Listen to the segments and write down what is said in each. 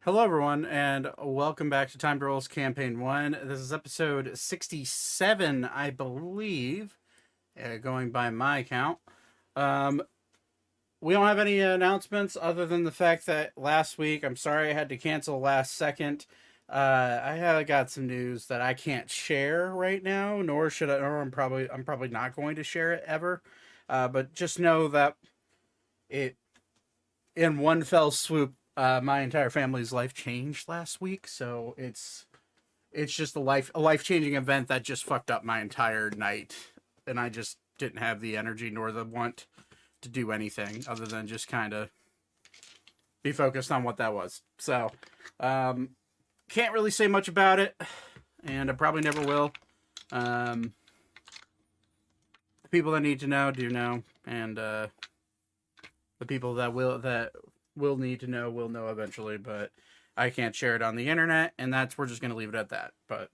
Hello, everyone, and welcome back to Time to Rolls Campaign 1. This is episode 67, I believe, going by my count. Um, we don't have any announcements other than the fact that last week, I'm sorry I had to cancel last second. I have got some news that I can't share right now, nor should I, or I'm probably not going to share it ever. But just know that it in one fell swoop, my entire family's life changed last week. So it's just a life changing event that just fucked up my entire night, and I just didn't have the energy nor the want to do anything other than just kind of be focused on what that was. So can't really say much about it, and I probably never will. The people that need to know do know, and the people that will need to know will know eventually, but I can't share it on the internet, and we're just going to leave it at that. But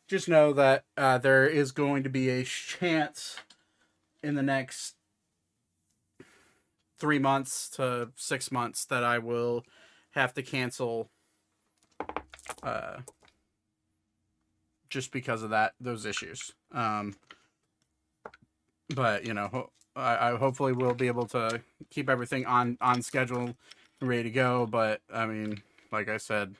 just know that there is going to be a chance in the next 3 months to 6 months that I will have to cancel uh, just because of those issues. But I hopefully will be able to keep everything on schedule and ready to go. But I mean, like I said,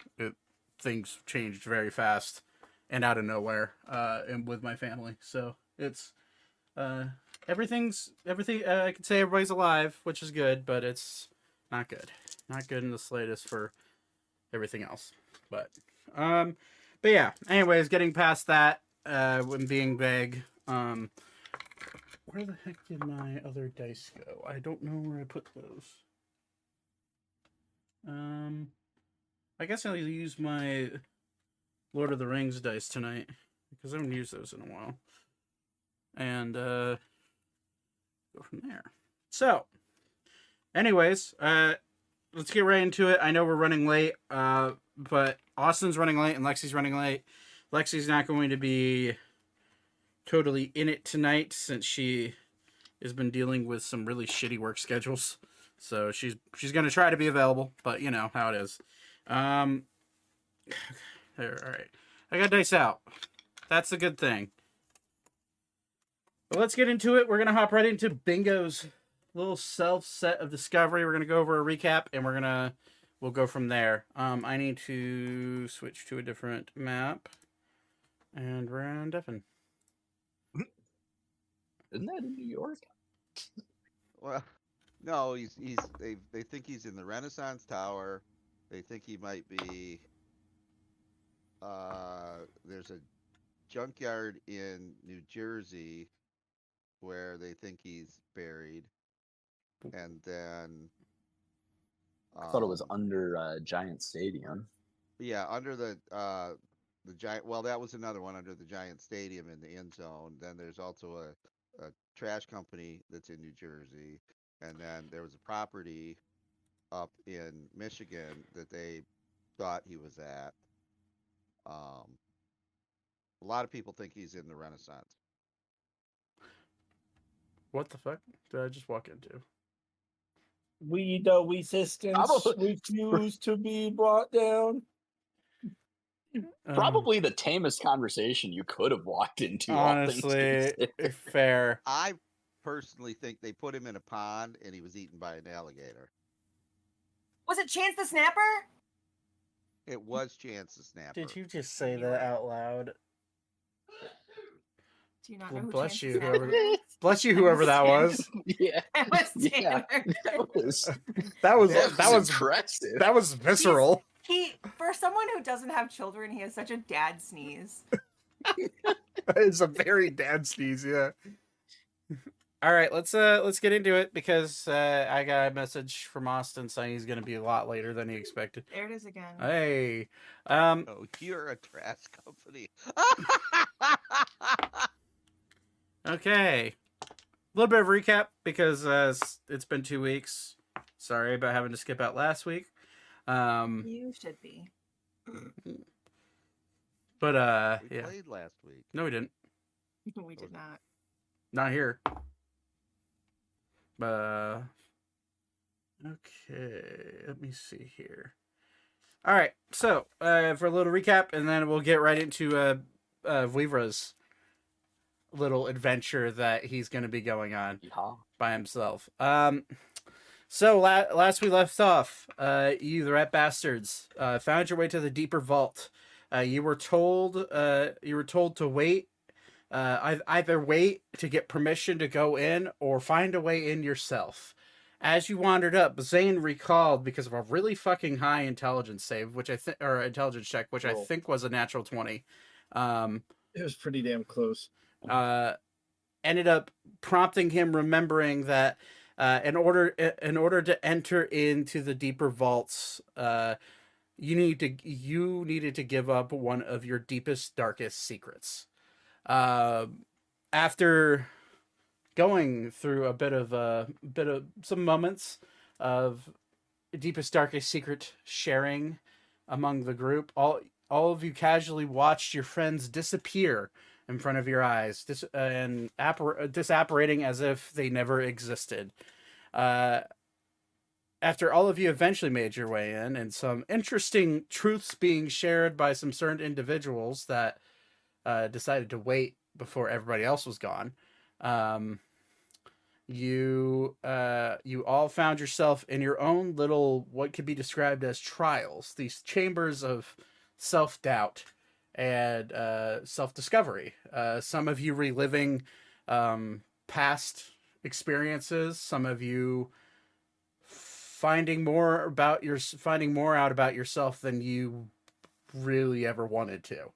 things changed very fast and out of nowhere, and with my family. So it's uh, everything. I could say everybody's alive, which is good, but it's not good. Not good in the slightest for everything else. But um, but yeah. Anyways, getting past that, when being vague. Where the heck did my other dice go? I don't know where I put those. I guess I'll use my Lord of the Rings dice tonight because I haven't used those in a while, and go from there. So, anyways, let's get right into it. I know we're running late, but Austin's running late and Lexi's running late. Lexi's not going to be totally in it tonight since she has been dealing with some really shitty work schedules. So she's gonna try to be available, but you know how it is. There, all right. I got dice out. That's a good thing. But let's get into it. We're gonna hop right into Bingo's little self set of discovery. We're gonna go over a recap, and we'll go from there. I need to switch to a different map, and we're on Devon. Isn't that in New York? Well, no, they think he's in the Renaissance Tower. They think he might be. There's a junkyard in New Jersey where they think he's buried, and then I thought it was under Giant Stadium. yeah, under the giant. Well, that was another one under the Giant Stadium in the end zone. Then there's also a trash company that's in New Jersey, and then there was a property up in Michigan that they thought he was at. A lot of people think he's in the Renaissance. What the fuck did I just walk into? We, the resistance, refuse to be brought down. Probably the tamest conversation you could have walked into. Honestly, fair. I personally think they put him in a pond and he was eaten by an alligator. Was it Chance the Snapper? It was Chance the Snapper. Did you just say that out loud? Do you not Well, know who bless Chance you, the Snapper whoever- is? Bless you, whoever that was. Yeah, That was yeah, Tanner. that was That was impressive. That was visceral. He, for someone who doesn't have children, he has such a dad sneeze. It's a very dad sneeze, yeah. All right, let's get into it because I got a message from Austin saying he's going to be a lot later than he expected. There it is again. Hey, Oh, you're a trash company. okay. A little bit of recap because it's been 2 weeks. Sorry about having to skip out last week. You should be. But We yeah. played last week. No, we didn't. We did not. Not here. Okay, let me see here. All right. So for a little recap, and then we'll get right into Vivra's little adventure that he's going to be going on by himself. So last we left off, you the rat bastards found your way to the deeper vault. You were told to wait. Either wait to get permission to go in or find a way in yourself. As you wandered up, Zane recalled, because of a really fucking high intelligence save, which or intelligence check, which I think was a natural 20. It was pretty damn close. Ended up prompting him remembering that in order to enter into the deeper vaults, you needed to give up one of your deepest, darkest secrets. After going through a bit of some moments of deepest, darkest secret sharing among the group, all of you casually watched your friends disappear in front of your eyes, disapparating as if they never existed. After all of you eventually made your way in, and some interesting truths being shared by some certain individuals that decided to wait before everybody else was gone, you all found yourself in your own little, what could be described as trials, these chambers of self-doubt and self-discovery. Some of you reliving past experiences, some of you finding more out about yourself than you really ever wanted to.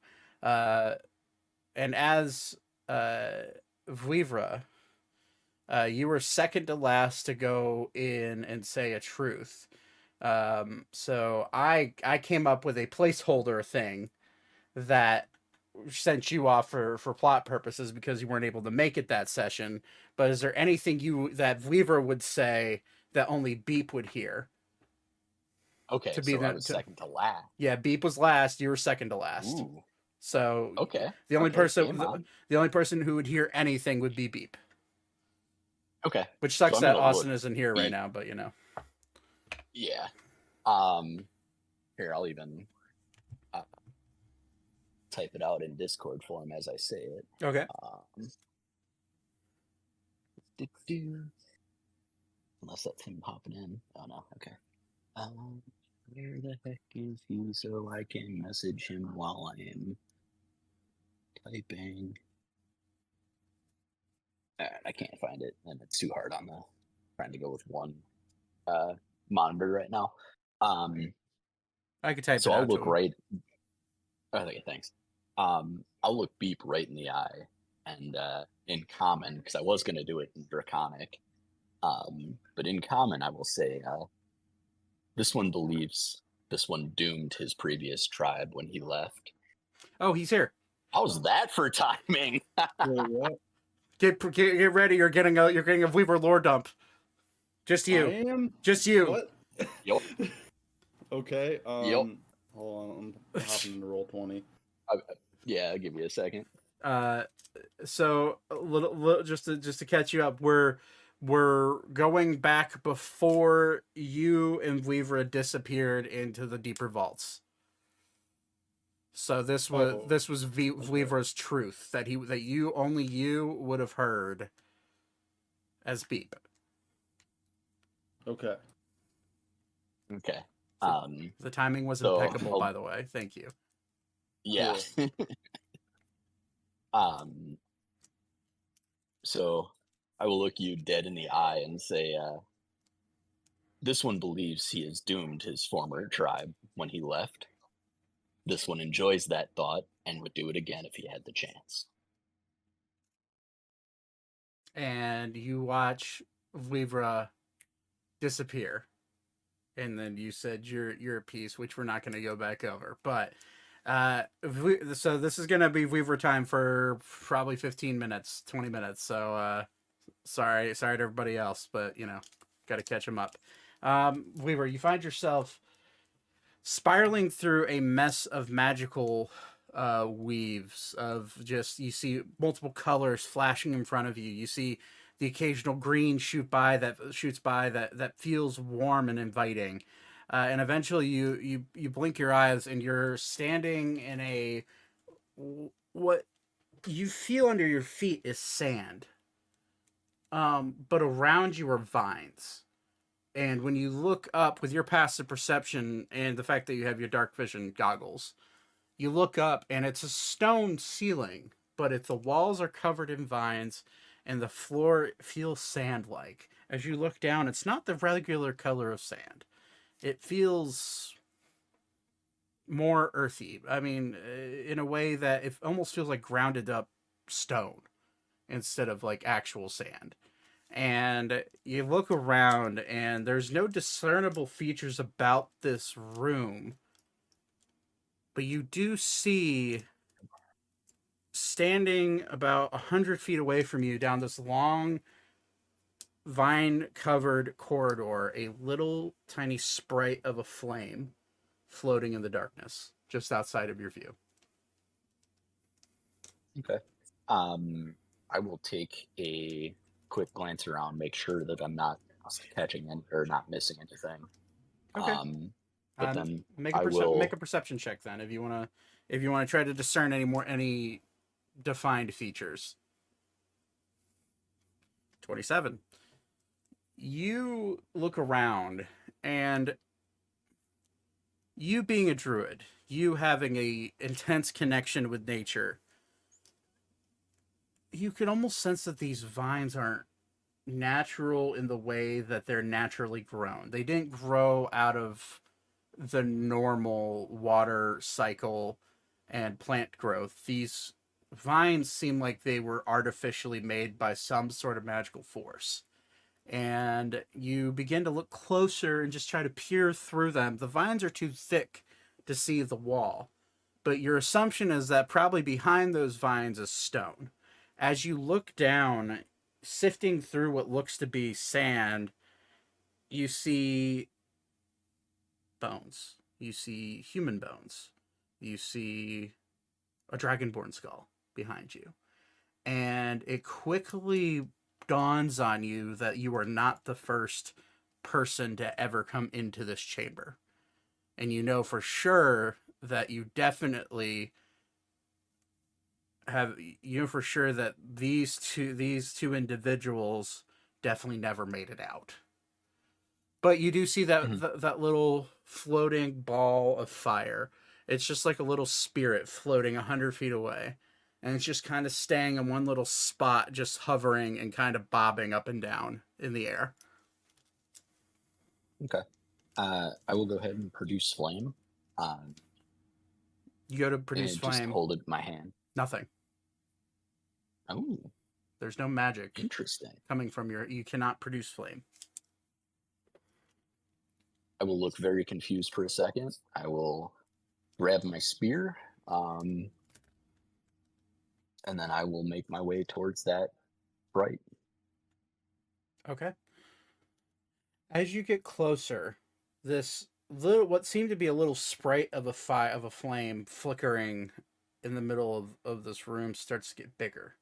And as Vivra, you were second to last to go in and say a truth. So I came up with a placeholder thing that sent you off for plot purposes because you weren't able to make it that session. But is there anything that Vivra would say that only Beep would hear? Okay, so I was second to last. Yeah, Beep was last. You were second to last. Ooh. So okay, the only person who would hear anything would be Beep. Okay, which sucks that Austin isn't here right now, but Yeah. Here, I'll even type it out in Discord for him as I say it. Okay. Unless that's him popping in. Oh no. Okay. Where the heck is he so I can message him while I am typing? I can't find it, and it's too hard on trying to go with one monitor right now. I could type. So I'll look right. Okay, thanks. I'll look Beep right in the eye, and in common, because I was going to do it in Draconic, but in common I will say, this one believes this one doomed his previous tribe when he left. Oh, he's here. How's that for timing? Get ready. You're getting a Weaver lore dump. Just you. I am. Just you. What? Yep. Okay. Yep. Hold on. I'm hopping into Roll20. Yeah, I'll give you a second. So a little just to catch you up, we're going back before you and Weaver disappeared into the deeper vaults. So this was Weaver's truth that only you would have heard as Beep. Okay. The timing was impeccable, by the way. Thank you. Yeah. So I will look you dead in the eye and say, this one believes he has doomed his former tribe when he left. This one enjoys that thought and would do it again if he had the chance. And you watch Vivra disappear. And then you said your piece, which we're not going to go back over. But so this is going to be Weaver time for probably 15 minutes, 20 minutes. So sorry to everybody else, but got to catch them up. Weaver, you find yourself spiraling through a mess of magical weaves of you see multiple colors flashing in front of you. You see the occasional green shoots by that feels warm and inviting. and eventually you blink your eyes and you're standing in what you feel under your feet is sand, but around you are vines. And when you look up with your passive perception and the fact that you have your dark vision goggles, you look up and it's a stone ceiling, but the walls are covered in vines and the floor feels sand-like. As you look down, it's not the regular color of sand. It feels more earthy. I mean, in a way that it almost feels like grounded up stone instead of like actual sand. And you look around and there's no discernible features about this room, but you do see standing about 100 feet away from you down this long vine covered corridor a little tiny sprite of a flame floating in the darkness just outside of your view. Okay. I will take a quick glance around, make sure that I'm not catching or not missing anything. Okay. But then make I will make a perception check then if you want to try to discern any defined features. 27. You look around, and you being a druid, you having a intense connection with nature, you can almost sense that these vines aren't natural in the way that they're naturally grown. They didn't grow out of the normal water cycle and plant growth. These vines seem like they were artificially made by some sort of magical force. And you begin to look closer and just try to peer through them. The vines are too thick to see the wall, but your assumption is that probably behind those vines is stone. As you look down, sifting through what looks to be sand, you see bones. You see human bones. You see a dragonborn skull behind you. And it quickly dawns on you that you are not the first person to ever come into this chamber. And you know for sure that you definitely for sure that these two individuals definitely never made it out. But you do see that that little floating ball of fire. It's just like a little spirit floating 100 feet away. And it's just kind of staying in one little spot, just hovering and kind of bobbing up and down in the air. Okay. I will go ahead and produce flame. You go to produce and flame. Just hold it in my hand. Nothing. Oh. There's no magic. Interesting. Coming from you cannot produce flame. I will look very confused for a second. I will grab my spear, and then I will make my way towards that bright. Okay. As you get closer, this little, what seemed to be a little sprite of a flame flickering in the middle of this room starts to get bigger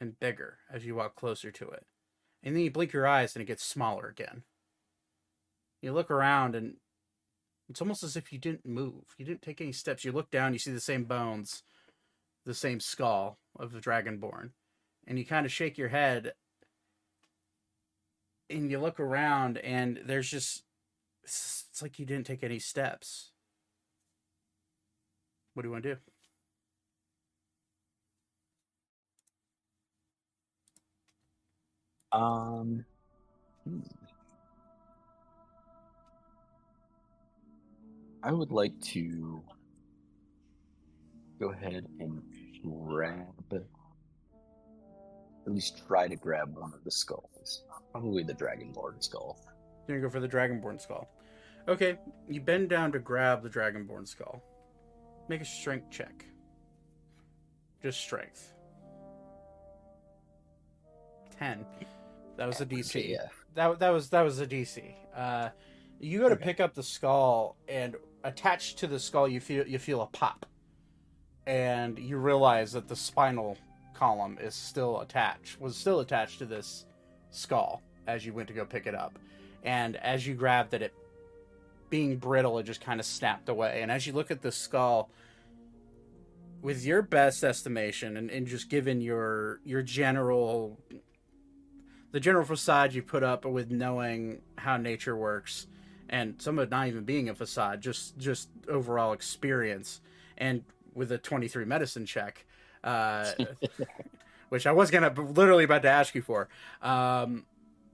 and bigger as you walk closer to it. And then you blink your eyes and it gets smaller again. You look around and it's almost as if you didn't move. You didn't take any steps. You look down, you see the same bones, the same skull of the Dragonborn. And you kind of shake your head and you look around and there's just, it's like you didn't take any steps. What do you want to do? I would like to go ahead and at least try to grab one of the skulls. Probably the Dragonborn skull. You're going to go for the Dragonborn skull. Okay, you bend down to grab the Dragonborn skull. Make a strength check. Just strength. 10. That was a DC. Okay, yeah. That was a DC. You go to pick up the skull, and attached to the skull, you feel a pop, and you realize that the spinal column was still attached to this skull as you went to go pick it up, and as you grabbed it, being brittle, it just kind of snapped away. And as you look at the skull, with your best estimation and just given your general the general facade you put up with knowing how nature works, and some of it not even being a facade, just overall experience, and with a 23 medicine check, which I was literally about to ask you for,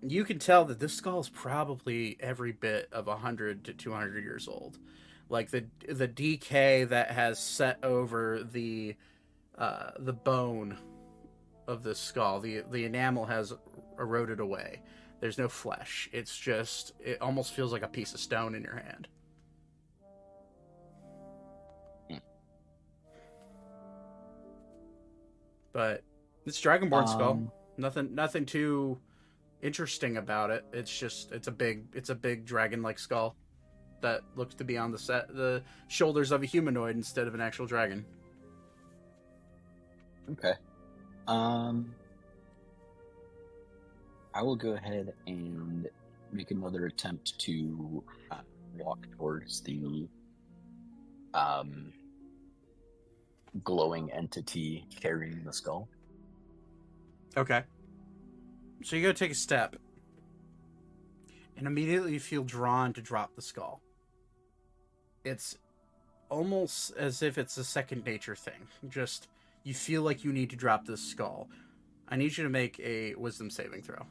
you can tell that this skull is probably every bit of 100 to 200 years old. Like the decay that has set over the bone of this skull, the enamel has eroded away. There's no flesh. It almost feels like a piece of stone in your hand. But it's Dragonborn skull. Nothing too interesting about it. It's a big dragon-like skull that looks to be on the shoulders of a humanoid instead of an actual dragon. Okay. I will go ahead and make another attempt to walk towards the glowing entity carrying the skull. Okay. So you go take a step, and immediately you feel drawn to drop the skull. It's almost as if it's a second nature thing. Just, you feel like you need to drop this skull. I need you to make a wisdom saving throw.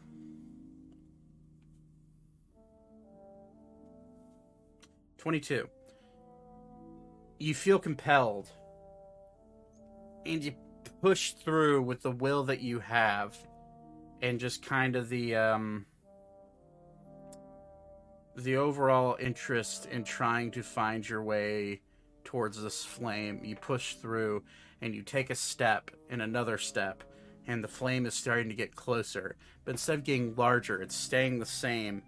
22. You feel compelled, and you push through with the will that you have, and just kind of the overall interest in trying to find your way towards this flame. You push through, and you take a step and another step, and the flame is starting to get closer. But instead of getting larger, it's staying the same,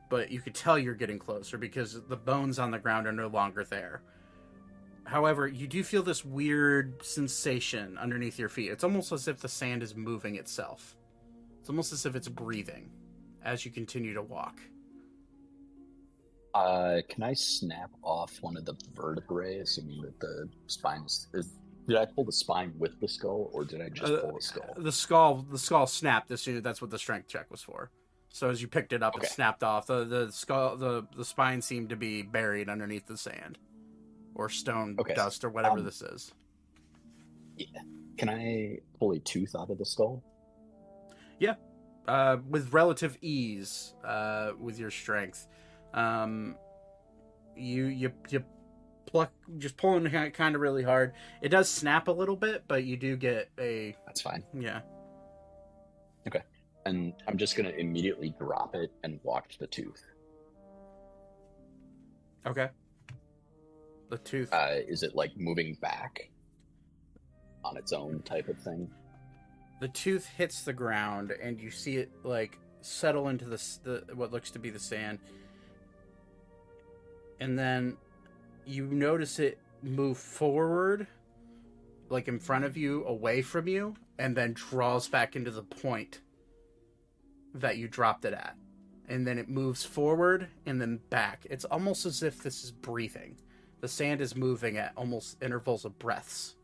but you could tell you're getting closer because the bones on the ground are no longer there. However, you do feel this weird sensation underneath your feet. It's almost as if the sand is moving itself. It's almost as if it's breathing as you continue to walk. Can I snap off one of the vertebrae, assuming that the spine is... Did I pull the spine with the skull, or did I just pull the skull? The skull snapped as soon as that's what the strength check was for. So as you picked it up, It snapped off. The skull, the spine seemed to be buried underneath the sand, or stone dust, or whatever this is. Yeah. Can I pull a tooth out of the skull? Yeah, with relative ease, with your strength. You pluck, just pulling kind of really hard. It does snap a little bit, but you do get a... That's fine. Yeah. Okay. And I'm just going to immediately drop it and watch the tooth. Okay. The tooth... is it, like, moving back on its own type of thing? The tooth hits the ground, and you see it, like, settle into the what looks to be the sand. And then you notice it move forward, like in front of you, away from you, and then draws back into the point that you dropped it at. And then it moves forward and then back. It's almost as if this is breathing. The sand is moving at almost intervals of breaths.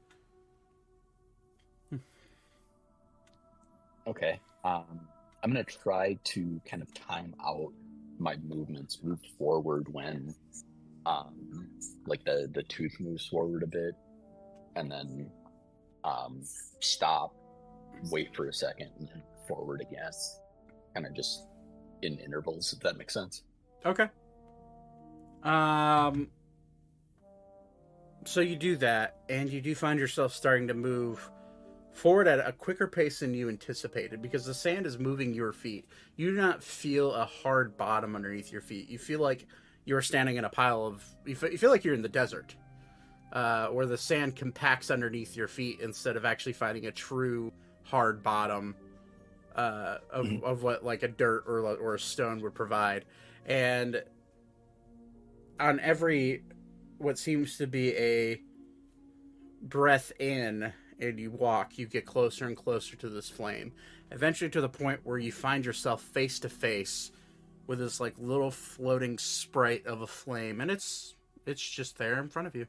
Okay. I'm going to try to kind of time out my movements, move forward when like the tooth moves forward a bit, and then stop, wait for a second, and then forward again. Kind of just in intervals, if that makes sense. Okay. So you do that, and you do find yourself starting to move forward at a quicker pace than you anticipated, because the sand is moving your feet. You do not feel a hard bottom underneath your feet. You feel like you're standing in a pile of... You feel like you're in the desert, where the sand compacts underneath your feet instead of actually finding a true hard bottom of what like a dirt or a stone would provide. And on every what seems to be a breath in, and you walk, you get closer and closer to this flame, eventually to the point where you find yourself face to face with this like little floating sprite of a flame, and it's just there in front of you.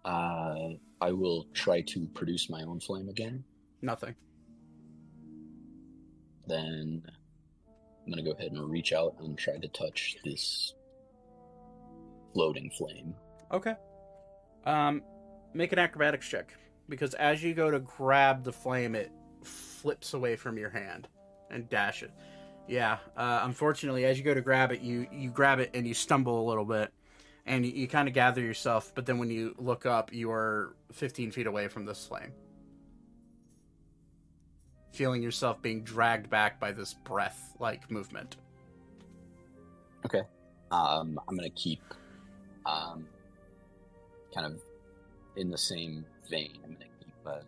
I will try to produce my own flame again. Nothing. Then I'm gonna go ahead and reach out and try to touch this floating flame. Okay. Make an acrobatics check, because as you go to grab the flame, it flips away from your hand and dash it. Yeah. Unfortunately, as you go to grab it, you grab it and you stumble a little bit, and you kind of gather yourself. But then when you look up, you are 15 feet away from this flame, feeling yourself being dragged back by this breath-like movement. Okay. I'm gonna keep kind of in the same vein. I'm gonna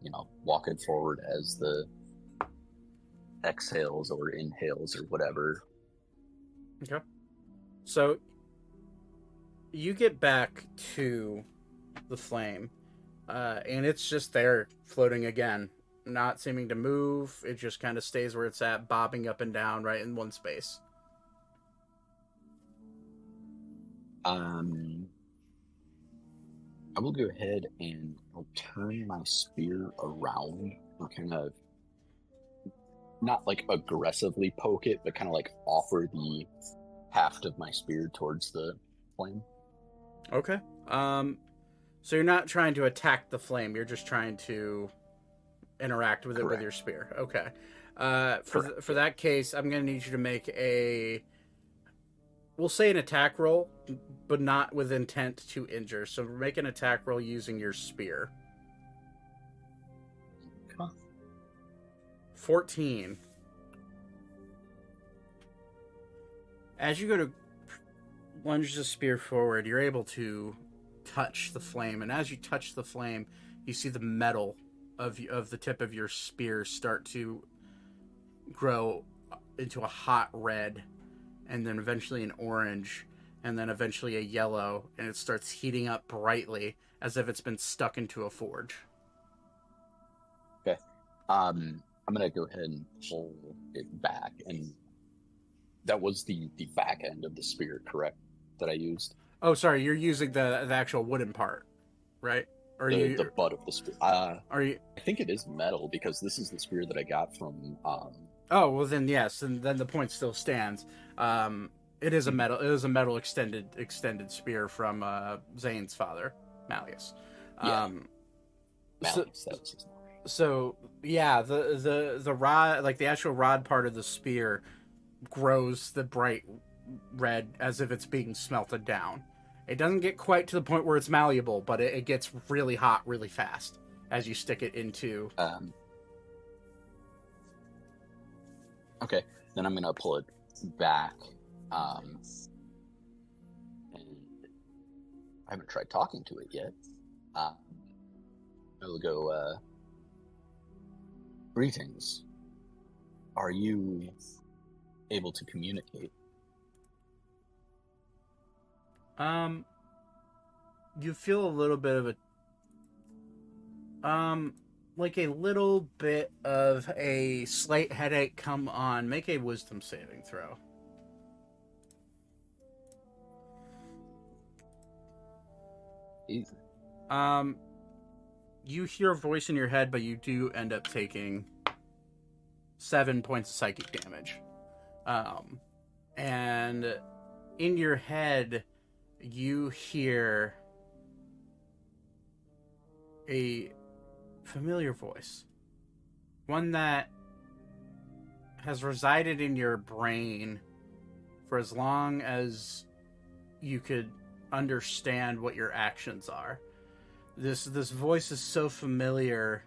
keep walking forward as the exhales or inhales or whatever. Okay. So you get back to the flame, and it's just there floating again, not seeming to move. It just kind of stays where it's at, bobbing up and down right in one space. I will go ahead and I'll turn my spear around and kind of not like aggressively poke it, but kind of like offer the haft of my spear towards the flame. Okay. So you're not trying to attack the flame. You're just trying to interact with it with your spear. Okay. For that case, I'm going to need you to make we'll say an attack roll, but not with intent to injure. So make an attack roll using your spear. 14. As you go to lunge the spear forward, you're able to touch the flame, and as you touch the flame, you see the metal of the tip of your spear start to grow into a hot red, and then eventually an orange, and then eventually a yellow, and it starts heating up brightly as if it's been stuck into a forge. Okay. I'm gonna go ahead and pull it back, and that was the back end of the spear, correct? That I used. Oh, sorry, you're using the actual wooden part, right? Or the butt of the spear. Are you? I think it is metal because this is the spear that I got from. Oh well, then yes, and then the point still stands. It is a metal. It is a metal extended spear from Zane's father, Malleus. Yeah. Malleus, that was his name. So yeah, the rod, like the actual rod part of the spear, grows the bright red as if it's being smelted down. It doesn't get quite to the point where it's malleable, but it gets really hot really fast as you stick it into. Okay, then I'm gonna pull it back, and I haven't tried talking to it yet. I'll go. Greetings. Are you able to communicate? You feel a little bit of like a little bit of a slight headache come on. Make a wisdom saving throw. Easy. You hear a voice in your head, but you do end up taking 7 points of psychic damage. And in your head, you hear a familiar voice. One that has resided in your brain for as long as you could understand what your actions are. This voice is so familiar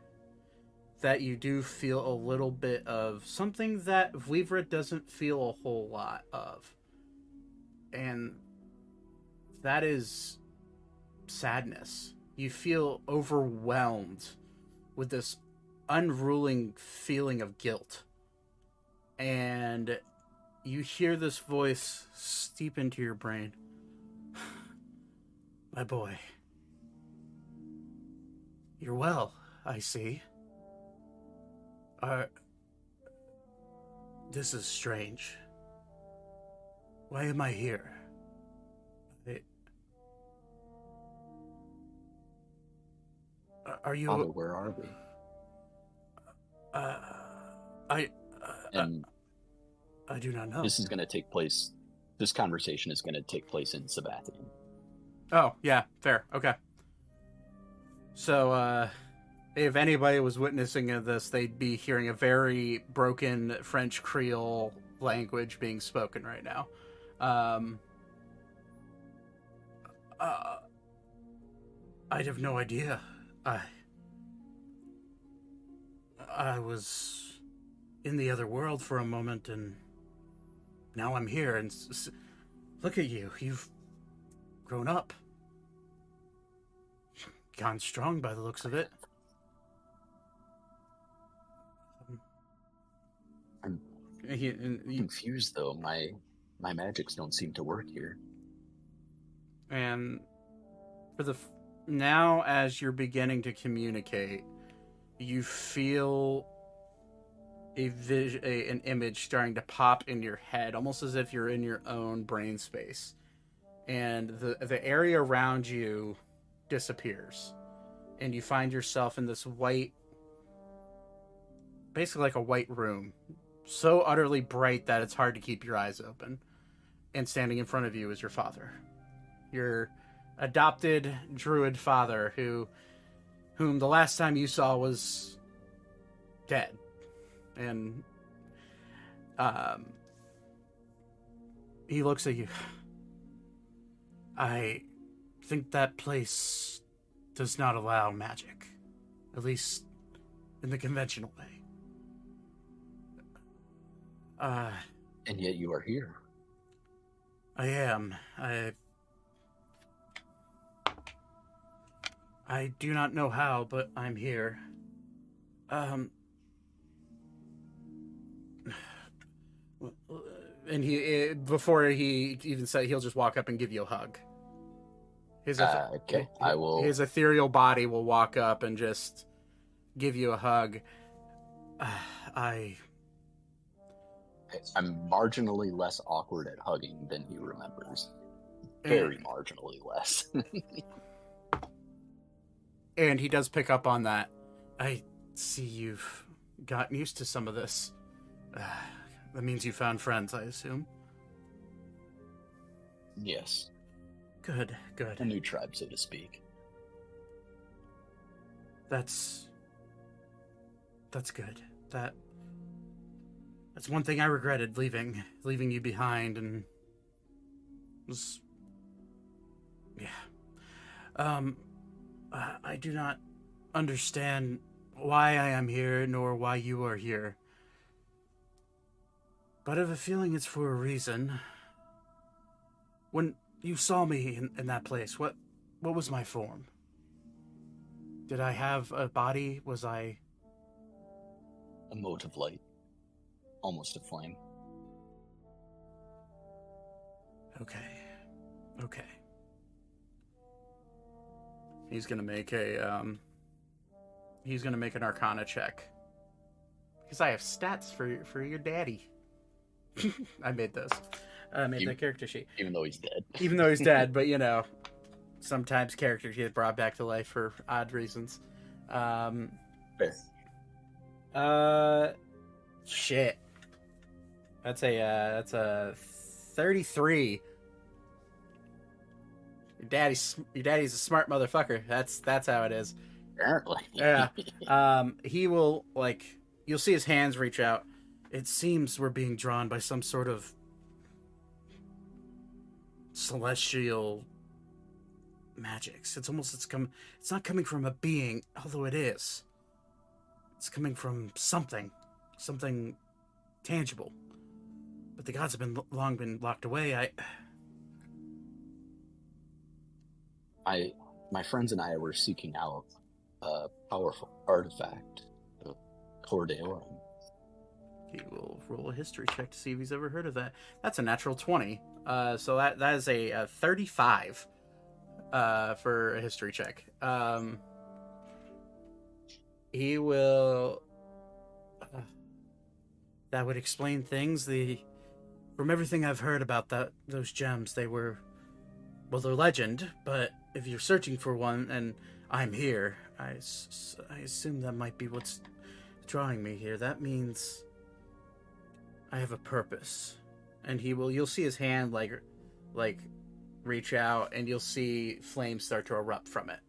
that you do feel a little bit of something that Vlivra doesn't feel a whole lot of. And that is sadness. You feel overwhelmed with this unruling feeling of guilt. And you hear this voice steep into your brain. My boy. You're well, I see. This is strange. Why am I here? Are you... Father, where are we? And I do not know. this is going to take place. This conversation is going to take place in Sabathian. Oh, yeah, fair. Okay. So, if anybody was witnessing this, they'd be hearing a very broken French Creole language being spoken right now. I'd have no idea. I was in the other world for a moment, and now I'm here, and look at you. You've grown up. Gone strong by the looks of it. I'm confused, though. My magics don't seem to work here. And for the now, as you're beginning to communicate, you feel an image starting to pop in your head, almost as if you're in your own brain space, and the area around you disappears, and you find yourself in this white, basically like a white room, so utterly bright that it's hard to keep your eyes open. And standing in front of you is your father, your adopted druid father, whom the last time you saw was dead. And he looks at you. I think that place does not allow magic, at least in the conventional way. And yet you are here. I am. I do not know how, but I'm here. And he, before he even said, he'll just walk up and give you a hug. Okay, I will. His ethereal body will walk up and just give you a hug. I'm marginally less awkward at hugging than he remembers. Very marginally less. And he does pick up on that. I see you've gotten used to some of this. That means you found friends, I assume. Yes. Good. A new tribe, so to speak. That's good. That's one thing I regretted, leaving you behind, and was... Yeah. I do not understand why I am here, nor why you are here. But I have a feeling it's for a reason. When you saw me in that place, what was my form? Did I have a body? Was I... A mote of light. Almost a flame. Okay. He's gonna make an Arcana check. Because I have stats for your daddy. I made those. I made that character sheet. Even though he's dead. Even though he's dead, but you know, sometimes characters get brought back to life for odd reasons. Fair. Shit. That's a 33. Your daddy's a smart motherfucker. That's how it is. Apparently. Yeah. He will, like, you'll see his hands reach out. It seems we're being drawn by some sort of celestial magics. It's not coming from a being, although it is. It's coming from something tangible. But the gods have long been locked away. My friends and I were seeking out a powerful artifact, the Cordeorum. He will roll a history check to see if he's ever heard of that. That's a natural 20. So that is a 35 for a history check. He will... that would explain things. From everything I've heard about those gems, they're legend, but if you're searching for one and I'm here, I assume that might be what's drawing me here. That means I have a purpose. And you'll see his hand like reach out, and you'll see flames start to erupt from it.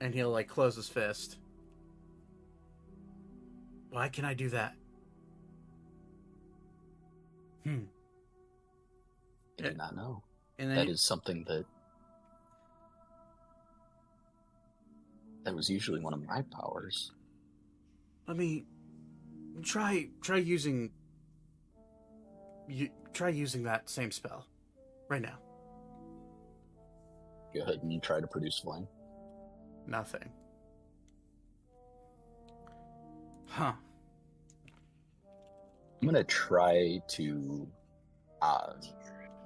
And he'll like close his fist. Why can I do that? I did not know. And then That is something that was usually one of my powers. let me try using that same spell right now. Go ahead and try to produce flame. Nothing. Huh. I'm gonna try to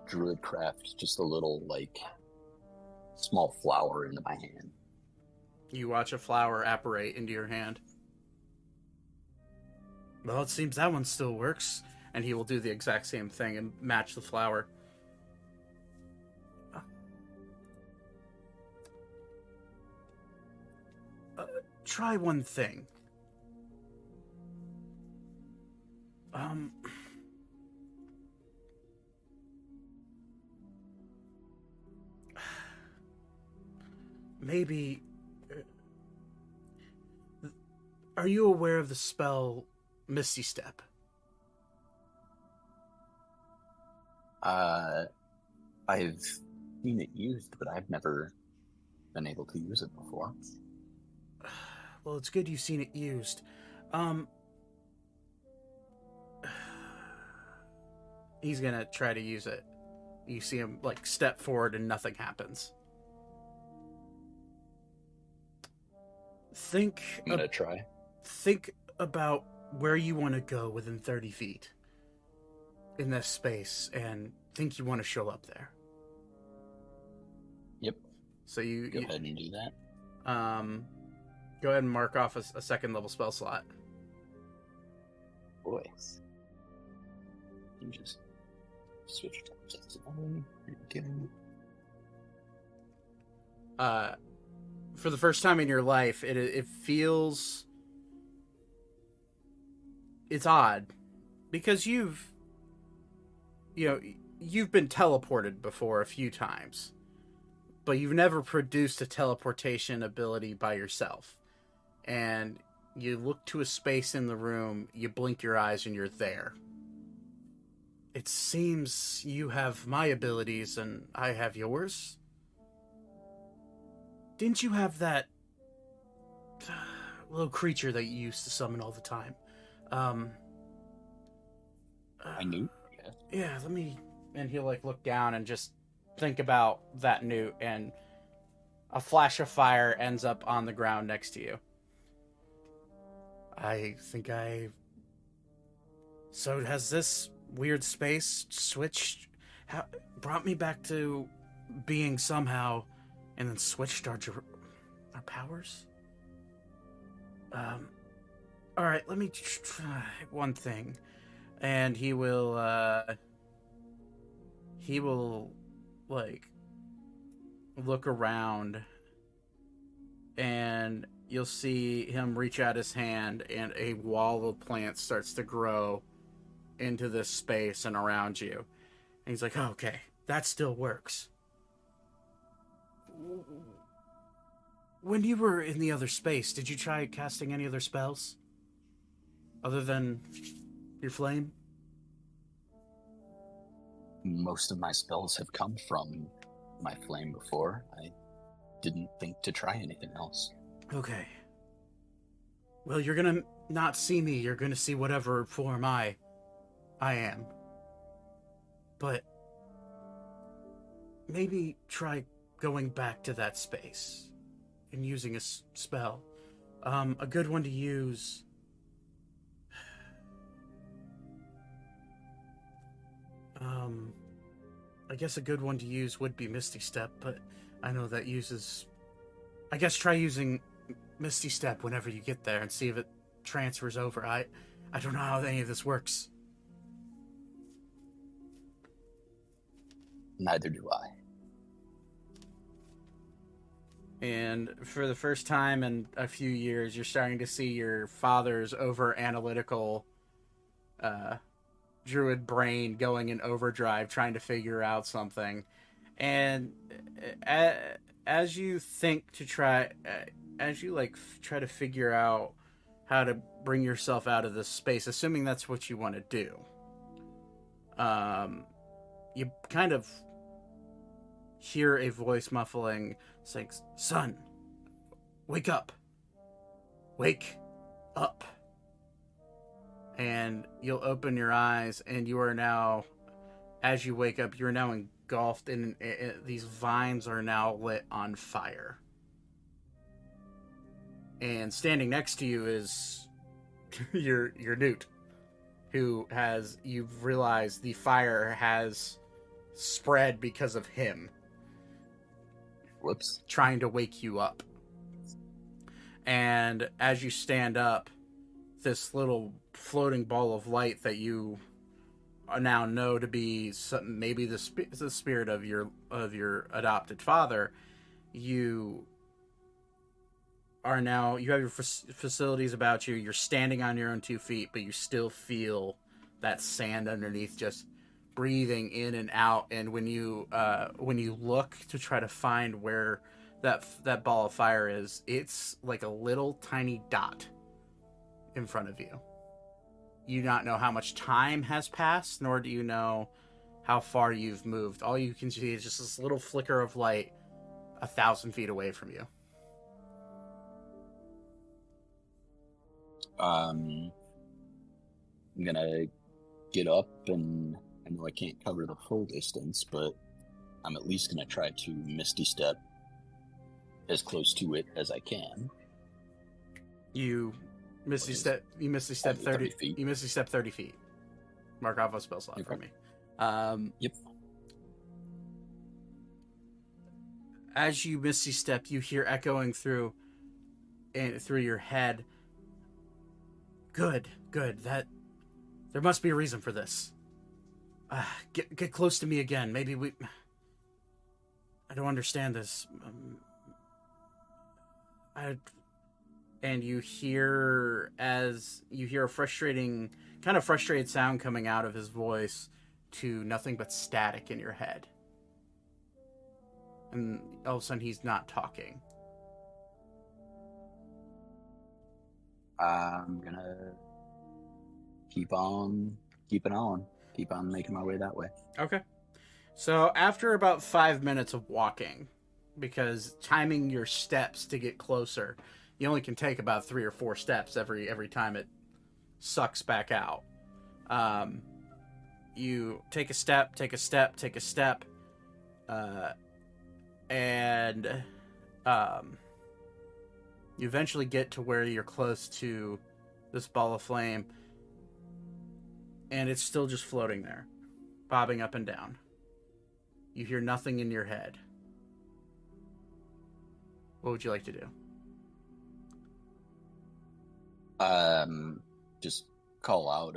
druid craft just a little like small flower into my hand. You watch a flower apparate into your hand. Well, it seems that one still works. And he will do the exact same thing and match the flower. Try one thing. Maybe... Are you aware of the spell Misty Step? I've seen it used, but I've never been able to use it before. Well, it's good you've seen it used. He's gonna try to use it. You see him, like, step forward and nothing happens. I'm gonna try. Think about where you want to go within 30 feet in this space, and think you want to show up there. Yep. So you Go ahead and do that. Go ahead and mark off a second level spell slot. Boys. You just switch to For the first time in your life, it feels... It's odd. Because you've been teleported before a few times. But you've never produced a teleportation ability by yourself. And you look to a space in the room, you blink your eyes, and you're there. It seems you have my abilities and I have yours. Didn't you have that little creature that you used to summon all the time? I knew. Yeah, let me... And he'll, like, look down and just think about that newt, and a flash of fire ends up on the ground next to you. I think So has this weird space switched... brought me back to being somehow, and then switched our powers? Alright, let me try one thing. And he will, like, look around, and you'll see him reach out his hand, and a wall of plants starts to grow into this space and around you. And he's like, oh, okay, that still works. When you were in the other space, did you try casting any other spells? Other than your flame? Most of my spells have come from my flame before. I didn't think to try anything else. Okay. Well, you're gonna not see me. You're gonna see whatever form I am. But maybe try going back to that space and using a spell. A good one to use... I guess a good one to use would be Misty Step, but I know that uses... I guess try using Misty Step whenever you get there and see if it transfers over. I don't know how any of this works. Neither do I. And for the first time in a few years, you're starting to see your father's over-analytical druid brain going in overdrive, trying to figure out something. And as you think to try, as you try to figure out how to bring yourself out of this space, assuming that's what you want to do, you kind of hear a voice muffling saying, "Son, wake up. Wake up." And you'll open your eyes, and you are now, as you wake up, you're now engulfed in these vines are now lit on fire. And standing next to you is your Newt, who you've realized the fire has spread because of him. Whoops. Trying to wake you up. And as you stand up, this little floating ball of light that you now know to be maybe the spirit of your adopted father, you have your facilities about you. You're standing on your own 2 feet, but you still feel that sand underneath just breathing in and out. And when you look to try to find where that ball of fire is, it's like a little tiny dot in front of you. You do not know how much time has passed, nor do you know how far you've moved. All you can see is just this little flicker of light 1,000 feet away from you. I'm gonna get up, and I know I can't cover the full distance, but I'm at least gonna try to Misty Step as close to it as I can. You Misty Step 30 feet. You Misty Step 30 feet. Mark off a spell slot for me. Yep. As you Misty Step, you hear echoing through your head. Good. That there must be a reason for this. Get close to me again. Maybe I don't understand this. And you hear a frustrated sound coming out of his voice to nothing but static in your head. And all of a sudden he's not talking. I'm gonna keep on making my way that way. Okay. So after about 5 minutes of walking, because timing your steps to get closer, you only can take about 3 or 4 steps every time it sucks back out. You take a step, and you eventually get to where you're close to this ball of flame, and it's still just floating there, bobbing up and down. You hear nothing in your head. What would you like to do? Just call out,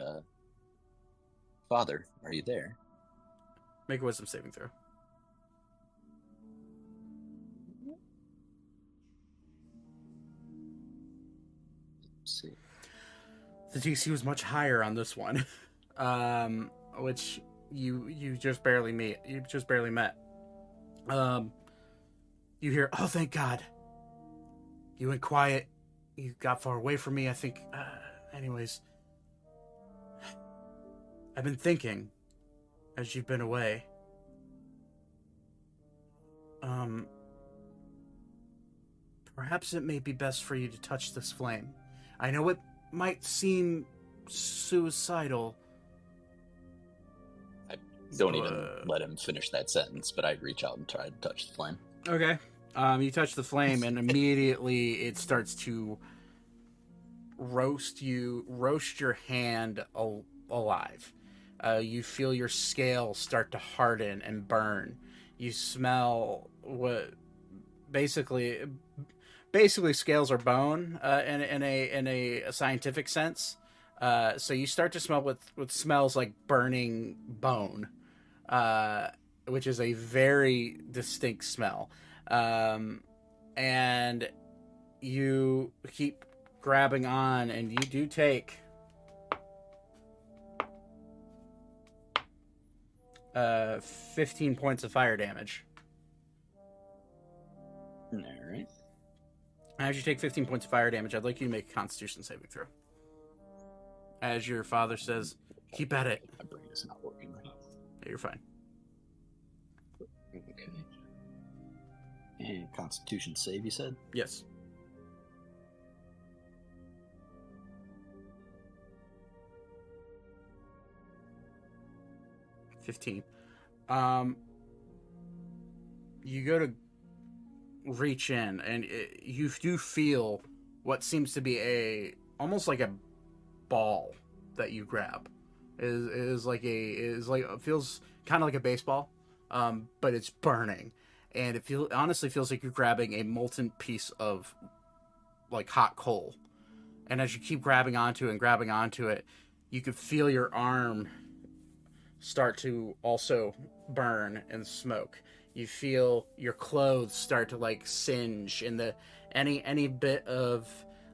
Father, are you there? Make a wisdom saving throw. Let's see. The DC was much higher on this one, which you just barely met. You hear, "Oh, thank God. You went quiet. You got far away from me, I think. Anyways, I've been thinking as you've been away. Perhaps it may be best for you to touch this flame. I know it might seem suicidal." I don't even let him finish that sentence, but I'd reach out and try to touch the flame. Okay. You touch the flame, and immediately it starts to roast your hand alive. You feel your scales start to harden and burn. You smell what basically scales are bone in a scientific sense. So you start to smell what smells like burning bone, which is a very distinct smell. And you keep grabbing on, and you do take 15 points of fire damage. All right. As you take 15 points of fire damage, I'd like you to make a Constitution saving throw. As your father says, keep at it. My brain is not working right. Yeah, you're fine. Okay. And Constitution save, you said? Yes. $15. You go to reach in, and you do feel what seems to be almost like a ball that you grab. It feels kind of like a baseball, but it's burning, and honestly feels like you're grabbing a molten piece of like hot coal. And as you keep grabbing onto it, you can feel your arm start to also burn and smoke. You feel your clothes start to like singe, and any bit of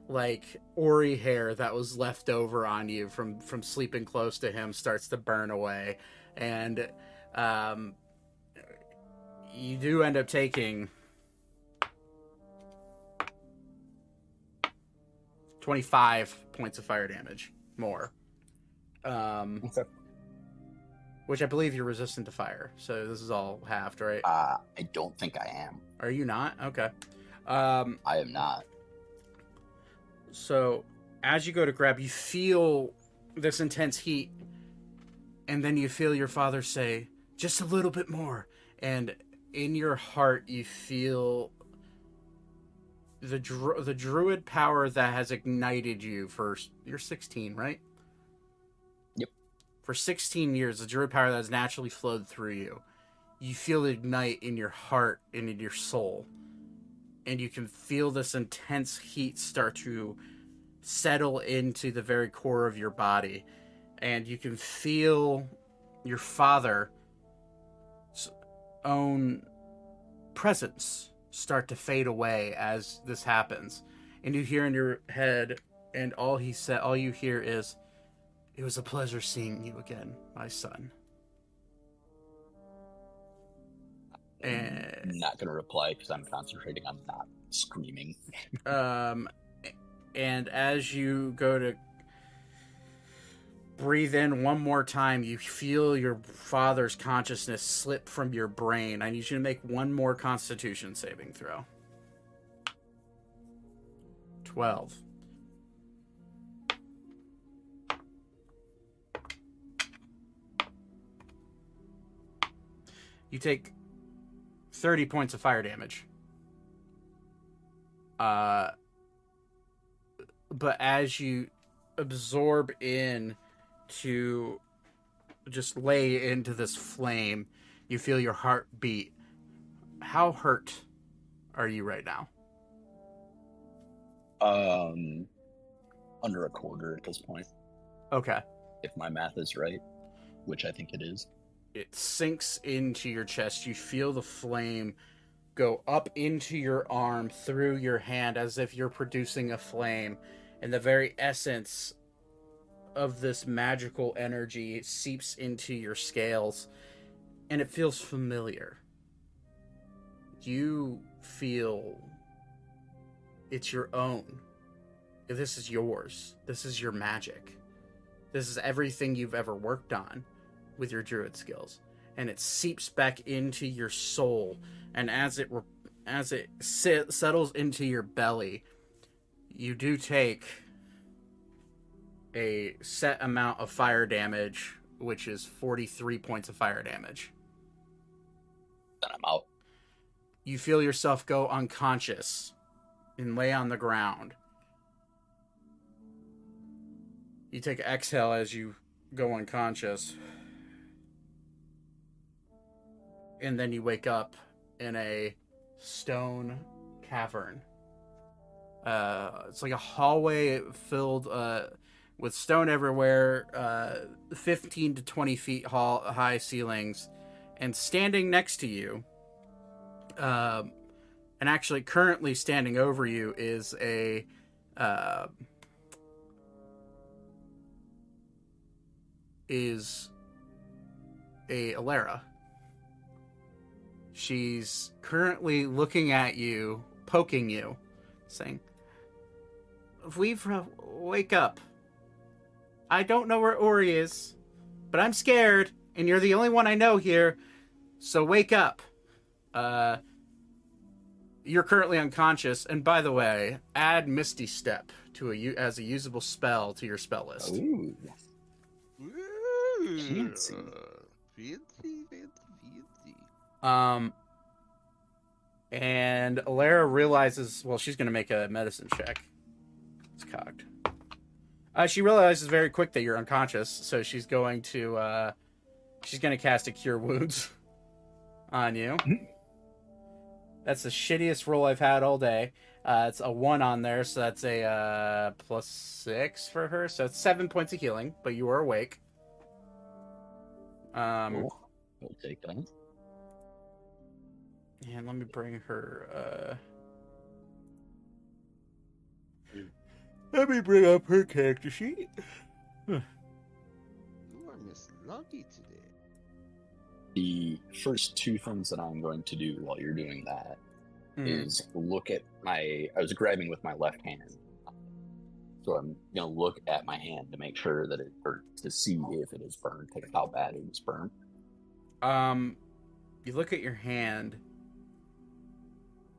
like Ori hair that was left over on you from sleeping close to him starts to burn away. And you do end up taking 25 points of fire damage more. Okay. Which I believe you're resistant to fire, so this is all halved, right? I don't think I am. Are you not? Okay. I am not. So, as you go to grab, you feel this intense heat, and then you feel your father say, just a little bit more. And in your heart, you feel the druid power that has ignited you for... You're 16, right? Yep. For 16 years, the druid power that has naturally flowed through you. You feel it ignite in your heart and in your soul. And you can feel this intense heat start to settle into the very core of your body. And you can feel your father's own presence start to fade away as this happens. And you hear in your head, and all you hear is, "It was a pleasure seeing you again, my son." And I'm not going to reply because I'm concentrating on not screaming. And as you go to breathe in one more time, you feel your father's consciousness slip from your brain. I need you to make one more Constitution saving throw. 12. You take 30 points of fire damage. But as you absorb in to just lay into this flame, you feel your heart beat. How hurt are you right now? Under a quarter at this point. Okay. If my math is right, which I think it is. It sinks into your chest. You feel the flame go up into your arm, through your hand, as if you're producing a flame. And the very essence of this magical energy seeps into your scales. And it feels familiar. You feel it's your own. This is yours. This is your magic. This is everything you've ever worked on with your druid skills, and it seeps back into your soul. And as it settles into your belly, you do take a set amount of fire damage, which is 43 points of fire damage. Then I'm out. You feel yourself go unconscious and lay on the ground. You take an exhale as you go unconscious. And then you wake up in a stone cavern. It's like a hallway filled with stone everywhere, 15 to 20 feet high ceilings, and standing next to you, and actually currently standing over you is a Alara. She's currently looking at you, poking you, saying, wake up. I don't know where Ori is, but I'm scared, and you're the only one I know here, so wake up. You're currently unconscious, and by the way, add Misty Step as a usable spell to your spell list. Ooh. Ooh, Fancy. fancy. And Alara realizes, well, she's going to make a medicine check. It's cocked. She realizes very quick that you're unconscious, so she's going to cast a Cure Wounds on you. That's the shittiest roll I've had all day. It's a 1 on there, so that's a +6 for her. So it's 7 points of healing, but you are awake. Cool. We'll take that. And let me bring her. Let me bring up her character sheet. You are Miss Lucky today. The first 2 things that I'm going to do while you're doing that is look at I was grabbing with my left hand. So I'm going to look at my hand to make sure that or to see if it is burned, like how bad it is burned. You look at your hand,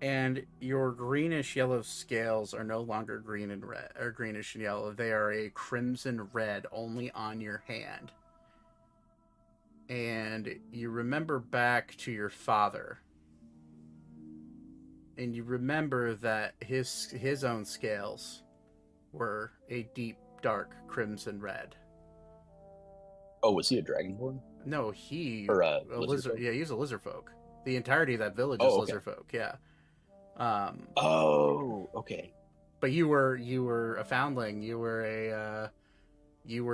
and your greenish yellow scales are no longer green and red, or greenish and yellow. They are a crimson red only on your hand. And you remember back to your father. And you remember that his own scales were a deep, dark crimson red. Oh, was he a dragonborn? No, he... Or a lizard lizard. folk? Yeah, he's a lizard folk. The entirety of that village is Oh, okay. lizard folk, yeah. Oh, okay. But you were a foundling. You were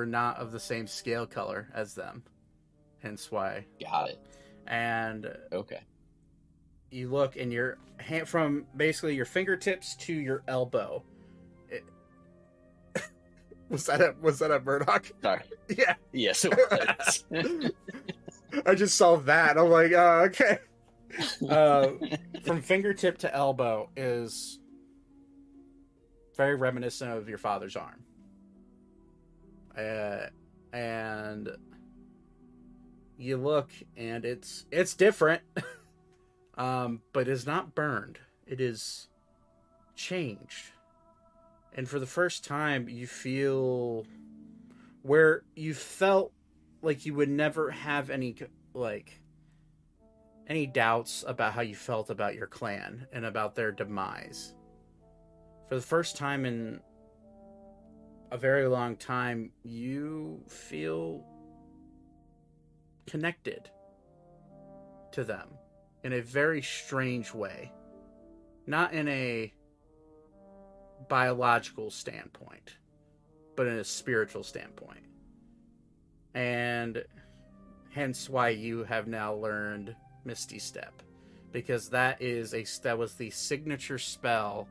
not of the same scale color as them. Hence why. Got it. And Okay. you look, and your hand, from basically your fingertips to your elbow. Was that a Murdoch? Sorry. Yeah. Yes, it was. I just saw that. I'm like, oh, okay. From fingertip to elbow is very reminiscent of your father's arm. And you look, and it's different, but it's not burned. It is changed. And for the first time, you feel where you felt like you would never have any doubts about how you felt about your clan and about their demise. For the first time in a very long time, you feel connected to them in a very strange way. Not in a biological standpoint, but in a spiritual standpoint. And hence why you have now learned Misty Step, because that was the signature spell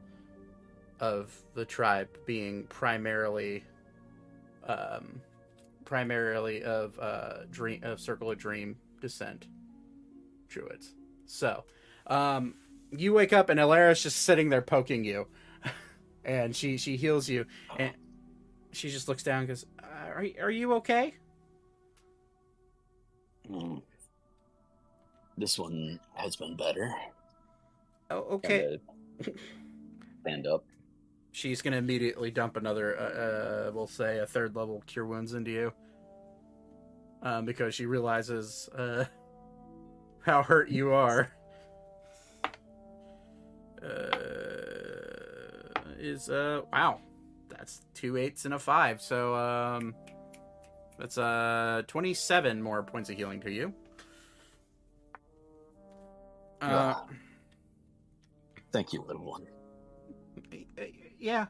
of the tribe, being primarily of Circle of Dream descent druids. So you wake up, and Alara's just sitting there poking you, and she heals you, and she just looks down and goes, are you okay? This one has been better. Oh, okay. Stand up. She's going to immediately dump another, we'll say, a 3rd level Cure Wounds into you. Because she realizes how hurt you are. Wow. That's 2 8s and a 5. So, that's 27 more points of healing to you. Thank you, little one. Yeah.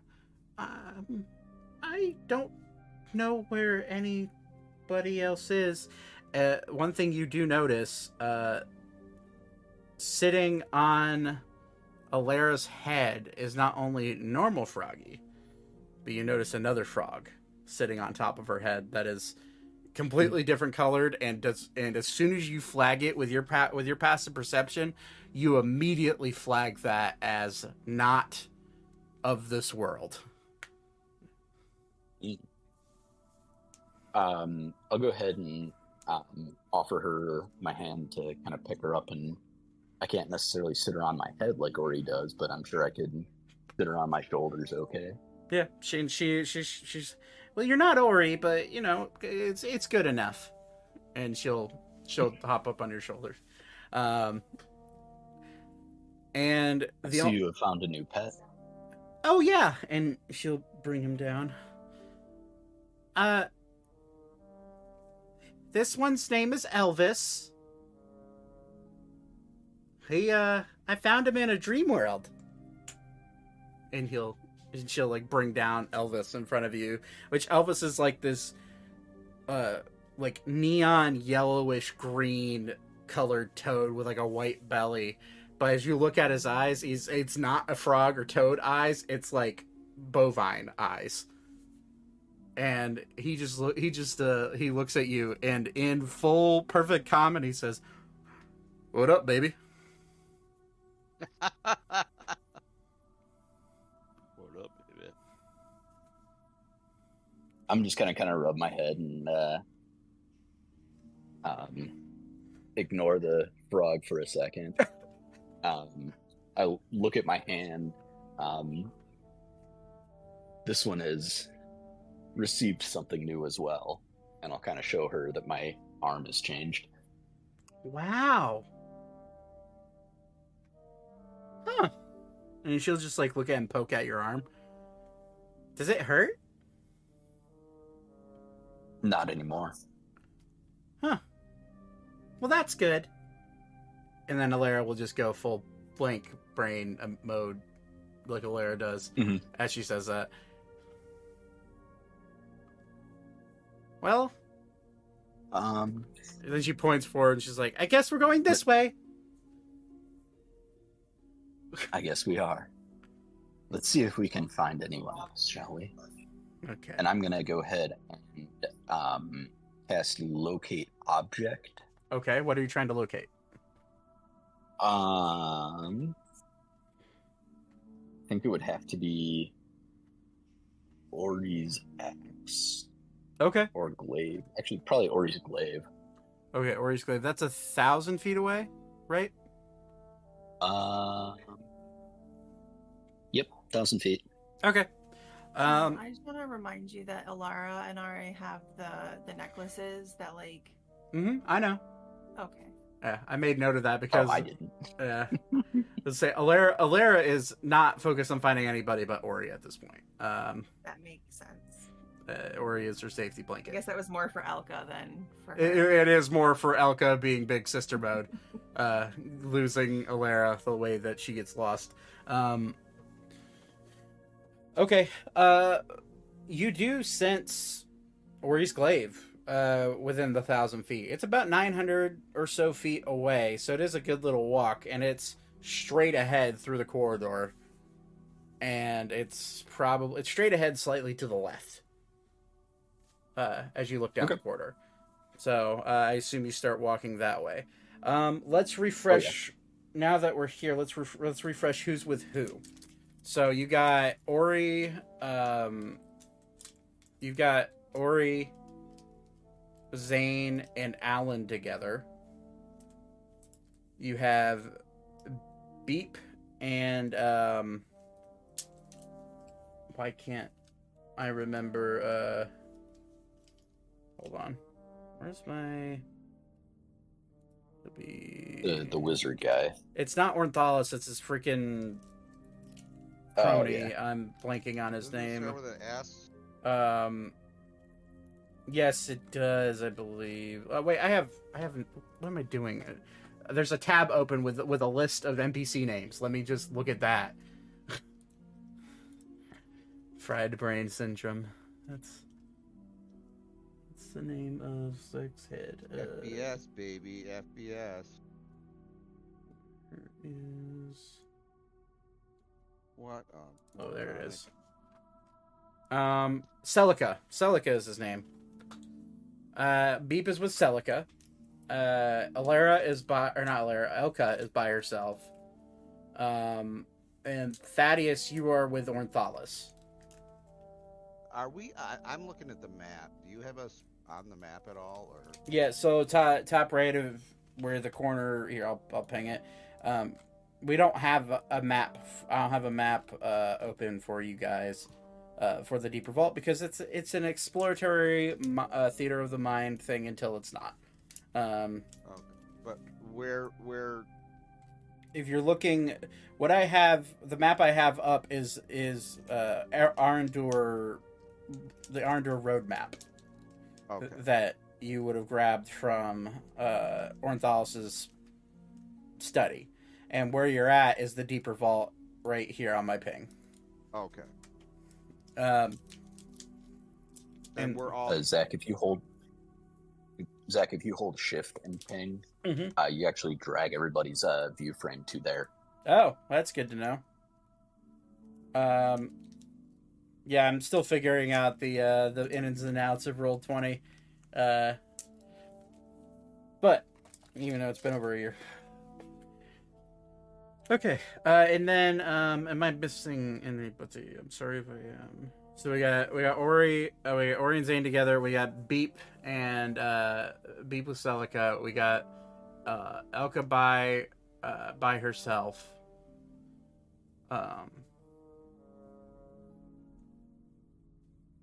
I don't know where anybody else is. One thing you do notice, sitting on Alara's head is not only normal Froggy, but you notice another frog sitting on top of her head that is completely different colored, and as soon as you flag it with your passive perception, you immediately flag that as not of this world. I'll go ahead and offer her my hand to kind of pick her up, and I can't necessarily sit her on my head like Ori does, but I'm sure I could sit her on my shoulders. Okay. Yeah, she's well, you're not Ori, but you know it's good enough, and she'll hop up on your shoulders. And I see you have found a new pet. Oh yeah, and she'll bring him down. This one's name is Elvis. I found him in a dream world. And she'll like bring down Elvis in front of you, which Elvis is like this, like neon yellowish green colored toad with like a white belly. But as you look at his eyes, it's not a frog or toad eyes. It's like bovine eyes. And he looks at you, and in full perfect comment, he says, "What up, baby?" What up, baby? I'm just gonna kind of rub my head and ignore the frog for a second. I look at my hand. This one has received something new as well, and I'll kind of show her that my arm has changed. Wow. Huh. And she'll just like look at and poke at your arm. Does it hurt? Not anymore. Huh. Well, that's good. And then Alara will just go full blank brain mode like Alara does as she says that. Well, and then she points forward and she's like, I guess we're going this way. I guess we are. Let's see if we can find anyone else, shall we? Okay. And I'm gonna go ahead and cast Locate Object. Okay, what are you trying to locate? I think it would have to be Ori's axe. Okay. Or glaive. Actually, probably Ori's glaive. Okay, Ori's glaive. That's 1,000 feet away, right? Yep, 1,000 feet. Okay. I just want to remind you that Alara and I have the necklaces that like. I know. Okay. Yeah, I made note of that because I didn't. Let's say Alara is not focused on finding anybody but Ori at this point. That makes sense. Ori is her safety I blanket. guess that was more for Elka than for her. It is more for Elka being big sister mode, losing Alara the way that she gets lost. Okay, you do sense Ori's glaive within the 1,000 feet. It's about 900 or so feet away, so it is a good little walk, and it's straight ahead through the corridor, and it's straight ahead slightly to the left as you look down the corridor. So I assume you start walking that way. Let's refresh. Now that we're here, let's refresh who's with who. So you got Ori. You've got Ori, Zane, and Alan together. You have Beep and why can't I remember? Hold on. Where's my? The wizard guy. It's not Ornthalis. It's his freaking crony. I'm blanking on his Doesn't it name. start with an S? Yes, it does. I believe. Wait, I haven't. What am I doing? There's a tab open with a list of NPC names. Let me just look at that. Fried brain syndrome. That's What's the name of Six Head? FBS, baby. FBS. There is. What? Oh, there it is. Celica. Celica is his name. Beep is with Celica. Alara is by, or not Alara, Elka is by herself. And Thaddeus, you are with Ornthalis. Are we? I'm looking at the map. Do you have us on the map at all, or? Yeah, so top right of where the corner here, I'll ping it. We don't have a map. I don't have a map open for you guys for the Deeper Vault because it's an exploratory theater of the mind thing until it's not. Okay. But where? If you're looking, what I have, the map I have up is Arendur, the Arendur road map. Okay. That you would have grabbed from Ornthalis's study. And where you're at is the Deeper Vault right here on my ping. Okay. And we're all Zach, if you hold shift and ping, you actually drag everybody's view frame to there. Oh, that's good to know. Yeah, I'm still figuring out the ins and outs of Roll20. But even though it's been over a year. Okay, and then am I missing any? Let's see. I'm sorry if I am. So we got Ori, we got Ori and Zane together. We got Beep and Beep with Celica. We got Elka by herself.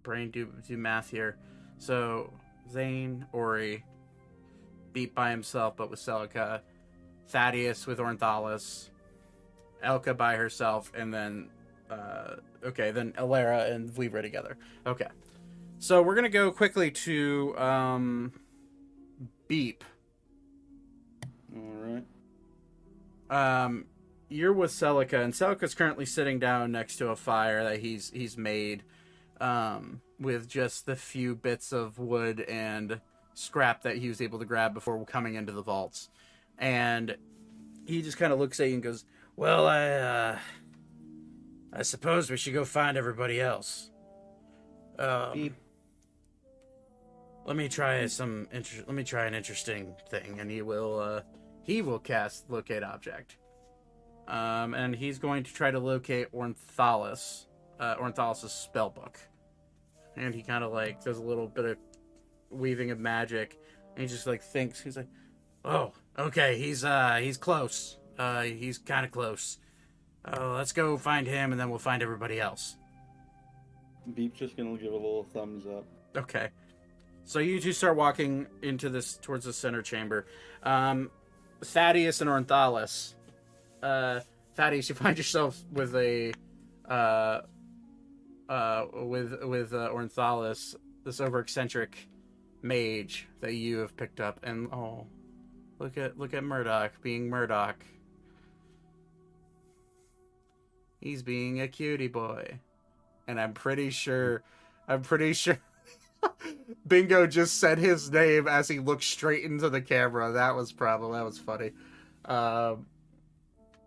Brain do math here. So Zane, Ori, Beep by himself but with Celica, Thaddeus with Ornthalis, Elka by herself, and then then Alara and Vlibra together. Okay. So we're gonna go quickly to Beep. All right. You're with Celica, and Celica's currently sitting down next to a fire that he's made with just the few bits of wood and scrap that he was able to grab before coming into the vaults. And he just kind of looks at you and goes, "Well, I suppose we should go find everybody else. Let me try an interesting thing," and he will cast Locate Object. And he's going to try to locate Ornthalis, Ornthalis's spellbook. And he kind of like does a little bit of weaving of magic, and he just like thinks, he's like, "Oh, okay, he's close. He's kind of close. Let's go find him, and then we'll find everybody else." Beep's just gonna give a little thumbs up. Okay. So you two start walking towards the center chamber. Thaddeus and Ornthalis. Thaddeus, you find yourself with Ornthalis, this overeccentric mage that you have picked up, and look at Murdoch being Murdoch. He's being a cutie boy, and I'm pretty sure Bingo just said his name as he looked straight into the camera. That was funny.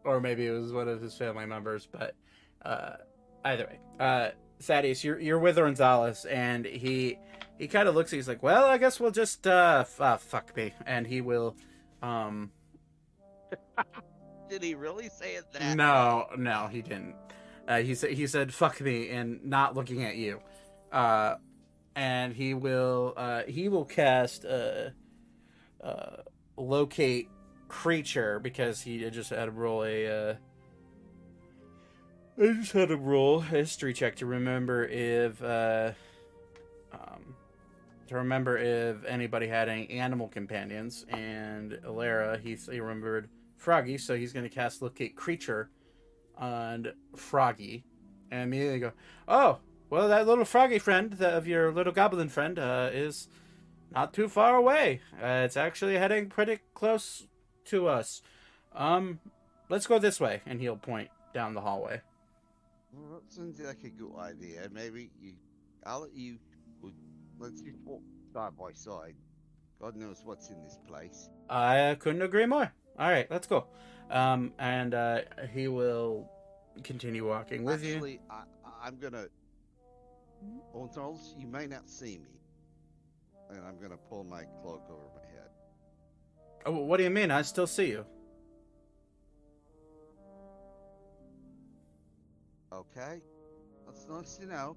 Or maybe it was one of his family members, but either way. Thaddeus, you're with Ornthalis, and he kind of looks, he's like, "Well, I guess we'll just fuck me," and he will Did he really say it that? No, he didn't. He said "fuck me" and not looking at you. And he will cast Locate Creature, because he just had to roll a history check to remember if anybody had any animal companions, and Alara, he remembered Froggy, so he's going to cast Locate Creature on Froggy, and immediately go, "Oh, well, that little froggy friend of your little goblin friend is not too far away. It's actually heading pretty close to us. Let's go this way," and he'll point down the hallway. Well, that seems like a good idea. Maybe I'll let you. Let's side by side. God knows what's in this place. I couldn't agree more. All right, let's go. And he will continue walking with you. Actually, I'm gonna. Although you may not see me, and I'm gonna pull my cloak over my head. Oh, what do you mean? I still see you. Okay, that's nice to know.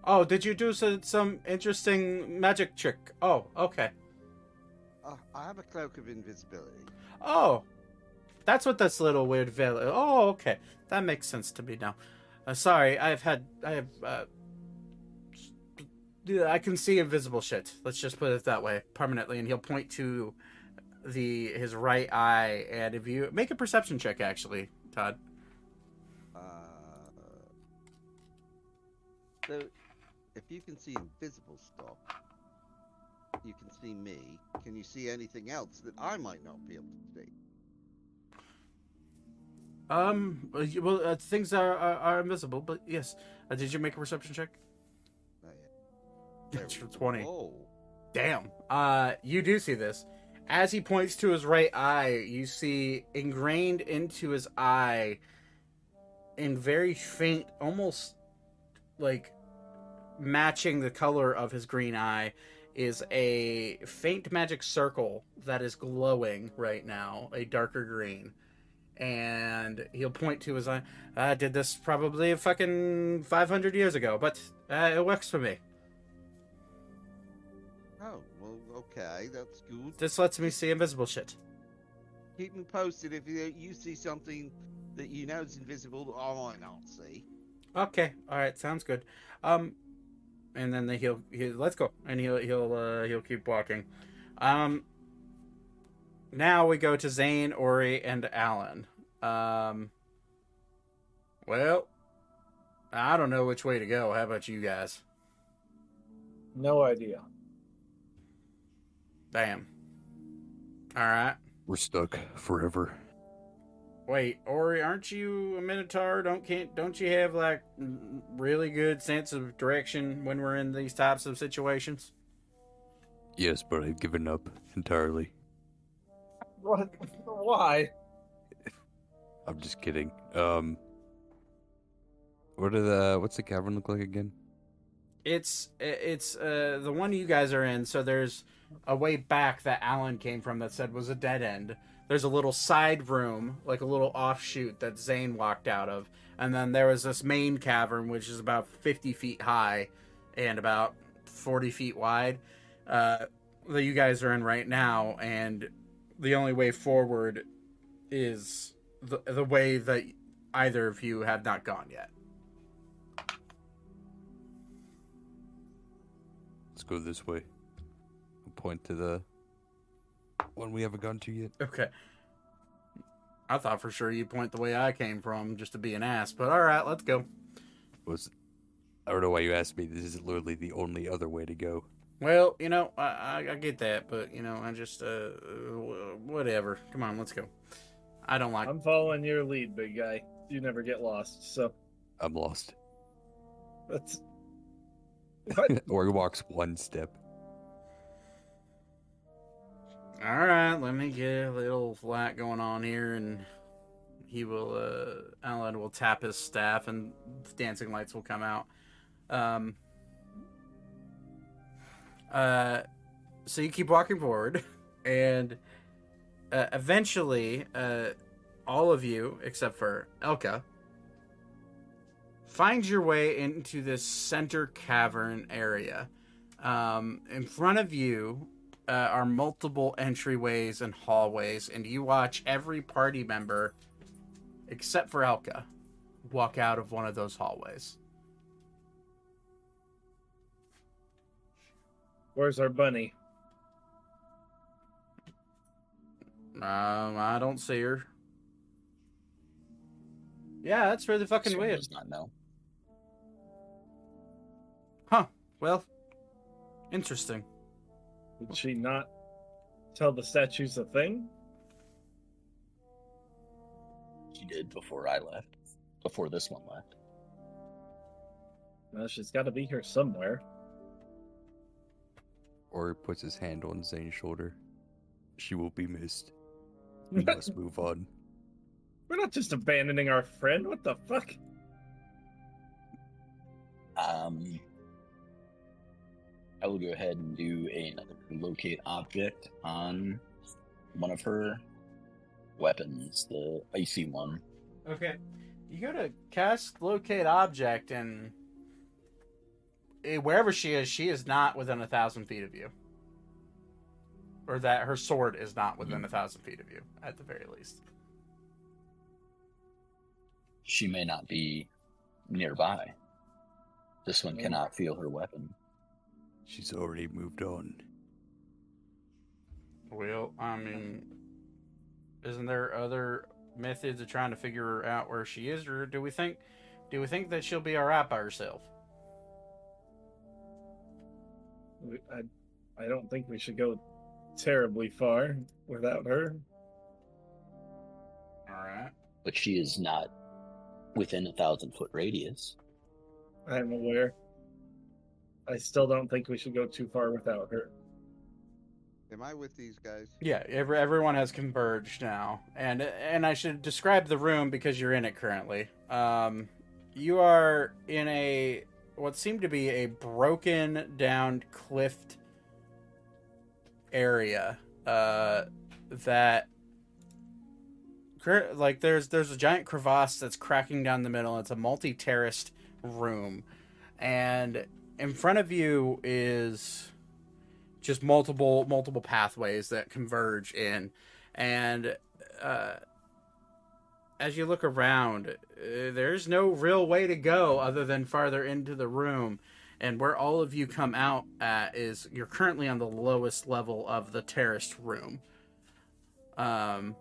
Oh, did you do some interesting magic trick? Oh, okay. I have a cloak of invisibility. Oh, that's what this little weird veil. Oh, okay, that makes sense to me now. Sorry, I can see invisible shit. Let's just put it that way, permanently. And he'll point to his right eye, and if you make a perception check, actually, Todd. So, if you can see invisible stuff, you can see me. Can you see anything else that I might not be able to see? Things are invisible, but yes. Did you make a perception check? Not yet. That's for 20. Oh. Damn. You do see this. As he points to his right eye, you see ingrained into his eye, in very faint, almost like matching the color of his green eye, is a faint magic circle that is glowing right now, a darker green. And he'll point to his eye. I did this probably fucking 500 years ago, but it works for me. Oh, well, okay, that's good. This lets me see invisible shit. Keep me posted if you see something that you know is invisible that I might not see. Okay, all right, sounds good. And then he'll let's go, and he'll keep walking. Now we go to Zane, Ori, and Alan. Well, I don't know which way to go. How about you guys? No idea. Damn. All right. We're stuck forever. Wait, Ori, aren't you a Minotaur? Don't you have like really good sense of direction when we're in these types of situations? Yes, but I've given up entirely. What? Why? I'm just kidding. What's the cavern look like again? It's the one you guys are in. So there's a way back that Alan came from that said was a dead end. There's a little side room, like a little offshoot that Zane walked out of. And then there was this main cavern, which is about 50 feet high and about 40 feet wide, that you guys are in right now. And the only way forward is the way that either of you have not gone yet. Let's go this way. I'll point to the one we haven't gone to yet. Okay. I thought for sure you'd point the way I came from just to be an ass, but all right, let's go. I don't know why you asked me. This is literally the only other way to go. Well, I get that, but I just whatever. Come on, let's go. I don't like. I'm following your lead, big guy. You never get lost, so I'm lost. that's what? Or he walks one step. All right, let me get a little flat going on here, and Alan will tap his staff, and dancing lights will come out. So you keep walking forward, and eventually, all of you, except for Elka, find your way into this center cavern area. In front of you are multiple entryways and hallways, and you watch every party member, except for Elka, walk out of one of those hallways. Where's our bunny? I don't see her. Yeah, that's really fucking Someone weird. does not know. Huh. Well, interesting. Did she not tell the statues a thing? She did before I left. Before this one left. Well, she's got to be here somewhere. Ori puts his hand on Zane's shoulder. She will be missed. We must move on. We're not just abandoning our friend. What the fuck? I will go ahead and do another locate object on one of her weapons, the icy one. Okay. You go to cast locate object, and wherever she is not within 1,000 feet of you. Or that her sword is not within 1,000 feet of you, at the very least. She may not be nearby. This one cannot feel her weapon. She's already moved on. Well, I mean, isn't there other methods of trying to figure out where she is, or do we think that she'll be all right by herself? I don't think we should go terribly far without her. All right. But she is not within 1,000-foot radius. I'm aware. I still don't think we should go too far without her. Am I with these guys? Yeah, everyone has converged now, and I should describe the room because you're in it currently. You are in a what seemed to be a broken down cliffed area. That like there's a giant crevasse that's cracking down the middle. It's a multi-terraced room, and in front of you is just multiple pathways that converge in, and as you look around, there's no real way to go other than farther into the room. And where all of you come out at is you're currently on the lowest level of the terraced room. Alan,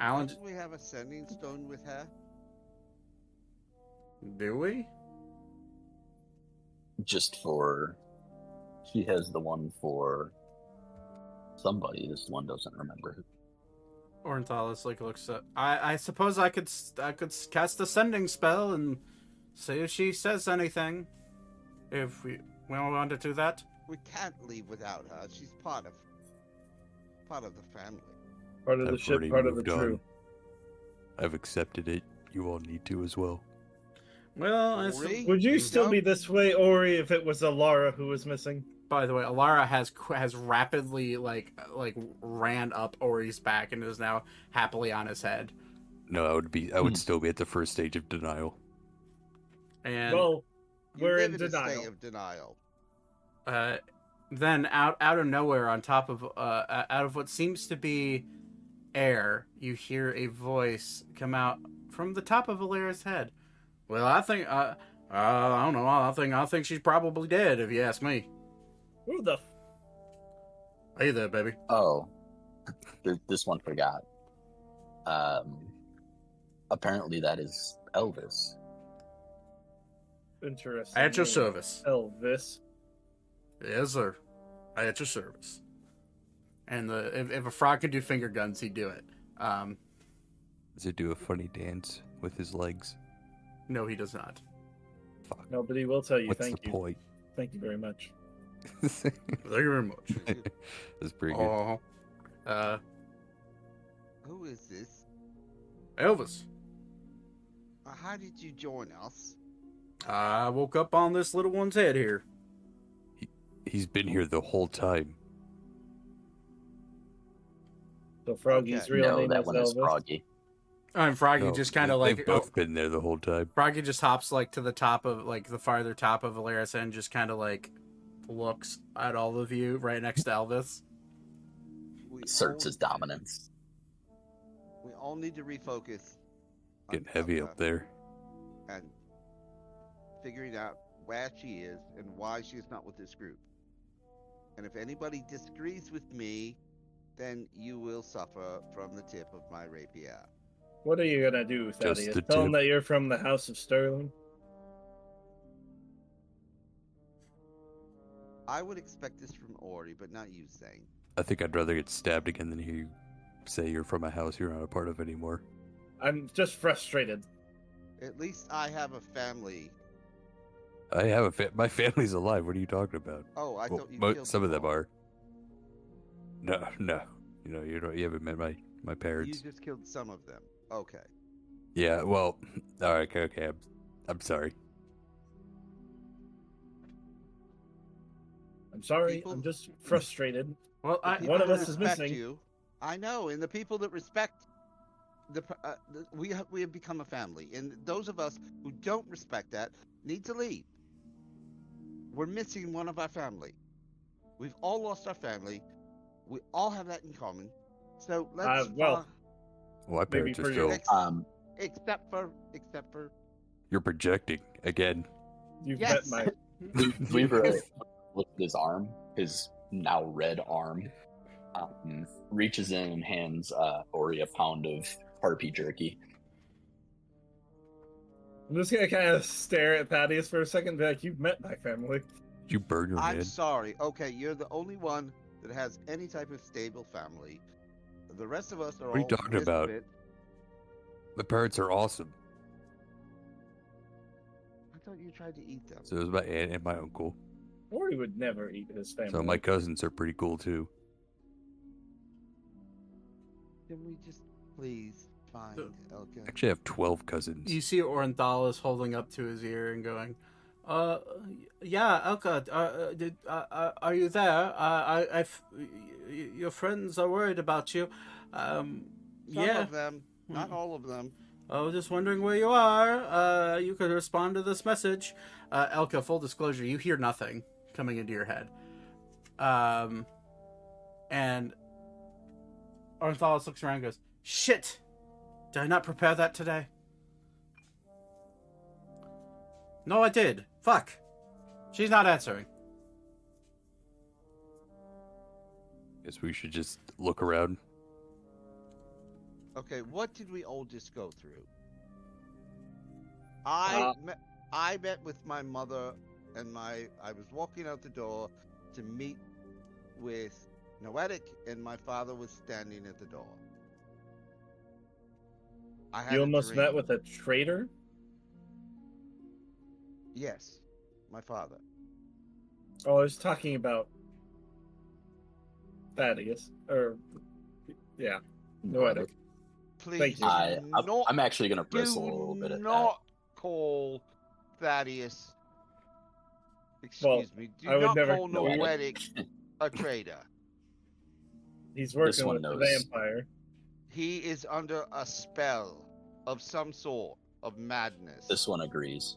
Don't we have a sending stone with her? do we? Just for... She has the one for somebody. This one doesn't remember who. Ornithalis looks up. I suppose I could cast a sending spell and see if she says anything. If we want to do that. We can't leave without her. She's part of the family. Part of the I've ship, already part of the moved on. crew. I've accepted it. You all need to as well. Well, Ori? Would you still don't? be this way, Ori, if it was Alara who was missing? by the way, Alara has rapidly like ran up Ori's back and is now happily on his head. No, I would still be at the first stage of denial. And Well, You we're live in in a state denial. of denial. then out of nowhere, on top of out of what seems to be air, you hear a voice come out from the top of Alara's head. Well, I think I don't know. I think she's probably dead, if you ask me. Who the Hey there, baby. Oh, this one forgot. Apparently that is Elvis. interesting. At your service. Elvis. Yes, sir. At your service. And if a frog could do finger guns, he'd do it. Does it do a funny dance with his legs? No, he does not. Fuck. No, but he will tell you. What's Thank the you. point? Thank you very much. Thank you very much. That's pretty good. Who is this? Elvis. How did you join us? I woke up on this little one's head here. He's been here the whole time. So Froggy's Okay. real No, name that is one is Elvis. Froggy. And Froggy No, just kind of they've like both been there the whole time. Froggy just hops like to the top of like the farther top of Valeris and just kind of like looks at all of you right next to Elvis. We Asserts all- his dominance. We all need to refocus. on Getting heavy Summer up there. And figuring out where she is and why she is not with this group. And if anybody disagrees with me, then you will suffer from the tip of my rapier. What are you gonna do, Just Thaddeus? the Tell him tip. that you're from the House of Sterling. I would expect this from Ori, but not you, Zane. I think I'd rather get stabbed again than hear you say you're from a house you're not a part of anymore. I'm just frustrated. At least I have a family I have my family's alive. What are you talking about? Oh, I Well, thought you killed some of them all. are. No. You haven't met my You parents. just killed some of them. Okay. Yeah, well, all right, okay. I'm sorry. I'm sorry. People- I'm just frustrated. Well, The I people One of that us is respect missing. you. I know, and the people that respect we have become a family, and those of us who don't respect that need to leave. We're missing one of our family. We've all lost our family. We all have that in common. So let's well, Well, my maybe parents are for still. you. except for You're projecting again. You've yes. met my. Weaver looked at his arm, his now red arm, reaches in and hands Ori a pound of harpy jerky. I'm just gonna kind of stare at Thaddeus for a second. And be like, you've met my family. You burn your I'm head. sorry. Okay, you're the only one that has any type of stable family. The rest of us are What are you all talking about? misfits. My parents are awesome. I thought you tried to eat them. So is my aunt and my uncle. Or he would never eat his family. So my cousins are pretty cool too. Can we just please find Elka? Actually, I have 12 cousins. you see Orenthalis holding up to his ear and going, yeah, Elka, are you there? Your friends are worried about you. Some Yeah. of them, not all of them. I was just wondering where you are. You could respond to this message. Elka, full disclosure, you hear nothing coming into your head. And Orenthalis looks around and goes, shit! Did I not prepare that today? No, I did. Fuck. She's not answering. Guess we should just look around. Okay, what did we all just go through? I met with my mother, and I was walking out the door to meet with Noetic, and my father was standing at the door. I had You a almost met dream. with a traitor? Yes, my father. Oh, I was talking about Thaddeus. Or, yeah, Noetic. Please, Thank you. I'm actually going to bristle a do little bit at that. not call Thaddeus. Well, Excuse me. Do I would not never call No, I didn't. Noetic a traitor. He's This working one with the knows. vampire. He is under a spell of some sort of madness. This one agrees.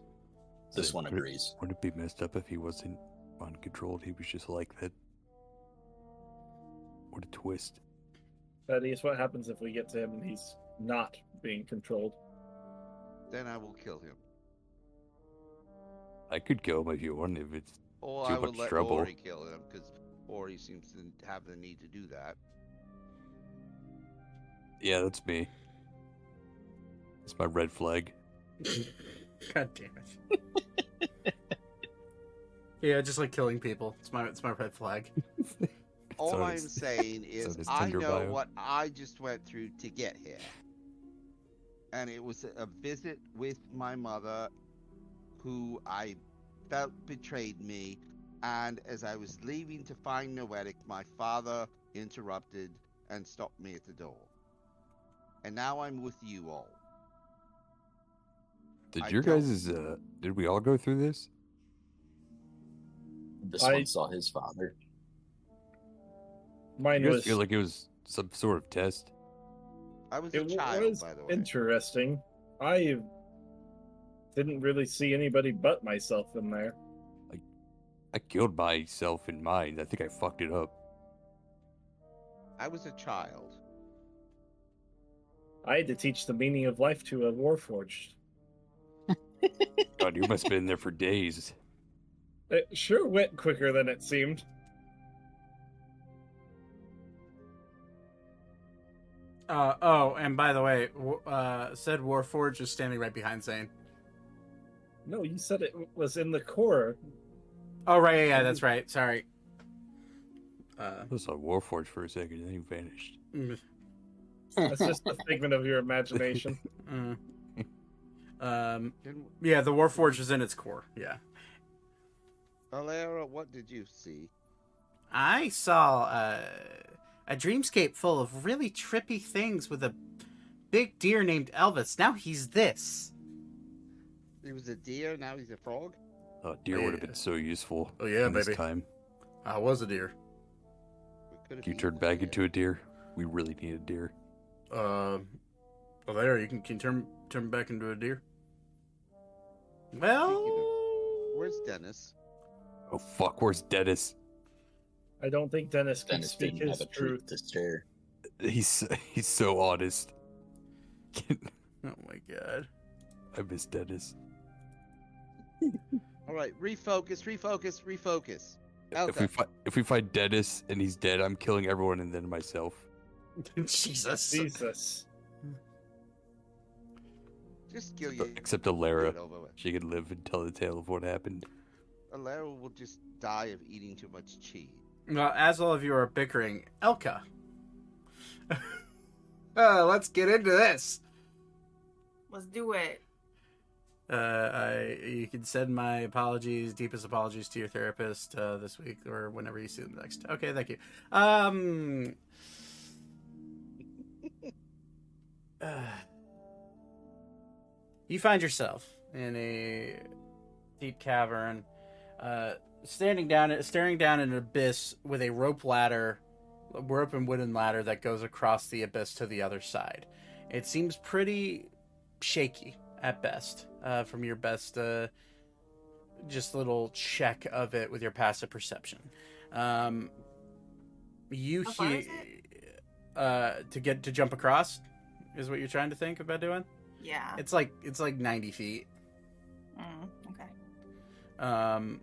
This So, one agrees. Wouldn't it be messed up if he wasn't uncontrolled? He was just like that. What a twist. Thaddeus, what happens if we get to him and he's not being controlled? Then I will kill him. I could kill him if you want, if it's Or Too I will much let trouble. Ori kill him, because Ori seems to have the need to do that. yeah, that's me. It's my red flag. God damn it. Yeah, just like killing people. It's my red flag. All on I'm his- saying it's on is his I Tinder know bio. what I just went through to get here. And it was a visit with my mother, who I felt betrayed me. And as I was leaving to find Noetic, my father interrupted and stopped me at the door. And now I'm with you all. Did I your don't- guys' did we all go through this? This I- one saw his father. Mine You guys was. feel like it was some sort of test? I was It a child, was by the way. interesting. I didn't really see anybody but myself in there. I killed myself in mine. I think I fucked it up. I was a child. I had to teach the meaning of life to a warforged. God, you must have been there for days. It sure went quicker than it seemed. Oh, and by the way, said Warforged is standing right behind Zane. No, you said it was in the core. Oh, right, yeah, that's right. Sorry. I was on Warforged for a second, and then he vanished. That's just a figment of your imagination. Mm. Can- Yeah, the Warforged is in its core. Yeah, Alara, what did you see? I saw a dreamscape full of really trippy things with a big deer named Elvis. Now he's this. He was a deer, now he's a frog? Deer would have been so useful Oh, yeah, in this baby. time. I was a deer. We could have You eaten turned the back deer. into a deer. We really need a deer. Well, there, you can turn back into a deer. Well, Where's Dennis? Oh fuck, where's Dennis? I don't think Dennis can Dennis speak didn't his have a truth. truth to share. He's so honest. oh my god. I miss Dennis. All right, refocus. If we find Dennis and he's dead, I'm killing everyone and then myself. Jesus. Jesus. Just kill you. Except Get Alara. it over with. She can live and tell the tale of what happened. Alara will just die of eating too much cheese. Well, as all of you are bickering, Elka. Let's get into this. Let's do it. You can send my deepest apologies to your therapist this week or whenever you see them next. Okay, thank you. You find yourself in a deep cavern, staring down an abyss with a rope and wooden ladder that goes across the abyss to the other side. It seems pretty shaky at best, from your best, just little check of it with your passive perception. You How far hear is it? to jump across is what you're trying to think about doing. Yeah. It's like 90 feet. Okay.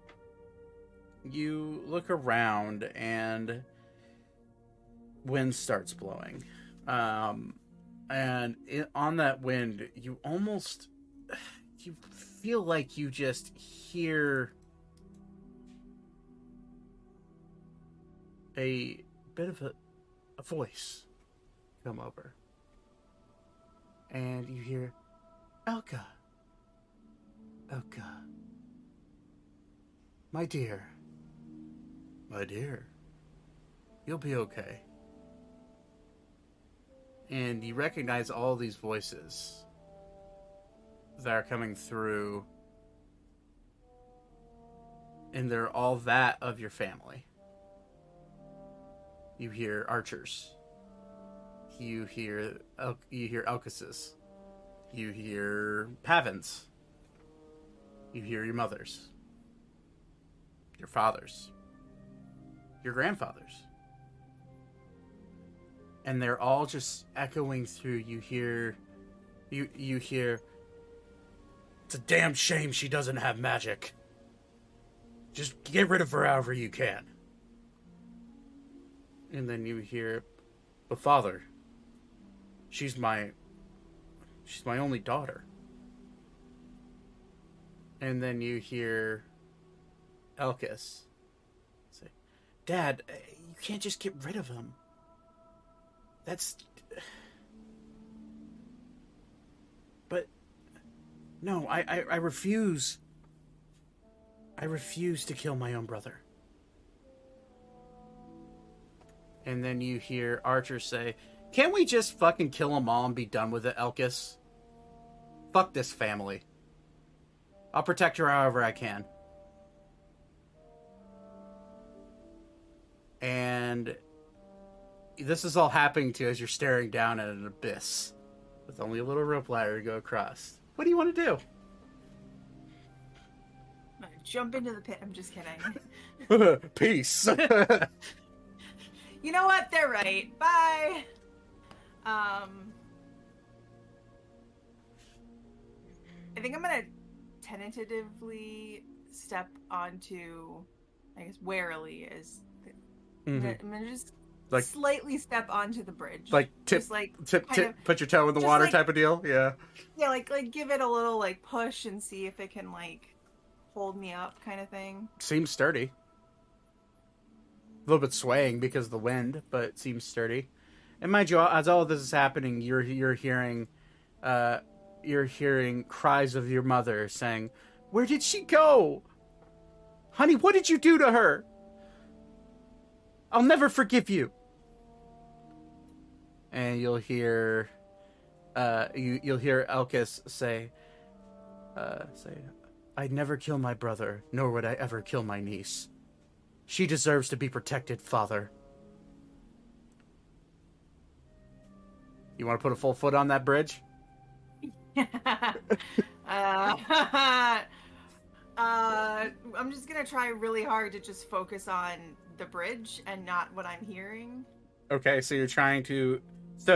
You look around and wind starts blowing. And on that wind, you feel like you just hear a bit of a voice come over. And you hear, Elka. My dear, you'll be okay. And you recognize all these voices that are coming through, and they're all that of your family. You hear archers. You hear Elkises. You hear Pavins. You hear your mothers. Your fathers. Your grandfathers. And they're all just echoing through. You hear, it's a damn shame she doesn't have magic. Just get rid of her however you can. And then you hear, but father, she's my only daughter. And then you hear Elkis say, Dad, you can't just get rid of him. But no, I refuse. I refuse to kill my own brother. And then you hear Archer say, can't we just fucking kill them all and be done with it, Elkis? Fuck this family. I'll protect her however I can. And this is all happening to you as you're staring down at an abyss with only a little rope ladder to go across. What do you want to do? I'm gonna jump into the pit. I'm just kidding. Peace. You know what? They're right. Bye. I think I'm gonna tentatively step onto, I guess, warily is. I'm gonna just Like- slightly step onto the bridge. Like Just like kind of- put your toe in the just water like- type of deal. Yeah. yeah, like give it a little like push and see if it can like hold me up, kind of thing. Seems sturdy. A little bit swaying because of the wind, but it seems sturdy. And mind you, as all of this is happening, you're hearing cries of your mother saying, "Where did she go? Honey, what did you do to her? I'll never forgive you. And you'll hear you'll hear Elkis say, I'd never kill my brother, nor would I ever kill my niece. She deserves to be protected, father. You want to put a full foot on that bridge? I'm just gonna try really hard to just focus on the bridge and not what I'm hearing. Okay, so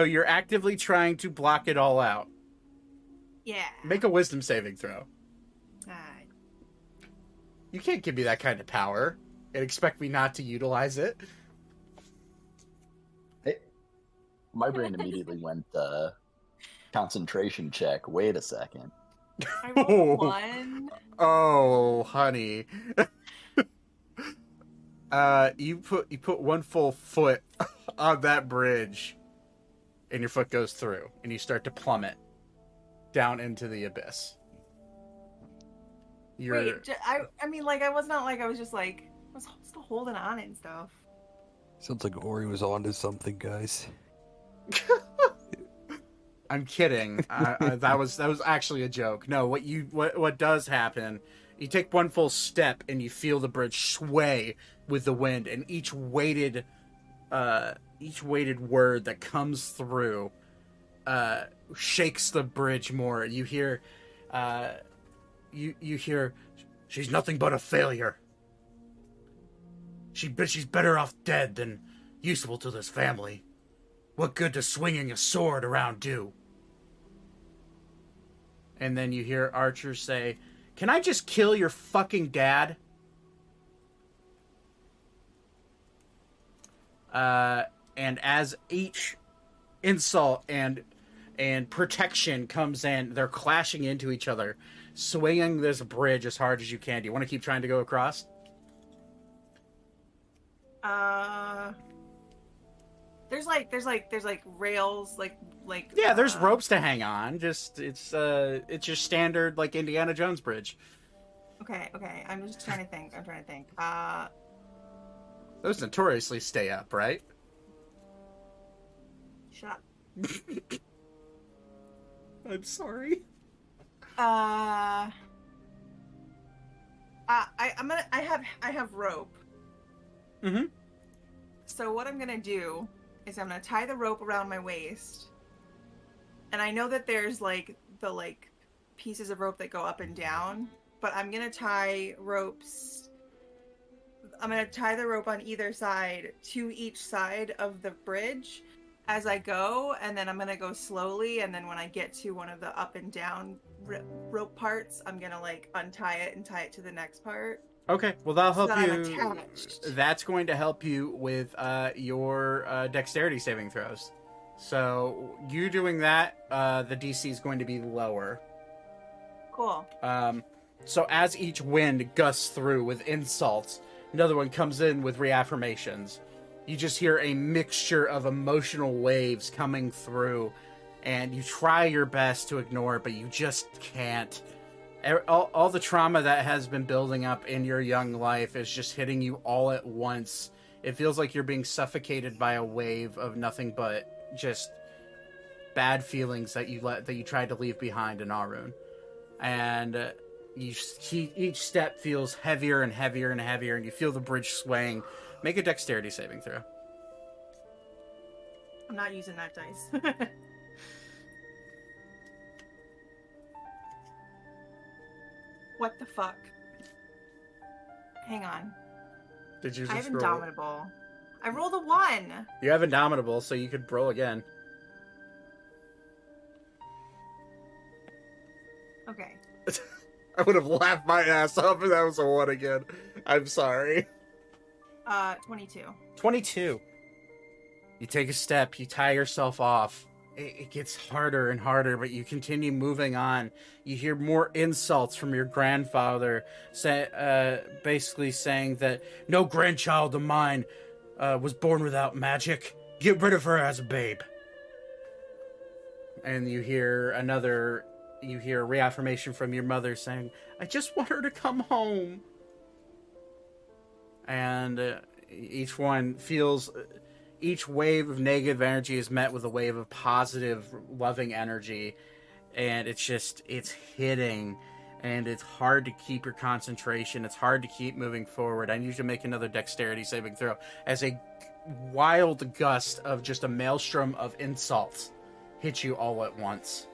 you're actively trying to block it all out. Yeah. Make a wisdom saving throw. Alright. You can't give me that kind of power and expect me not to utilize it. My brain immediately went concentration check. Wait a second. I rolled a 1. Oh, honey. You put one full foot on that bridge, and your foot goes through, and you start to plummet down into the abyss. Wait, I mean, like, I was not like, I was just like, I was still holding on and stuff. Sounds like Ori was onto something, guys. I'm kidding. That was actually a joke. No, what does happen? You take one full step and you feel the bridge sway with the wind, and each weighted word that comes through shakes the bridge more. You hear, you hear, she's nothing but a failure. She's better off dead than useful to this family. What good does swinging a sword around do? And then you hear Archer say, "Can I just kill your fucking dad?" And as each insult and protection comes in, they're clashing into each other, swinging this bridge as hard as you can. Do you want to keep trying to go across? There's like rails, like Yeah, there's ropes to hang on. Just it's your standard like Indiana Jones bridge. Okay. I'm just trying to think. Those notoriously stay up, right? Shut up. I'm sorry. I have rope. Mm-hmm. So what I'm gonna do is I'm gonna tie the rope around my waist, and I know that there's like the pieces of rope that go up and down, but I'm gonna tie ropes. I'm gonna tie the rope on either side to each side of the bridge as I go, and then I'm gonna go slowly, and then when I get to one of the up and down rope parts, I'm gonna untie it and tie it to the next part. Okay, well that'll help So that you. I'm attached. That's going to help you with your dexterity saving throws. So you doing that, the DC is going to be lower. Cool. So as each wind gusts through with insults, another one comes in with reaffirmations. You just hear a mixture of emotional waves coming through, and you try your best to ignore it, but you just can't. All the trauma that has been building up in your young life is just hitting you all at once. It feels like you're being suffocated by a wave of nothing but just bad feelings that you tried to leave behind in Arun. And each step feels heavier and heavier and heavier, and you feel the bridge swaying. Make a dexterity saving throw. I'm not using that dice. What the fuck? Hang on. Did you just I have roll? Indomitable. I rolled a 1. You have Indomitable, so you could roll again. Okay. I would have laughed my ass off if that was a 1 again. I'm sorry. 22. 22. You take a step, you tie yourself off. It gets harder and harder, but you continue moving on. You hear more insults from your grandfather, basically saying that no grandchild of mine was born without magic. Get rid of her as a babe. And you hear a reaffirmation from your mother saying, I just want her to come home. and each one feels. Each wave of negative energy is met with a wave of positive, loving energy, and it's hitting, and it's hard to keep your concentration. It's hard to keep moving forward. I need you to make another dexterity saving throw as a wild gust of just a maelstrom of insults hit you all at once.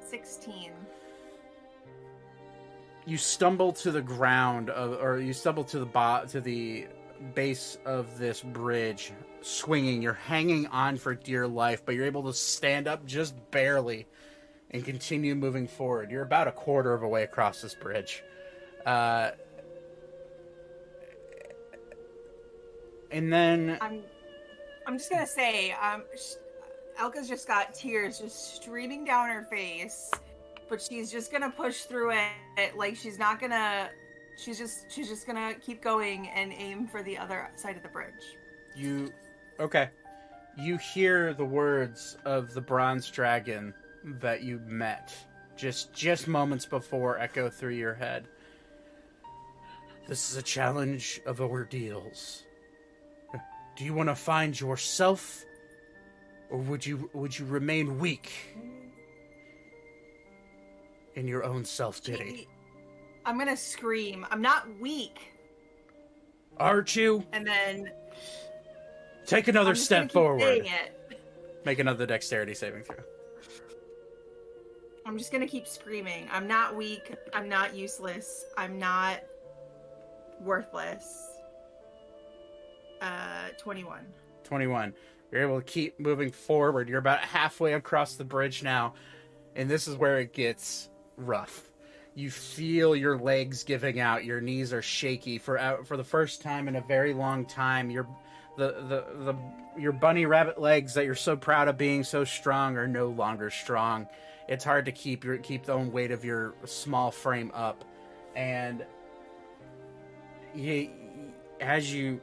16. You stumble to the ground, or you stumble to the base of this bridge, swinging. You're hanging on for dear life, but you're able to stand up just barely and continue moving forward. You're about a quarter of a way across this bridge. And then... I'm just going to say, Elka's just got tears just streaming down her face, but she's just going to push through it. Like, she's not going to... She's just gonna keep going and aim for the other side of the bridge. You hear the words of the bronze dragon that you met just moments before echo through your head. This is a challenge of ordeals. Do you want to find yourself, or would you remain weak in your own self-pity? I'm gonna scream. I'm not weak. Aren't you? And then... Take another step forward. It. Make another dexterity saving throw. I'm just gonna keep screaming. I'm not weak. I'm not useless. I'm not worthless. 21. 21. You're able to keep moving forward. You're about halfway across the bridge now. And this is where it gets rough. You feel your legs giving out. Your knees are shaky. For the first time in a very long time, your bunny rabbit legs that you're so proud of being so strong are no longer strong. It's hard to keep the own weight of your small frame up, and as you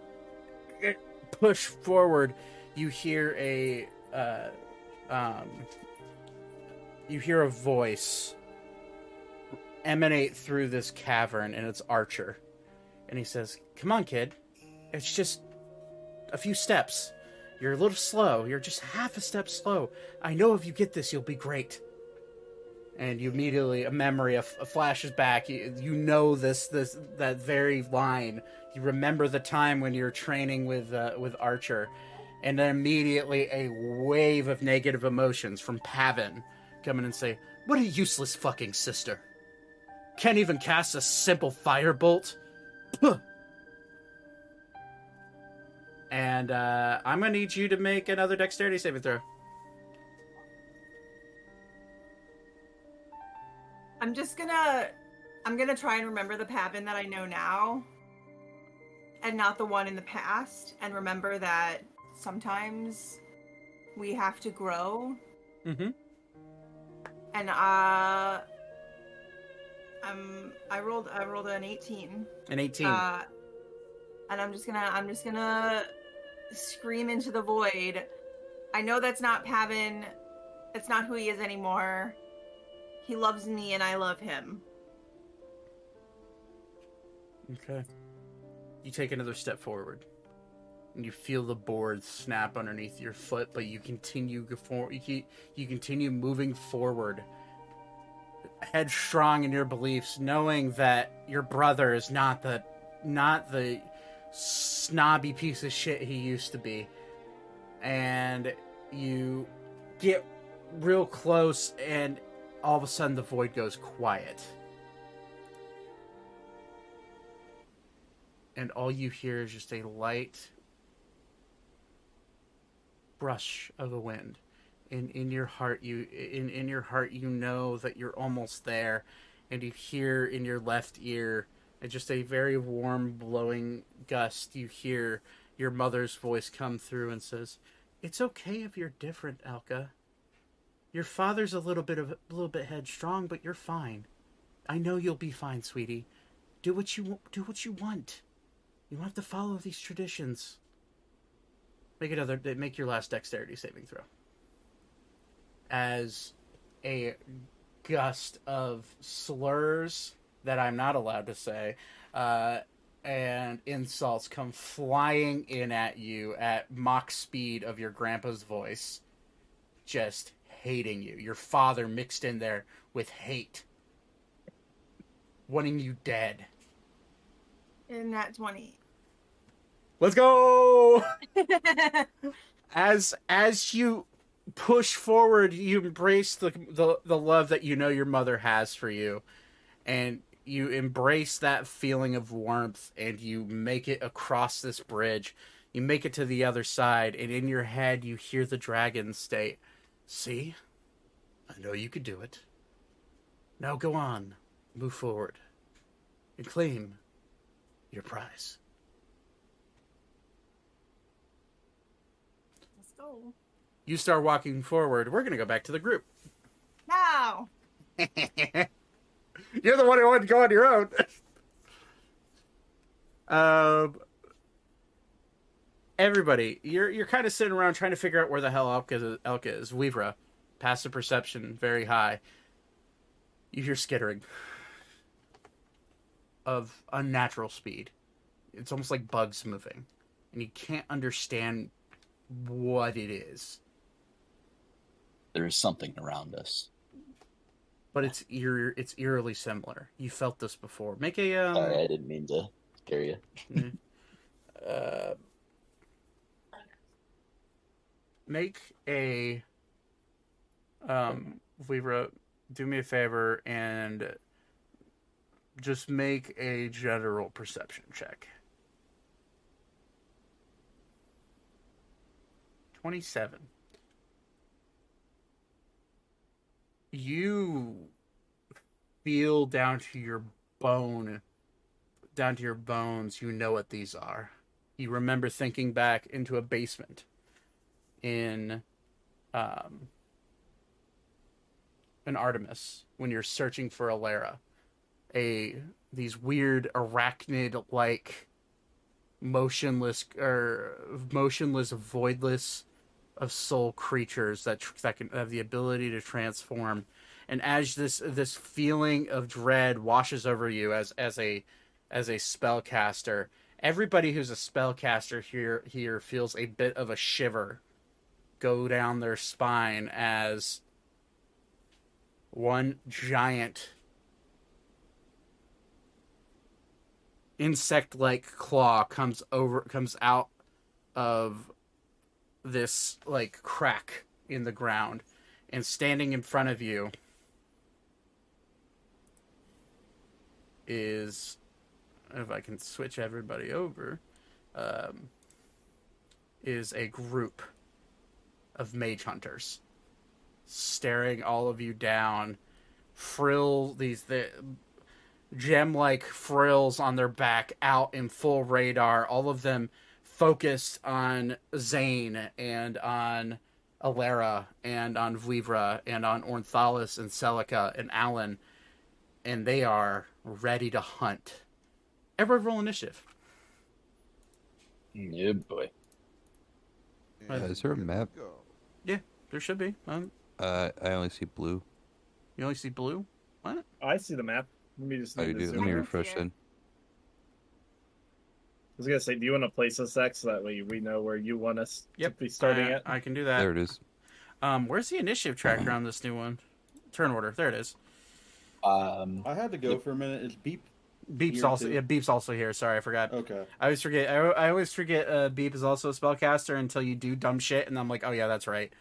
push forward, you hear a voice emanate through this cavern, and it's Archer. And he says, "Come on, kid. It's just a few steps. You're a little slow. You're just half a step slow. I know if you get this, you'll be great." And you immediately, a memory flashes back. You know that very line. You remember the time when you were training with Archer. And then immediately a wave of negative emotions from Pavin come in and say, "What a useless fucking sister. Can't even cast a simple firebolt." And I'm going to need you to make another dexterity saving throw. I'm gonna try and remember the Pavin that I know now, and not the one in the past, and remember that sometimes we have to grow. Mm-hmm. And I rolled an 18. An 18. And I'm just gonna scream into the void. I know that's not Pavin. That's not who he is anymore. He loves me and I love him. Okay. You take another step forward. And you feel the board snap underneath your foot, but you continue you continue moving forward. Headstrong in your beliefs, knowing that your brother is not the snobby piece of shit he used to be. And you get real close, and all of a sudden the void goes quiet. And all you hear is just a light brush of the wind. In your heart, you know that you're almost there, and you hear in your left ear, just a very warm blowing gust. You hear your mother's voice come through and says, "It's okay if you're different, Elka. Your father's a little bit headstrong, but you're fine. I know you'll be fine, sweetie. Do what you want. You don't have to follow these traditions." Make your last dexterity saving throw. As a gust of slurs that I'm not allowed to say and insults come flying in at you at mock speed of your grandpa's voice, just hating you. Your father mixed in there with hate, wanting you dead. In that 20. Let's go! As you push forward, you embrace the love that you know your mother has for you, and you embrace that feeling of warmth, and you make it across this bridge. You make it to the other side, and in your head you hear the dragon state, "See? I know you could do it. Now go on, move forward, and claim your prize." Let's go. You start walking forward. We're going to go back to the group. Now. You're the one who wanted to go on your own. Everybody, you're kind of sitting around trying to figure out where the hell Elka is. Weavra, passive perception, very high. You hear skittering of unnatural speed. It's almost like bugs moving, and you can't understand what it is. There is something around us. But it's eerily similar. You felt this before. Make a Sorry, I didn't mean to scare you. Make a Weavra, do me a favor and just make a general perception check. 27. You feel down to your bones, you know what these are. You remember thinking back into a basement in Artemis when you're searching for Alara. These weird arachnid-like motionless, voidless of soul creatures that can have the ability to transform. And as this feeling of dread washes over you as a spellcaster, everybody who's a spellcaster here feels a bit of a shiver go down their spine as one giant insect-like claw comes out of this like crack in the ground, and standing in front of you is, if I can switch everybody over, is a group of mage hunters staring all of you down. The gem-like frills on their back out in full radar, all of them focused on Zane and on Alara and on Vuivra and on Ornthalis and Celica and Alan, and they are ready to hunt. Everybody roll initiative. Yeah, boy. Is there a map? Go. Yeah, there should be. I only see blue. You only see blue? What? I see the map. Let me just. Oh, you do? Let me refresh it. then. I was gonna say, do you want to place us X so that way we know where you want us to be starting at? I can do that. There it is. Where's the initiative tracker on this new one? Turn order. There it is. I had to go for a minute. It's Beep. Beep's Here also too? Yeah, Beep's also here. Sorry, I forgot. Okay. I always forget. I always forget. Beep is also a spellcaster until you do dumb shit, and I'm like, oh yeah, that's right.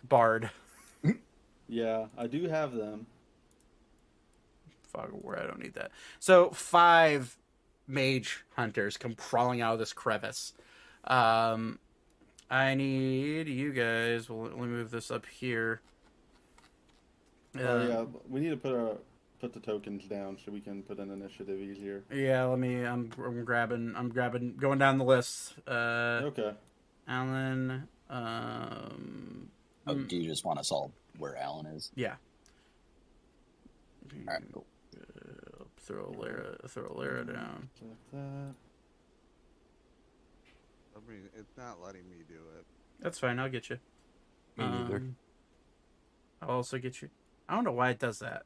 Bard. Yeah, I do have them. Fog of War. I don't need that. So 5 mage hunters come crawling out of this crevice. I need you guys. Well, let me move this up here. Oh yeah, we need to put the tokens down so we can put an initiative easier. Yeah, let me. I'm grabbing. Going down the list. Okay. Alan. Oh, do you just want us all where Alan is? Yeah. All right, cool. Throw Alara down. Select that. I mean, it's not letting me do it. That's fine. I'll get you. Me neither. I'll also get you. I don't know why it does that.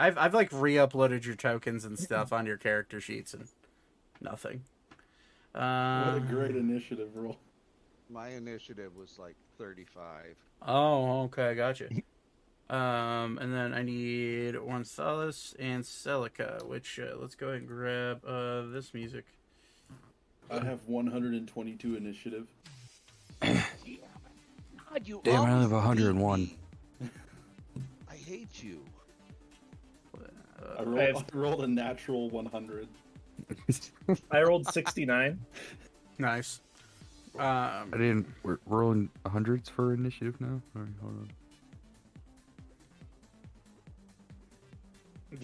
I've like re-uploaded your tokens and stuff on your character sheets and nothing. What a great initiative roll. My initiative was like 35. Oh, okay, gotcha. And then I need Ornithalis and Celica, which let's go ahead and grab this music. I have 122 initiative. God, you Damn, I only have always 101. beat me. I hate you. I rolled a natural 100. I rolled 69. Nice. I didn't. We're rolling hundreds for initiative now. All right, hold on.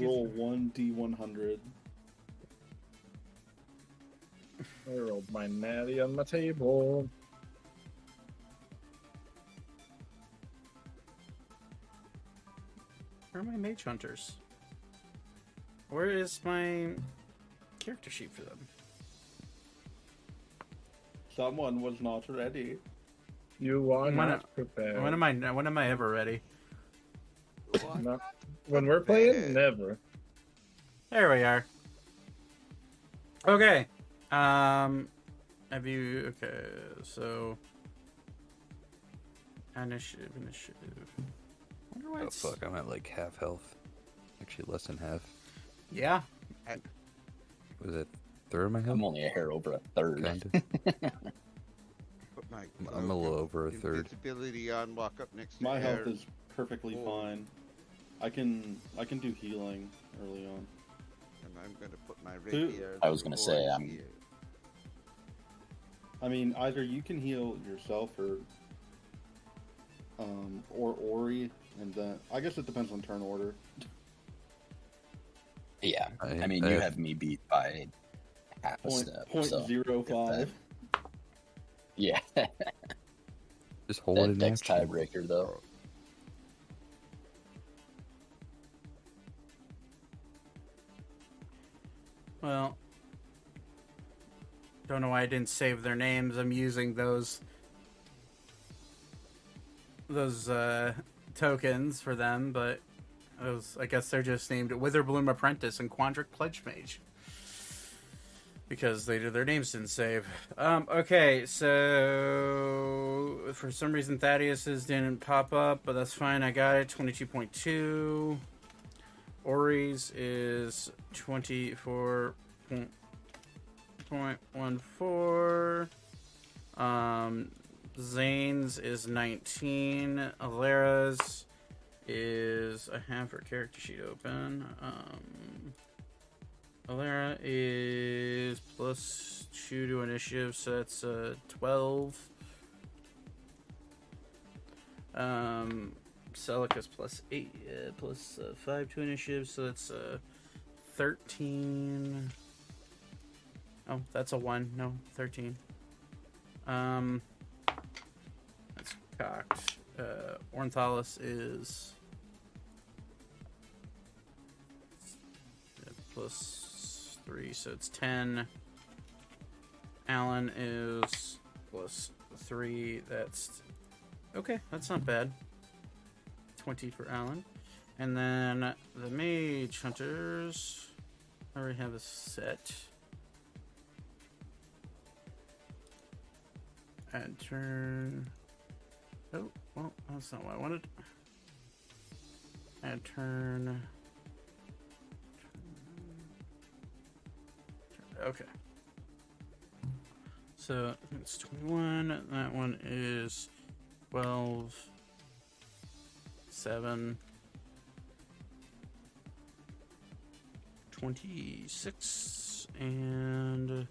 Roll 1d100. I rolled my natty on my table. Where are my mage hunters? Where is my character sheet for them? Someone was not ready. You are When not prepared. When am I ever ready? Not- when we're playing, never. There we are. Okay. Have you? Okay. So. Initiative. Wonder why Oh it's... fuck! I'm at like half health. Actually, less than half. Yeah. Was it third of my health? I'm only a hair over a third. Kinda. Put my I'm a little over a third. Invisibility on. Walk up next to My health her, is perfectly Oh. fine. I can do healing early on. and I'm gonna put my Who- rapier. I was gonna through say, Oran's I'm- ear. I mean, either you can heal yourself or Ori, and then I guess it depends on turn order. Yeah, I mean, I you have me beat by half a Point, step. point so 0.05. yeah, Just hold it that in dex action. tiebreaker though. Well. Don't know why I didn't save their names. I'm using those tokens for them, but I guess they're just named Witherbloom Apprentice and Quandric Pledge Mage because their names didn't save. Okay, so for some reason Thaddeus's didn't pop up, but that's fine. I got it. 22.2. Ori's is 24.14. Zane's is 19. Alera's is... I have her character sheet open. Alera is plus 2 to initiative, so that's 12. Celica's plus 8, plus 5 to initiative, so that's 13. Oh, that's a 1. No, 13. That's cocked. Ornithalis is plus 3, so it's 10. Alan is plus 3. That's okay. That's not bad. 20 for Alan. And then the mage hunters. I already have a set. And turn. Oh, well, that's not what I wanted. And turn. Okay. So it's 21. That one is 12. 7. 26. And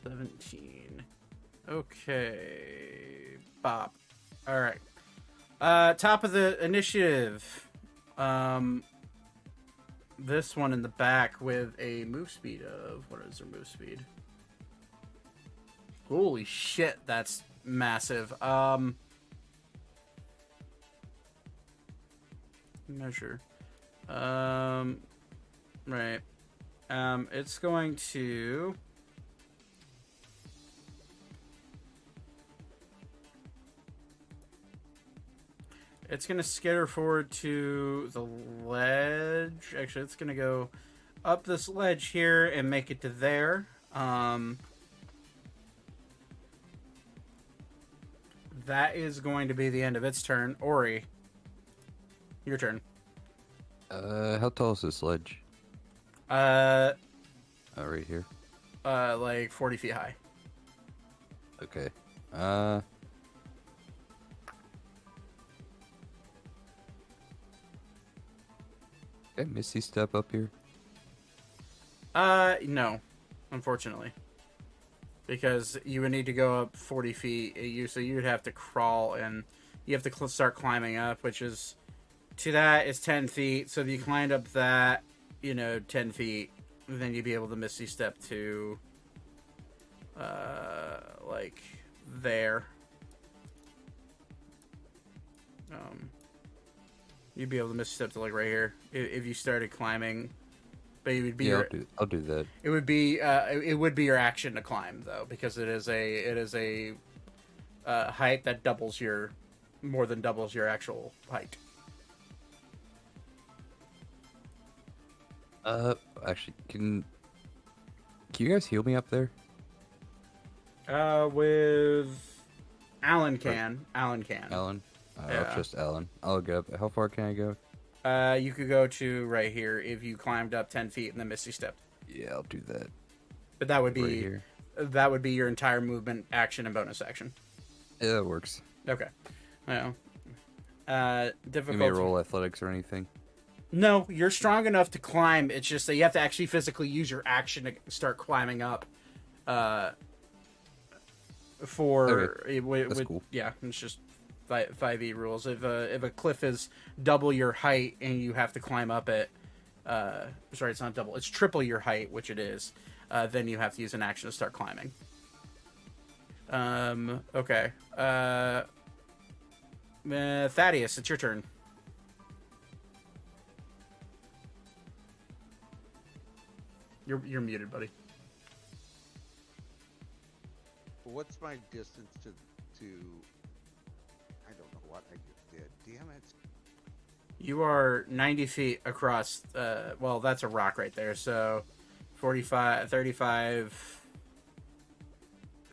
17. Okay. Bob. Alright. Top of the initiative. This one in the back with a move speed of... What is their move speed? Holy shit, that's massive. Measure. Right. It's going to... It's going to skitter forward to the ledge. Actually, it's going to go up this ledge here and make it to there. That is going to be the end of its turn. Ori, your turn. How tall is this ledge? Right Right here. like 40 feet high. Okay. Okay, Misty step up here. No, unfortunately, because you would need to go up 40 feet. So you would have to crawl and you have to start climbing up, which is to that is 10 feet. So if you climbed up that, 10 feet, then you'd be able to Misty step to, like there. You'd be able to Misty step to like right here if you started climbing. But it would be I'll do that. It would be your action to climb though, because it is a height that more than doubles your actual height. Actually, can you guys heal me up there? With Alan can. Alan? Yeah. I'll trust Alan. I'll go up. How far can I go? You could go to right here if you climbed up 10 feet and then Misty stepped. Yeah, I'll do that. But that would Right be here. your entire movement, action, and bonus action. Yeah, that works. Okay. Well, difficult. Give me a roll athletics or anything. No, you're strong enough to climb. It's just that you have to actually physically use your action to start climbing up. That's cool. Yeah, it's just 5e rules. If a cliff is double your height and you have to climb up it, sorry, it's not double. It's triple your height, which it is. Then you have to use an action to start climbing. Okay. Thaddeus, it's your turn. You're muted, buddy. What's my distance to? I don't know what I just did. Damn it! You are 90 feet across. Well, that's a rock right there. So 45, 35,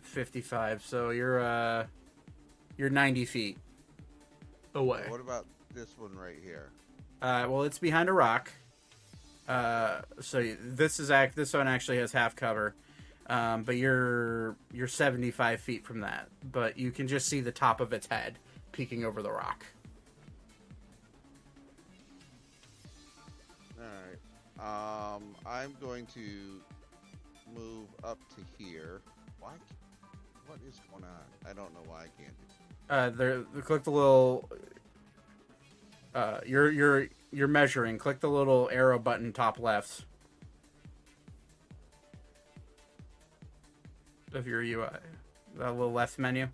55. So you're 90 feet away. What about this one right here? Well, it's behind a rock. So this one actually has half cover. But you're 75 feet from that. But you can just see the top of its head peeking over the rock. Alright. I'm going to move up to here. What is going on? I don't know why I can't do it. Click the little. You're measuring. Click the little arrow button top left of your UI. That little left menu.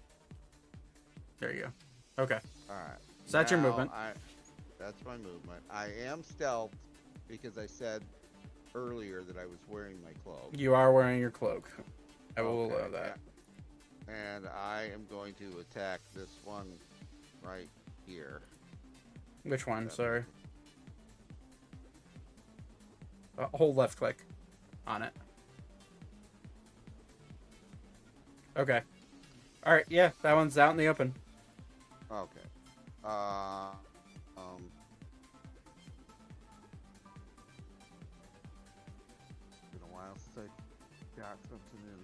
There you go. Okay. Alright. So that's your Now movement. That's my movement. I am stealth because I said earlier that I was wearing my cloak. You are wearing your cloak. I will Okay, allow that. And I am going to attack this one right here. Which one? Sorry. Hold left click on it. Okay. All right. Yeah, that one's out in the open. Okay. It's been a while since I got something in.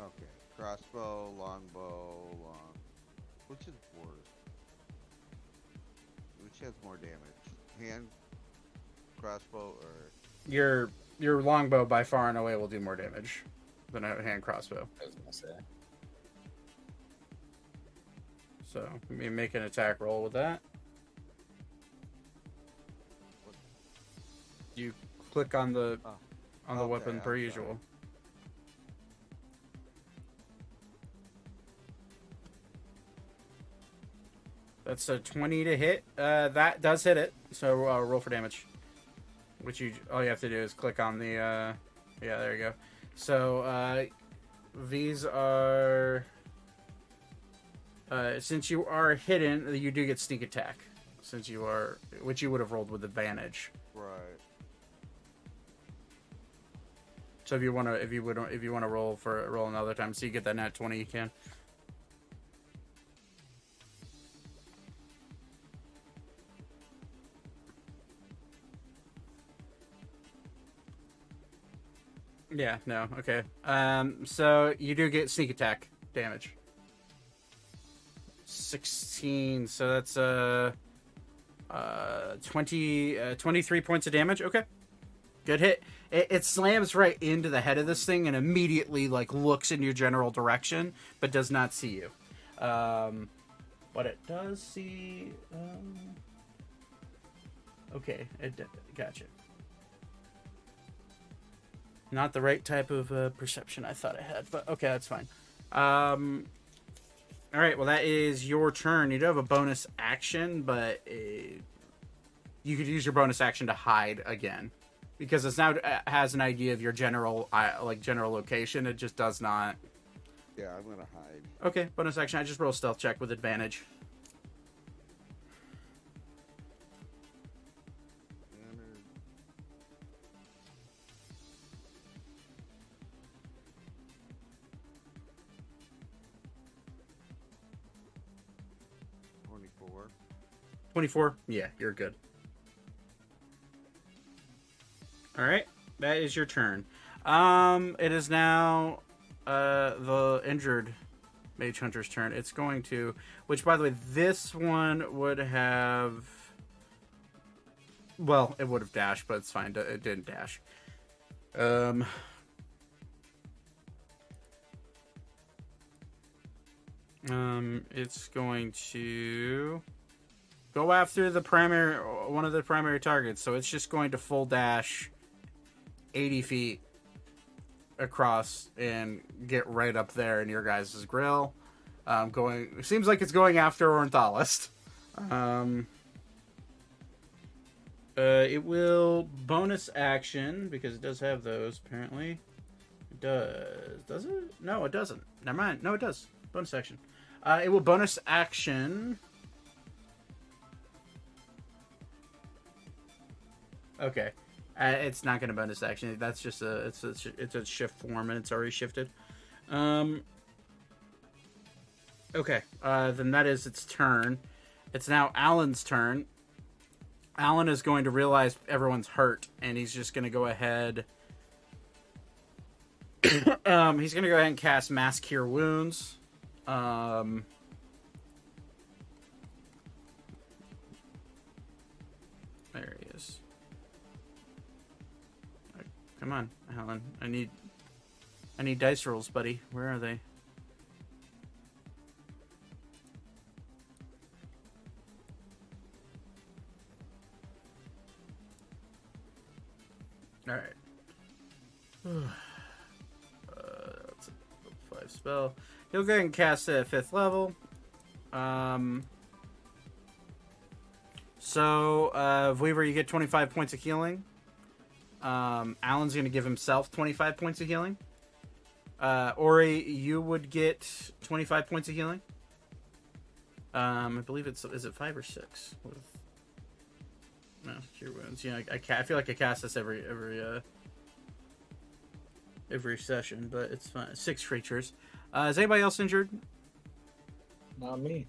Okay. Crossbow, longbow, which is worse? Which has more damage? Hand, crossbow, or Your longbow by far and away will do more damage than a hand crossbow. I was gonna say. So let me make an attack roll with that. You click on the okay, weapon I'm per sorry. usual. That's a 20 to hit. That does hit it. So roll for damage. Which all you have to do is click on the yeah, there you go. So these are Since you are hidden, you do get sneak attack. Since you are, which you would have rolled with advantage. Right. So if you want to roll another time, so you get that nat 20, you can. Yeah, no, okay. So you do get sneak attack damage. 16, so that's 23 points of damage. Okay. Good hit. It slams right into the head of this thing and immediately like looks in your general direction, but does not see you. But it does see. Okay, gotcha. Not the right type of perception I thought I had, but okay, that's fine. All right, well that is your turn. You do have a bonus action, but you could use your bonus action to hide again. Because it now has an idea of your general location. It just does not. Yeah, I'm gonna hide. Okay, bonus action. I just roll a stealth check with advantage. $24. 24. Yeah, you're good. All right, that is your turn. It is now the injured mage hunter's turn. It's going to, which by the way, this one would have. Well, it would have dashed, but it's fine. It didn't dash. It's going to go after one of the primary targets. So it's just going to full dash 80 feet across and get right up there in your guys' grill. Seems like it's going after Ornitholist. It will bonus action because it does have those apparently. It does it? No, it doesn't. Never mind. No, it does. Bonus action. It will bonus action. Okay. It's not going to bonus action. That's just it's a shift form and it's already shifted. Okay. Then that is its turn. It's now Alan's turn. Alan is going to realize everyone's hurt and he's just going to go ahead. He's going to go ahead and cast Mass Cure Wounds. There he is. Come on, Alan. I need dice rolls, buddy. Where are they? All right. That's a 5 spell. He'll go ahead and cast it at 5th level. So, Weaver, you get 25 points of healing. Alan's going to give himself 25 points of healing. Ori, you would get 25 points of healing. I believe is it 5 or 6? No, Cure Wounds. You know, I feel like I cast this every session, but it's fine. 6 creatures. Is anybody else injured? Not me.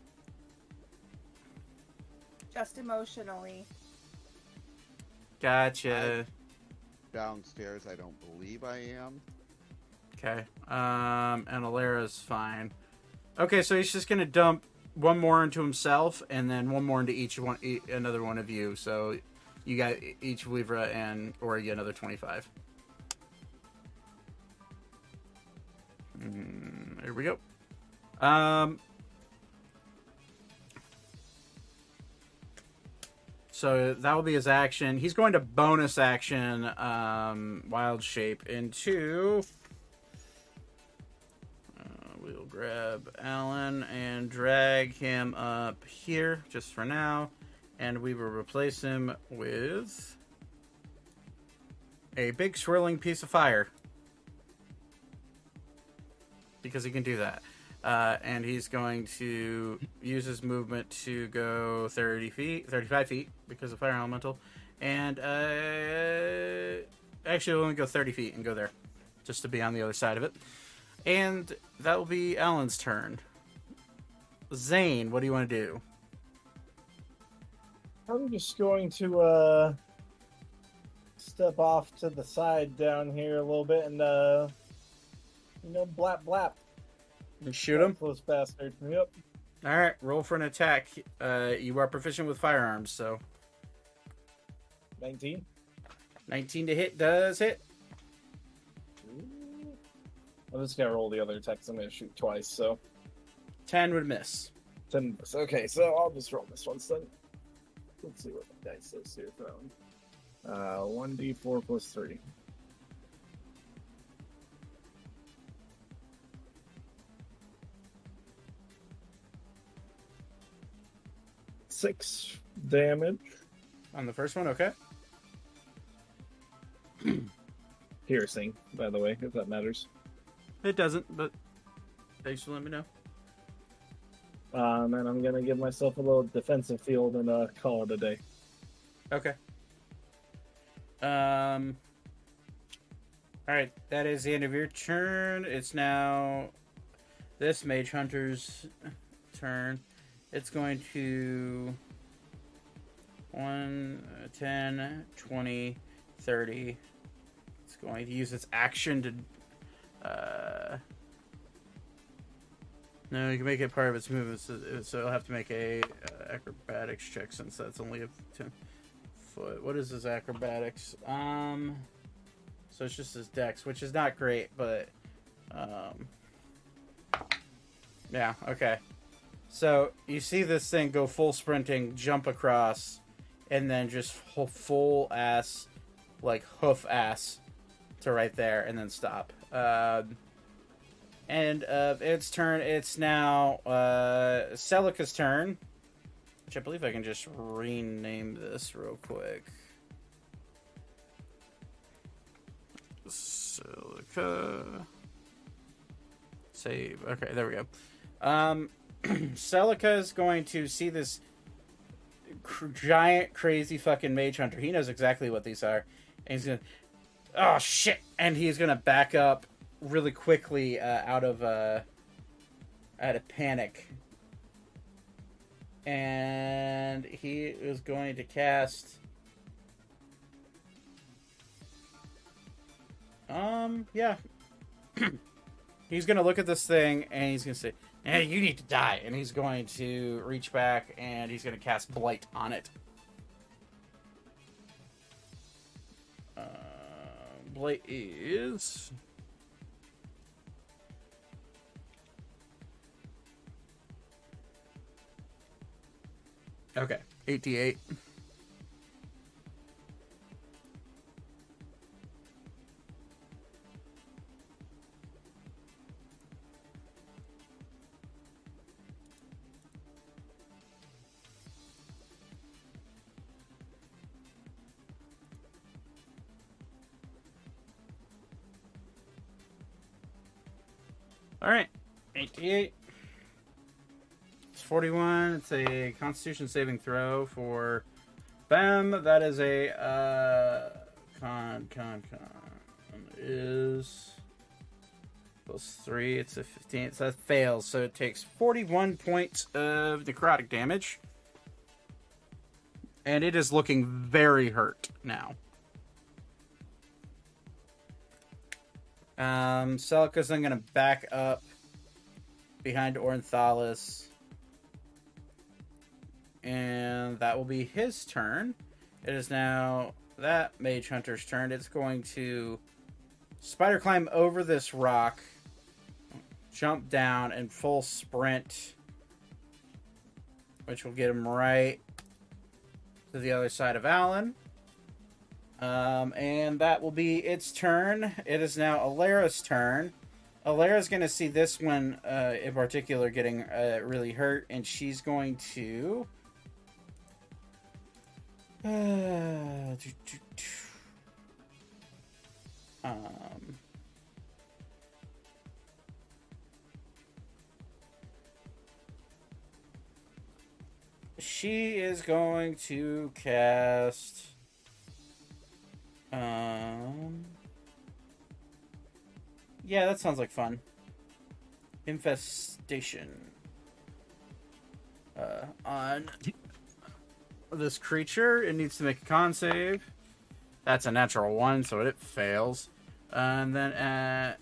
Just emotionally. Gotcha. Downstairs, I don't believe I am. Okay. And Alera's fine. Okay, so he's just gonna dump one more into himself, and then one more into another one of you. So you got each Weaver and Ori get another 25. Here we go. So that will be his action. He's going to bonus action Wild Shape into... we'll grab Alan and drag him up here just for now. And we will replace him with a big swirling piece of fire. Because he can do that. And he's going to use his movement to go 35 feet because of fire elemental, and actually we'll only go 30 feet and go there, just to be on the other side of it. And that will be Alan's turn. Zane, what do you want to do? I'm just going to step off to the side down here a little bit and blap blap. You shoot him? Close bastard. Yep. All right, roll for an attack. You are proficient with firearms, so 19. 19 to hit does hit. I'm just gonna roll the other attacks. I'm gonna shoot twice, so 10 would miss. 10. Okay, so I'll just roll this one then. Let's see what the dice says here. 1d4 plus 3. Six damage. On the first one, okay. Piercing, by the way, if that matters. It doesn't, but thanks for letting me know. And I'm gonna give myself a little defensive field and call it a day. Okay. All right, that is the end of your turn. It's now this mage hunter's turn. It's going to 1, 10, 20, 30. It's going to use its action to no, you can make it part of its movement, so it'll have to make a acrobatics check since that's only a 10 foot. What is his acrobatics? So it's just his dex, which is not great, but yeah, okay. So you see this thing go full sprinting, jump across, and then just full ass, like hoof ass to right there, and then stop. End of its turn. It's now Celica's turn, which I believe I can just rename this real quick. Celica. Save. Okay, there we go. Celica is going to see this giant, crazy fucking mage hunter. He knows exactly what these are. And he's going to... Oh, shit! And he's going to back up really quickly out of panic. And he is going to cast... yeah. He's going to look at this thing, and he's going to say, hey, you need to die. And he's going to reach back, and he's going to cast Blight on it. Blight is... Okay, 88. All right, 88. It's 41. It's a Constitution saving throw for them. That is a con is +3. It's a 15. So that fails. So it takes 41 points of necrotic damage, and it is looking very hurt now. Celica's then going to back up behind Ornthalis. And that will be his turn. It is now that Mage Hunter's turn. It's going to spider climb over this rock, jump down, and full sprint, which will get him right to the other side of Alan. And that will be its turn. It is now Alara's turn. Alara's going to see this one in particular getting really hurt, and she's going to... she is going to cast. Yeah, that sounds like fun. Infestation. On this creature, it needs to make a con save. That's a natural 1, so it fails. And then at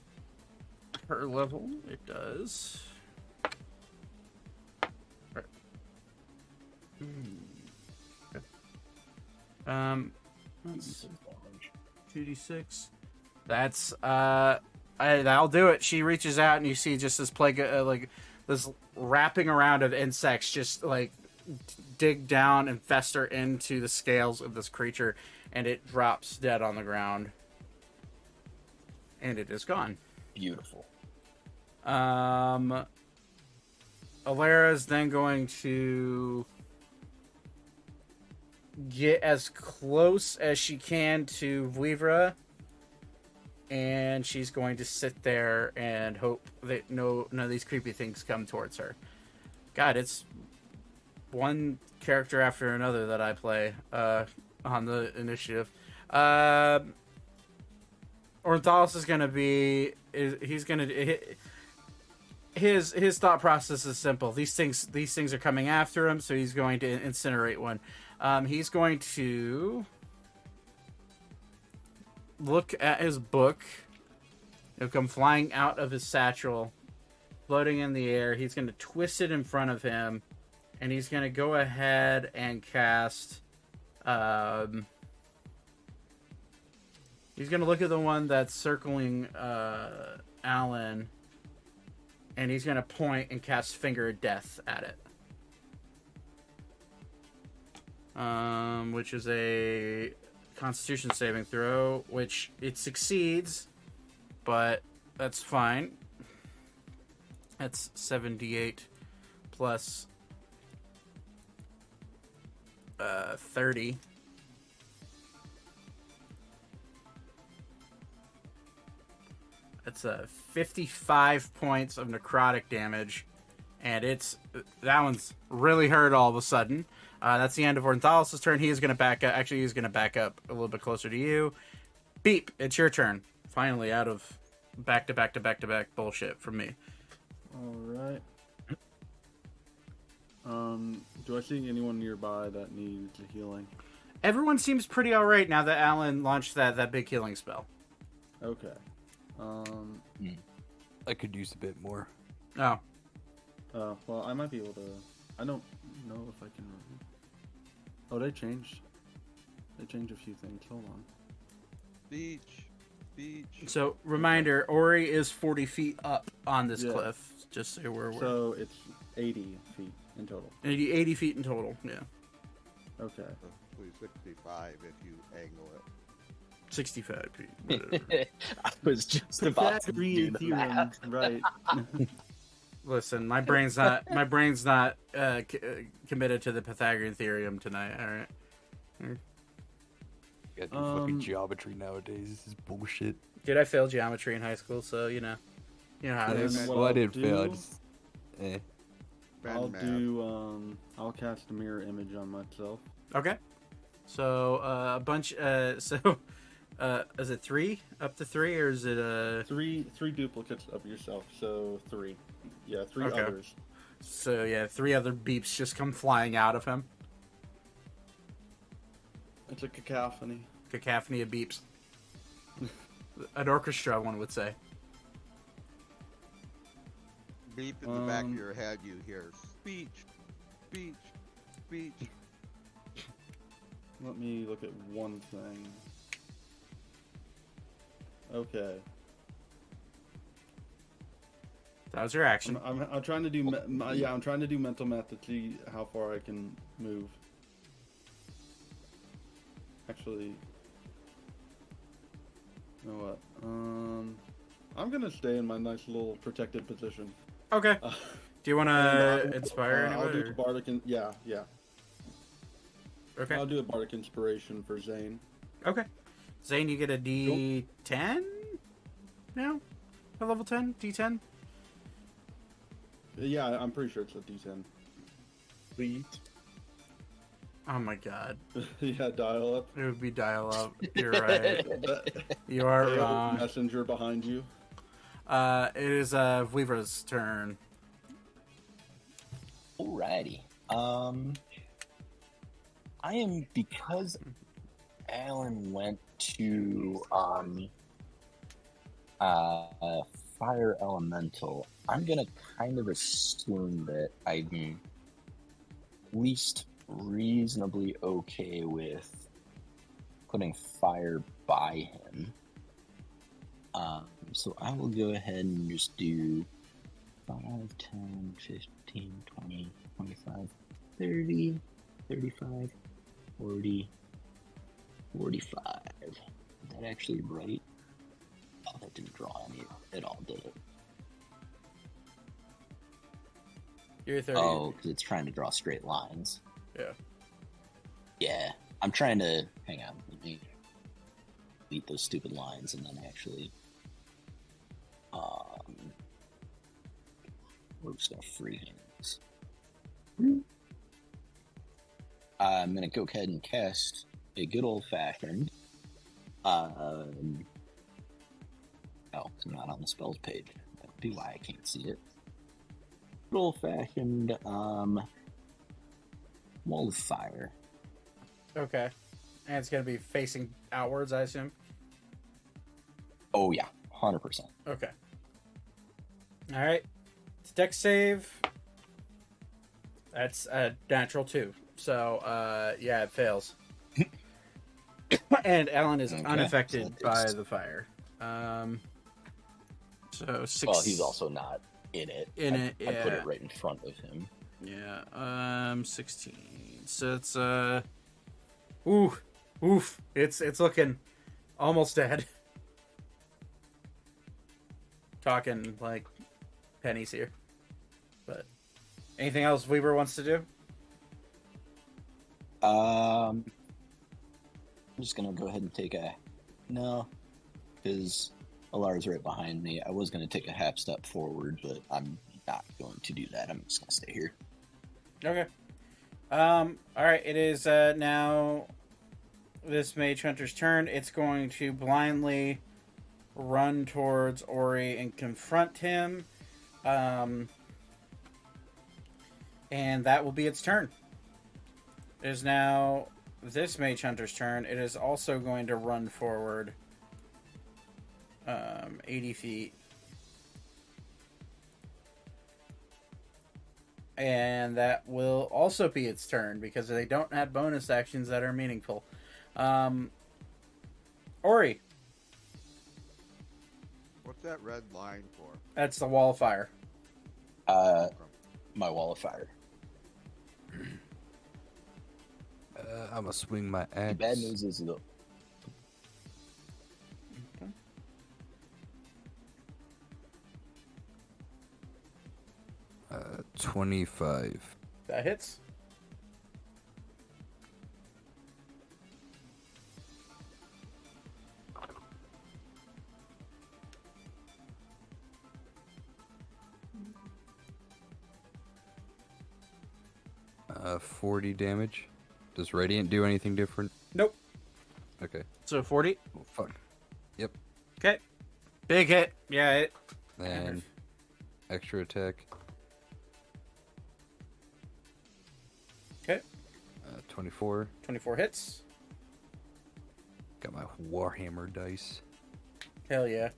her level, it does. That's 2d6. That's that'll do it. She reaches out and you see just this plague, like this wrapping around of insects, just like dig down and fester into the scales of this creature, and it drops dead on the ground, and it is gone. Beautiful. Alera is then going to get as close as she can to Vuivra, and she's going to sit there and hope that none of these creepy things come towards her. God, it's one character after another that I play on the initiative. Ornithalis is going to be... He's going to... His thought process is simple. These things are coming after him, so he's going to incinerate one. He's going to look at his book. It'll come flying out of his satchel, floating in the air. He's going to twist it in front of him, and he's going to go ahead and cast... he's going to look at the one that's circling Alan, and he's going to point and cast Finger of Death at it. Which is a Constitution saving throw, which it succeeds, but that's fine. That's 78 plus 30. That's 55 points of necrotic damage, and that one's really hurt all of a sudden. That's the end of Ornithalis' turn. He is going to back up. Actually, he's going to back up a little bit closer to you. Beep, it's your turn. Finally, out of back-to-back bullshit from me. All right. Do I see anyone nearby that needs healing? Everyone seems pretty alright now that Alan launched that big healing spell. Okay. I could use a bit more. Oh. Well, I might be able to... I don't know if I can... Oh, they changed. They changed a few things. Hold on. Beach. So, reminder, Ori is 40 feet up on this Yeah. cliff, just so we're aware. So it's 80 feet in total. 80 feet in total, yeah. Okay. Please 65 if you angle it. 65 feet, whatever. I was just about to do Pythagorean the theorem, math. right? Listen, my brain's not committed to the Pythagorean theorem tonight. All right. Gotta do fucking geometry nowadays. This is bullshit. Dude, I failed geometry in high school, so you know how it is. Okay. Well, I I'll didn't fail. I do- just, I'll cast a mirror image on myself. Okay. So a bunch. Is it 3 up to 3, or is it Three duplicates of yourself, so 3. Yeah, 3 Okay. others. So yeah, 3 other beeps just come flying out of him. It's a cacophony. Cacophony of beeps. An orchestra, one would say. Beep in the back of your head, you hear speech. Let me look at one thing. Okay. That was your action. I'm trying to do I'm trying to do mental math to see how far I can move. Actually, you know what? I'm gonna stay in my nice little protected position. Okay. Do you want to inspire I'll anybody? do bardic. Yeah. Okay. I'll do a bardic inspiration for Zane. Okay. Zane, you get a D10 now? A level 10? D10? Yeah, I'm pretty sure it's a D10. Sweet. Oh my god. Yeah, dial up. It would be dial up. You're right. You are Hey, wrong. messenger behind you. It is Weaver's turn. Alrighty. I am, because Alan went to fire elemental. I'm gonna kind of assume that I'm at least reasonably okay with putting fire by him. So I will go ahead and just do 5, 10, 15, 20, 25, 30, 35, 40, 45. Is that actually right? Oh, that didn't draw any at all, did it? You're 30. Oh, because it's trying to draw straight lines. Yeah. Yeah, I'm trying to... Hang on, let me delete those stupid lines and then actually... we're just going to freehand. I'm going to go ahead and cast a good old-fashioned... oh, it's not on the spells page. That would be why I can't see it. Good old-fashioned, wall of fire. Okay. And it's going to be facing outwards, I assume? Oh, yeah. 100%. Okay. All right. It's dex save. That's a natural 2. So, yeah, it fails. And Alan is Okay, unaffected so by it's- the fire. So 6. Well, he's also not in it. I put yeah. it right in front of him. Yeah. 16. So it's oof. It's looking almost dead. Talking like pennies here. But anything else Weaver wants to do? I'm just gonna go ahead and take a... No, because Alar's right behind me. I was gonna take a half step forward, but I'm not going to do that. I'm just gonna stay here. Okay. All right. It is now this Mage Hunter's turn. It's going to blindly run towards Ori and confront him. And that will be its turn. It is now this Mage Hunter's turn. It is also going to run forward 80 feet. And that will also be its turn because they don't have bonus actions that are meaningful. Ori, What's that red line for? that's the wall of fire. My wall of fire. I'm gonna swing my The axe. bad news is the... 25. That hits. Uh, 40 damage. Does Radiant do anything different? Nope. Okay. So 40. Well, fuck. Yep. Okay. Big hit. Yeah, it. And extra attack. Okay. 24. 24 hits. Got my Warhammer dice. Hell yeah.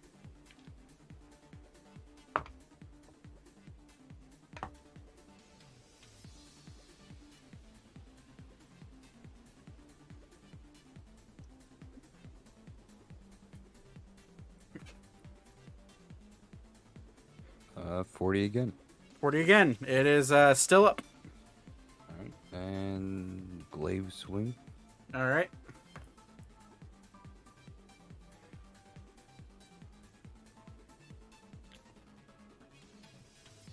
Uh, 40 again. 40 again. It is still up. Alright. And glaive swing. All right.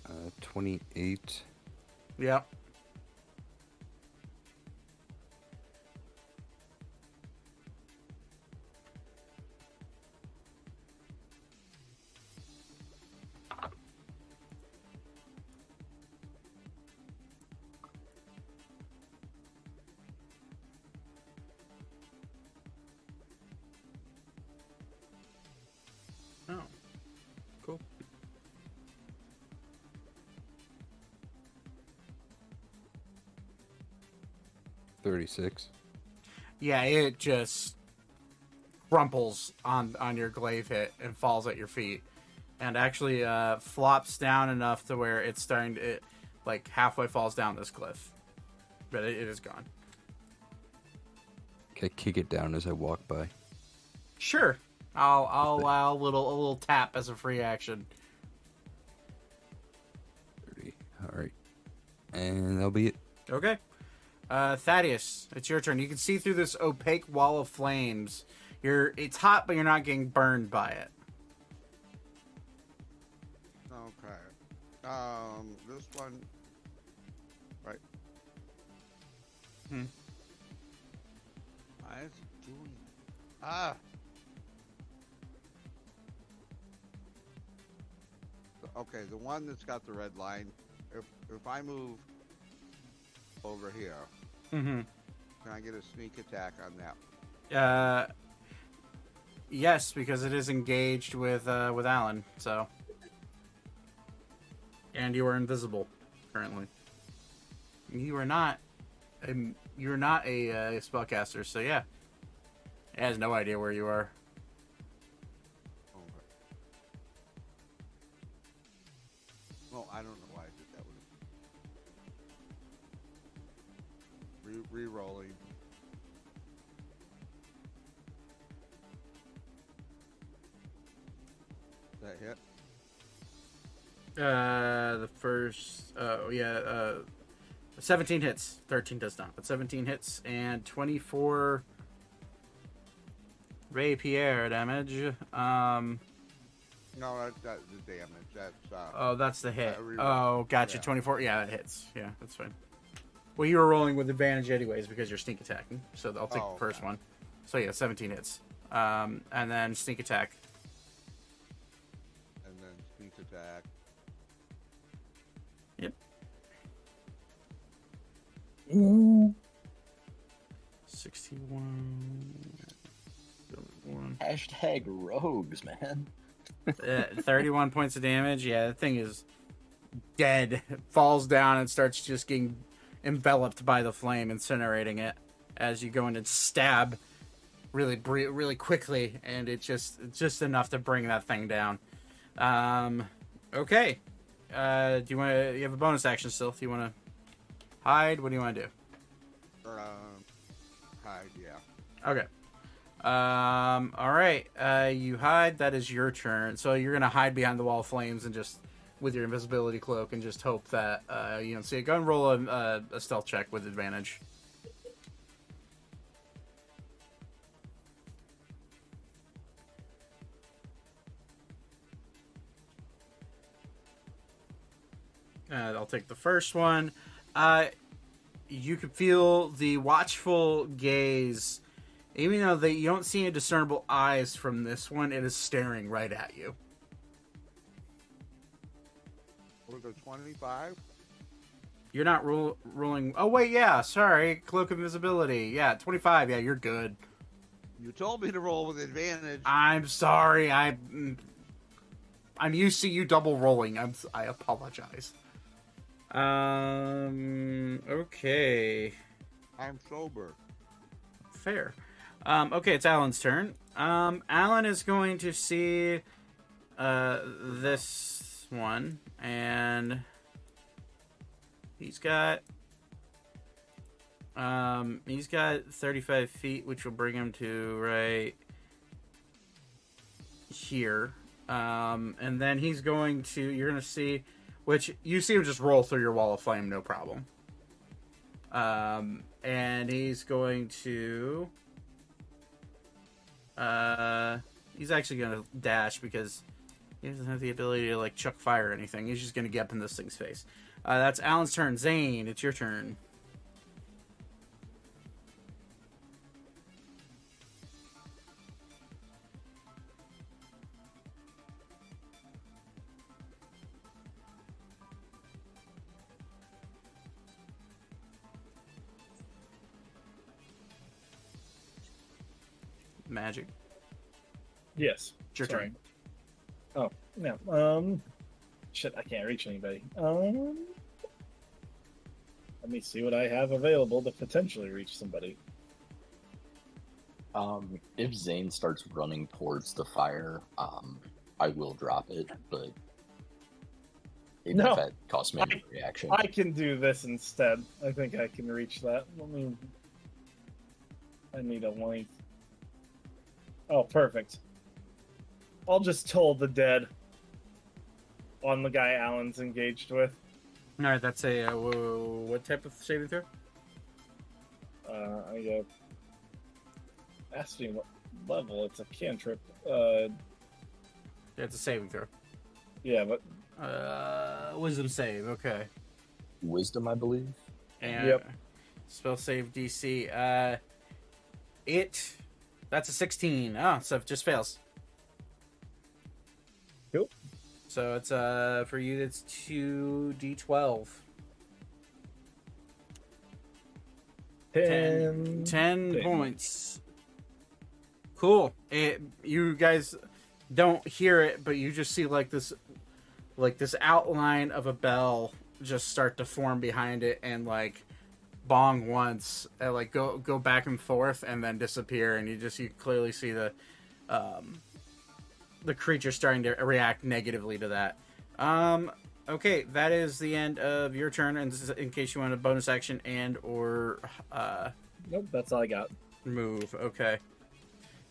Uh, 28. Yep. 36. Yeah, it just crumples on your glaive hit and falls at your feet, and actually flops down enough to where it's starting to like halfway falls down this cliff, but it is gone. I kick it down as I walk by. Sure, I'll allow a little tap as a free action. 30. All right, and that'll be it. Okay. Thaddeus, it's your turn. You can see through this opaque wall of flames. It's hot, but you're not getting burned by it. Okay. This one. Right. Hmm. Why is it doing? Ah. Okay, the one that's got the red line. If I move over here, Mm-hmm. can I get a sneak attack on that? Yes, because it is engaged with Alan. So, and you are invisible currently. You are not. You're not a spellcaster. So yeah, it has no idea where you are. Okay. Well, I don't know why I did that with it. Re-rolling. That hit? The first. 17 hits. 13 does not, but 17 hits and 24 rapier damage. No, that's the damage. That's Oh, that's the hit. reroll. Oh, gotcha. Yeah. 24. Yeah, it hits. Yeah, that's fine. Well, you were rolling with advantage anyways because you're sneak attacking. So I'll take Oh, the first okay. one. So yeah, 17 hits. And then sneak attack. and then sneak attack. Yep. 61. Hashtag rogues, man. 31 points of damage. Yeah, the thing is dead. It falls down and starts just getting enveloped by the flame, incinerating it as you go in and stab really quickly, and it's just enough to bring that thing down. Okay. Do you have a bonus action still? Do you want to hide? What do you want to do? Hide, yeah. Okay. All right. You hide. That is your turn. So you're gonna hide behind the wall of flames and just with your invisibility cloak and just hope that you don't see it. Go and roll a stealth check with advantage. I'll take the first one. You can feel the watchful gaze. Even though you don't see any discernible eyes from this one, it is staring right at you. We'll go 25. You're not rolling... Oh, wait, yeah, sorry. Cloak of Invisibility. Yeah, 25. Yeah, you're good. You told me to roll with advantage. I'm sorry. I'm used to you double rolling. I apologize. Okay. I'm sober. Fair. Okay, it's Alan's turn. Alan is going to see this one, and he's got 35 feet, which will bring him to right here. And then he's going to, you're going to see, which you see him just roll through your wall of flame, no problem. And he's going to, he's actually going to dash because he doesn't have the ability to like chuck fire or anything. He's just going to get up in this thing's face. That's Alan's turn. Zane, it's your turn. Magic. Yes. It's your Sorry. turn. Oh, no. Shit, I can't reach anybody. Let me see what I have available to potentially reach somebody. If Zane starts running towards the fire, I will drop it, but even No. if that costs me a reaction. I can do this instead. I think I can reach that. I need a length. Oh, perfect. I'll just toll the dead on the guy Alan's engaged with. All right, that's a what type of saving throw? I go. Ask me what level. It's a cantrip. It's a saving throw. Yeah, but Wisdom save. Okay. Wisdom, I believe. And Yep. Spell save DC. That's a 16. Oh, so it just fails. Cool. So it's for you it's 2d12. 10 10 points. Cool. You guys don't hear it, but you just see like this outline of a bell just start to form behind it and like bong once and like go back and forth and then disappear, and you clearly see the creature starting to react negatively to that. Okay, that is the end of your turn, and in case you want a bonus action and or Nope, that's all I got. move. Okay.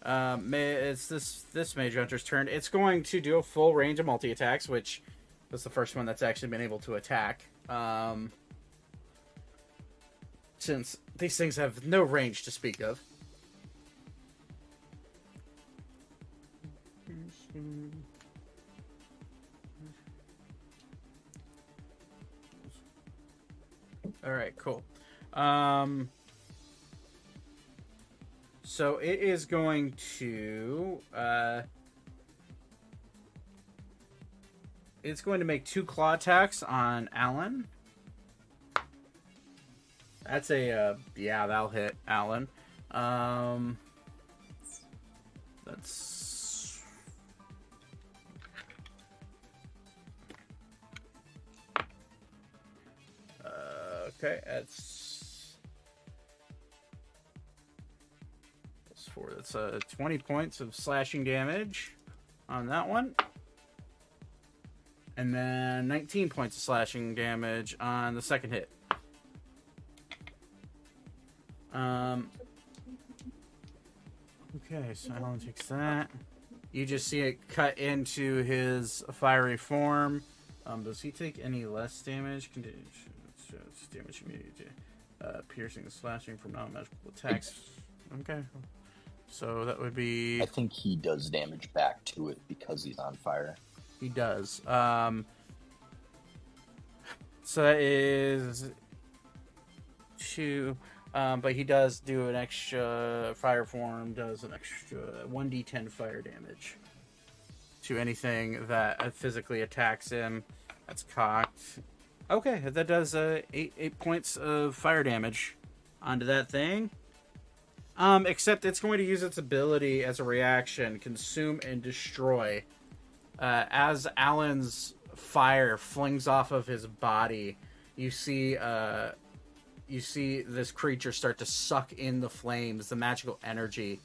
It's this Mage Hunter's turn. It's going to do a full range of multi-attacks, which was the first one that's actually been able to attack. Since these things have no range to speak of. All right, cool. So it is going to it's going to make 2 claw attacks on Alan. That's a yeah, that'll hit Alan. That's okay. That's 4. That's 20 points of slashing damage on that one. And then 19 points of slashing damage on the second hit. Okay, so Alan takes that. You just see it cut into his fiery form. Does he take any less damage? Damage immunity. Piercing and slashing from non-magical attacks. Okay. So that would be... I think he does damage back to it because he's on fire. He does. So that is 2... but he does do an extra fire form, does an extra 1d10 fire damage to anything that physically attacks him. That's cocked. Okay, that does 8 points of fire damage onto that thing. Except it's going to use its ability as a reaction, consume and destroy. As Alan's fire flings off of his body, you see this creature start to suck in the flames, the magical energy,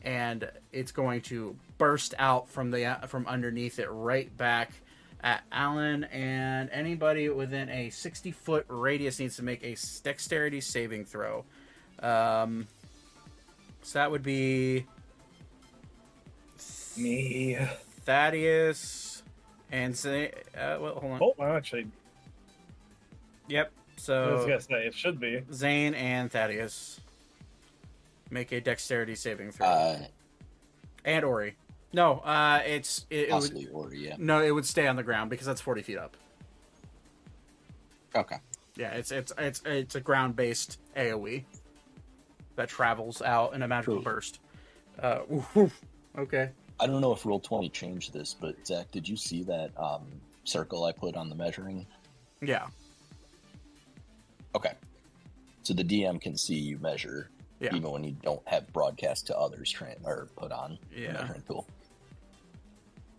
and it's going to burst out from underneath it right back at Alan, and anybody within a 60-foot radius needs to make a dexterity saving throw. So that would be Me. Thaddeus and well, hold on. Oh, actually, Yep. I was So gonna say it should be. Zane and Thaddeus make a dexterity saving throw. And Ori. No, it would, Possibly Ori, yeah. no, it would stay on the ground because that's 40 feet up. Okay. Yeah, it's a ground-based AoE that travels out in a magical Cool. burst. Woof. Okay. I don't know if Roll20 changed this, but Zach, did you see that circle I put on the measuring? Yeah. Okay. So the DM can see you measure, Yeah. even when you don't have broadcast to others or put on the Yeah. measuring tool.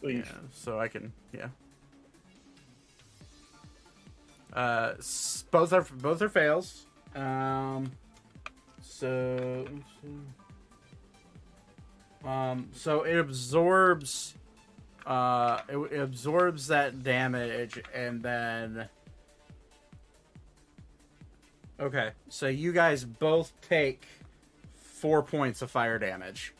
Yeah. So I can. Yeah. Both are fails. So it absorbs it absorbs that damage, and then okay, so you guys both take 4 points of fire damage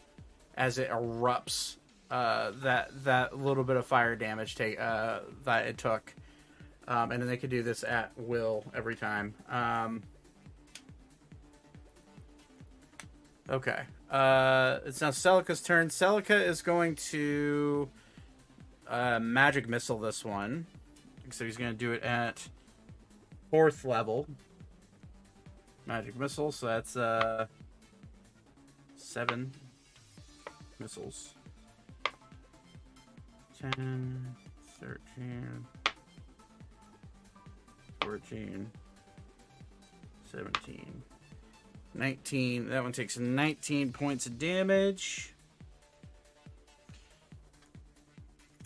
as it erupts. That little bit of fire damage that it took, and then they could do this at will every time. Okay. It's now Celica's turn. Celica is going to magic missile this one. So he's going to do it at 4th level. Magic missile, so that's 7 missiles. 10, 13, 14, 17, 19. That one takes 19 points of damage.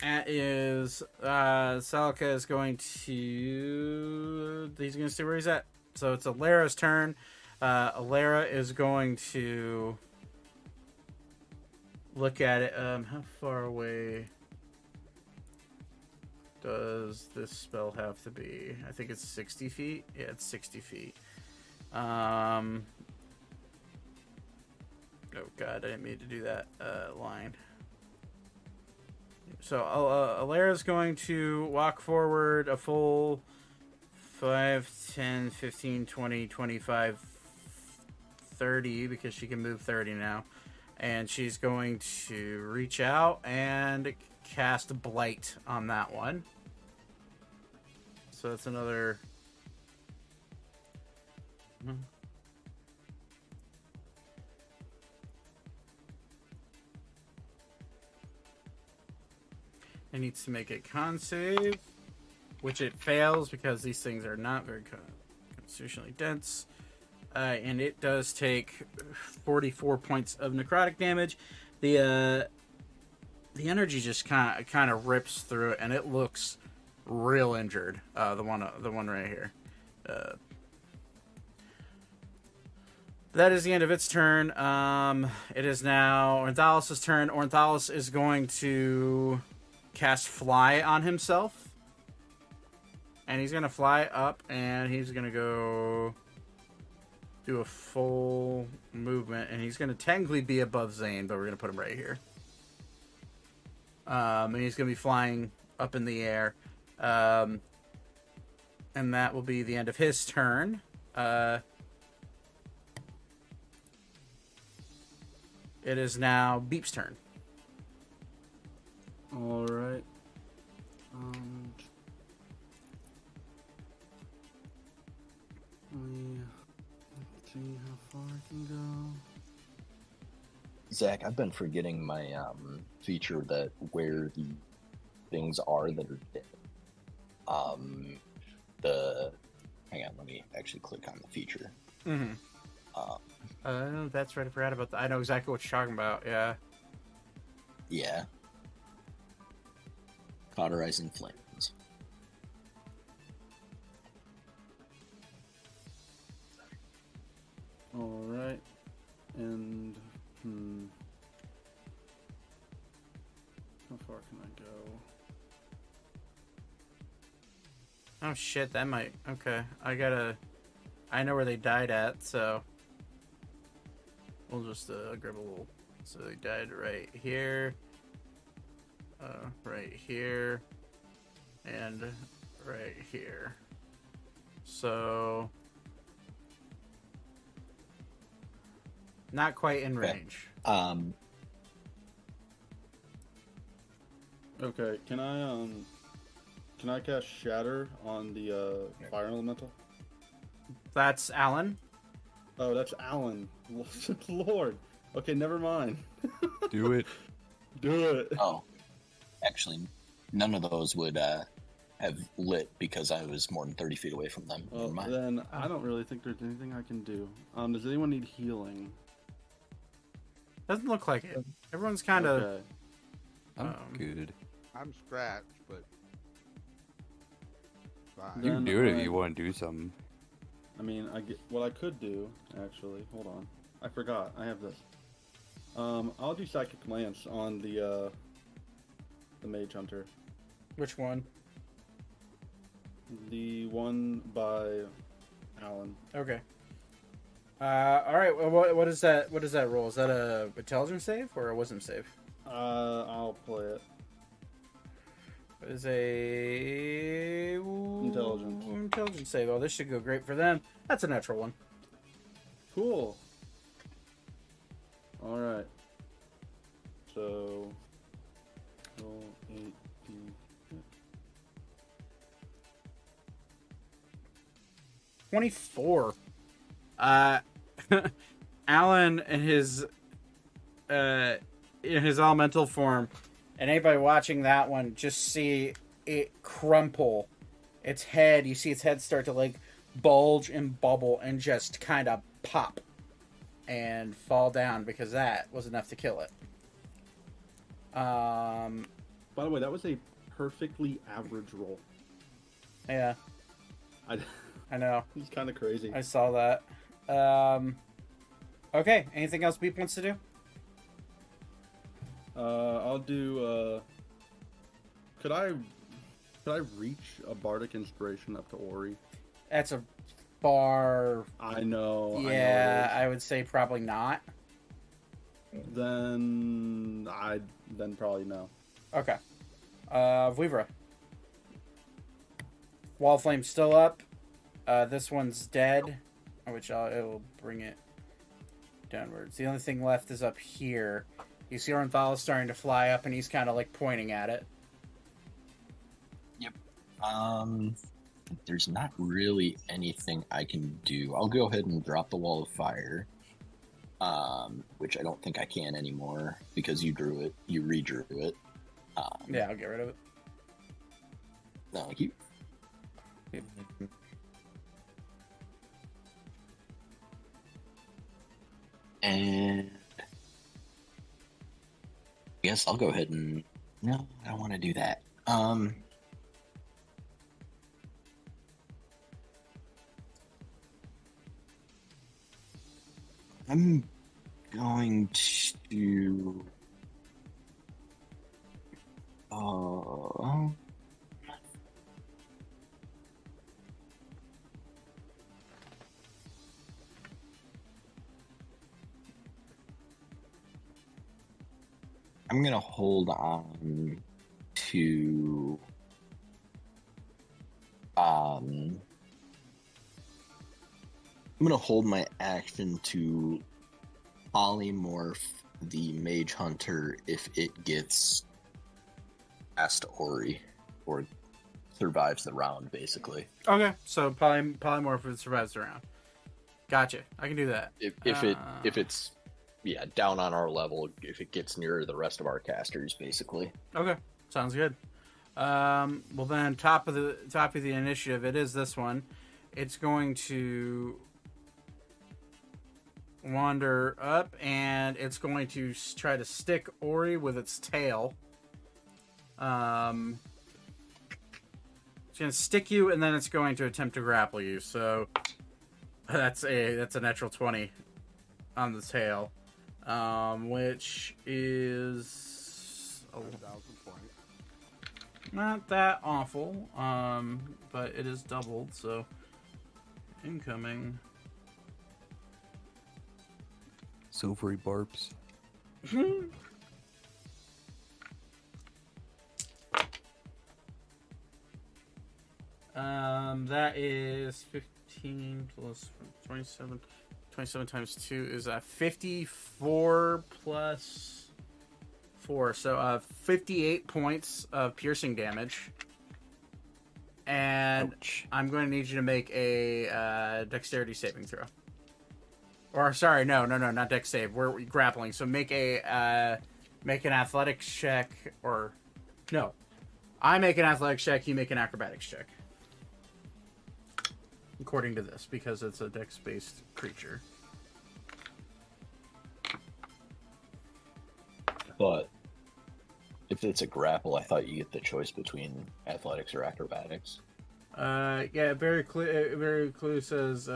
That is Celica is going to... He's going to see where he's at. So it's Alara's turn. Alara is going to look at it. How far away does this spell have to be? I think it's 60 feet. Yeah, it's 60 feet. Oh god, I didn't mean to do that line. So Alara's going to walk forward a full 5, 10, 15, 20, 25, 30, because she can move 30 now. And she's going to reach out and cast Blight on that one. So that's another... It needs to make a con save, which it fails because these things are not very constitutionally dense. And it does take 44 points of necrotic damage. The energy just kind of rips through it, and it looks real injured. The one right here. That is the end of its turn. It is now Ornthalos' turn. Ornthalos is going to cast Fly on himself. And he's going to fly up, and he's going to go do a full movement. And he's going to technically be above Zane, but we're going to put him right here. And he's going to be flying up in the air. And that will be the end of his turn. It is now Beep's turn. All right. Let's see how far I can go. Zach, I've been forgetting my feature that where the things are that are dead. Hang on, let me actually click on the feature. Mm-hmm. That's right. I forgot about that. I know exactly what you're talking about. Yeah. Yeah. Cauterizing flames. All right. And how far can I go? Oh shit, that might... Okay, I know where they died at, so... We'll just grab a little... So they died right here. Right here. And right here. So... Not quite in range. Okay, can I cast Shatter on the fire elemental? That's Alan. Oh, that's Alan. Lord. Okay, never mind. Do it. Do it. Oh, actually, none of those would have lit because I was more than 30 feet away from them. Well, Never mind. then I don't really think there's anything I can do. Does anyone need healing? Doesn't look like it. Everyone's kind of... Okay. I'm good. I'm scratched, but fine. You can Then do it if I- you want to do something. I mean, what I could do, actually, hold on. I forgot. I have this. I'll do Psychic Lance on the Mage Hunter. Which one? The one by Alan. Okay. All right. Well, what is that? What does that roll? Is that a intelligence save or a wisdom save? I'll play it. It is a Intelligence save. Oh, this should go great for them. That's a natural one. Cool. Alright. So, roll 8, 24. Alan in his elemental form, and anybody watching that one just see it crumple. Its head, you see its head start to like bulge and bubble and just kind of pop and fall down because that was enough to kill it. By the way, that was a perfectly average roll. Yeah, I know. He's kind of crazy. I saw that. Okay, anything else Beep wants to do? I'll do, could I reach a bardic inspiration up to Ori? That's a bar. I know. Yeah, I I would say probably not. know then probably no. Okay. Vivra. Wall flame's still up. This one's dead, which it'll bring it downwards. The only thing left is up here. You see Ornthal starting to fly up, and he's kind of like pointing at it. There's not really anything I can do. I'll go ahead and drop the wall of fire, which I don't think I can anymore because you redrew it. Yeah, I'll get rid of it. Thank you. And I guess I'll go ahead and no, I don't want to do that. I'm going to I'm gonna hold on to I'm gonna hold my action to polymorph the Mage Hunter if it gets past Ori or survives the round, basically. Okay, so polymorph survives the round. Gotcha. I can do that. If it's down on our level, if it gets near the rest of our casters, basically. Okay, sounds good. Well then, top of the initiative, it is this one. It's going to wander up, and it's going to try to stick Ori with its tail. It's going to stick you, and then it's going to attempt to grapple you. So that's a natural 20 on the tail, which is 1,000 points. not that awful, but it is doubled. So incoming. Silvery barbs. That is 15 plus 27. 27 times 2 is 54 plus 4. So 58 points of piercing damage. And Ouch. I'm going to need you to make a dexterity saving throw. Or sorry, no, not dex save. We're grappling. So make an athletics check, or no, I make an athletics check. You make an acrobatics check, according to this, because it's a dex-based creature. But if it's a grapple, I thought you get the choice between athletics or acrobatics. Yeah, very clue says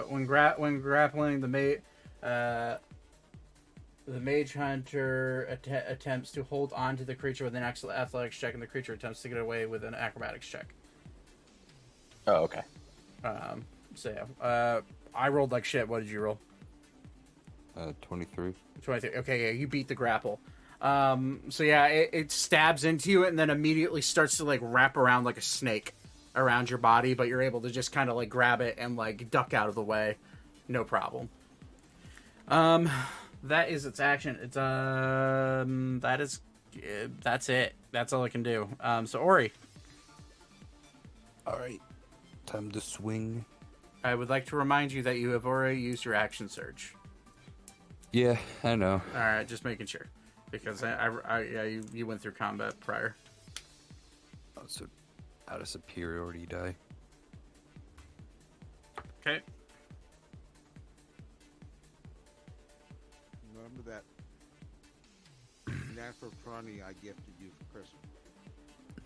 when grappling the mage hunter attempts to hold on to the creature with an athletics check, and the creature attempts to get away with an acrobatics check. Oh, okay. So yeah, I rolled like shit. What did you roll? 23. 23. Okay, yeah, you beat the grapple. So yeah, it stabs into you and then immediately starts to like wrap around like a snake around your body, but you're able to just kind of like grab it and like duck out of the way, no problem. That is its action. It's that's it. That's all I can do. So Ori, All right, time to swing. I would like to remind you that you have already used your action surge. Yeah, I know. All right, just making sure, because yeah, you went through combat prior. Oh, so out of superiority die. Okay. Remember that natural 20 I gifted you for Christmas.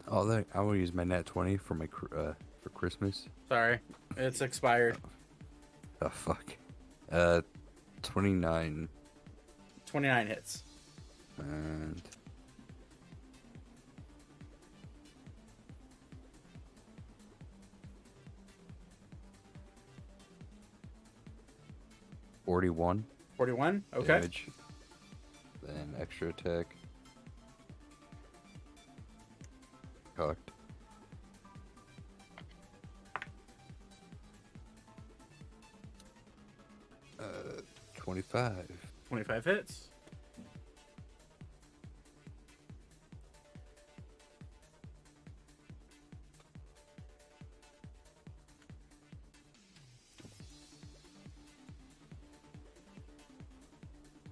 Oh, I will use my nat 20 for my for Christmas. Sorry, it's expired. Oh fuck. 29 29 hits. and 41 41. Okay. damage. Then extra attack. Cocked. 25. 25 hits.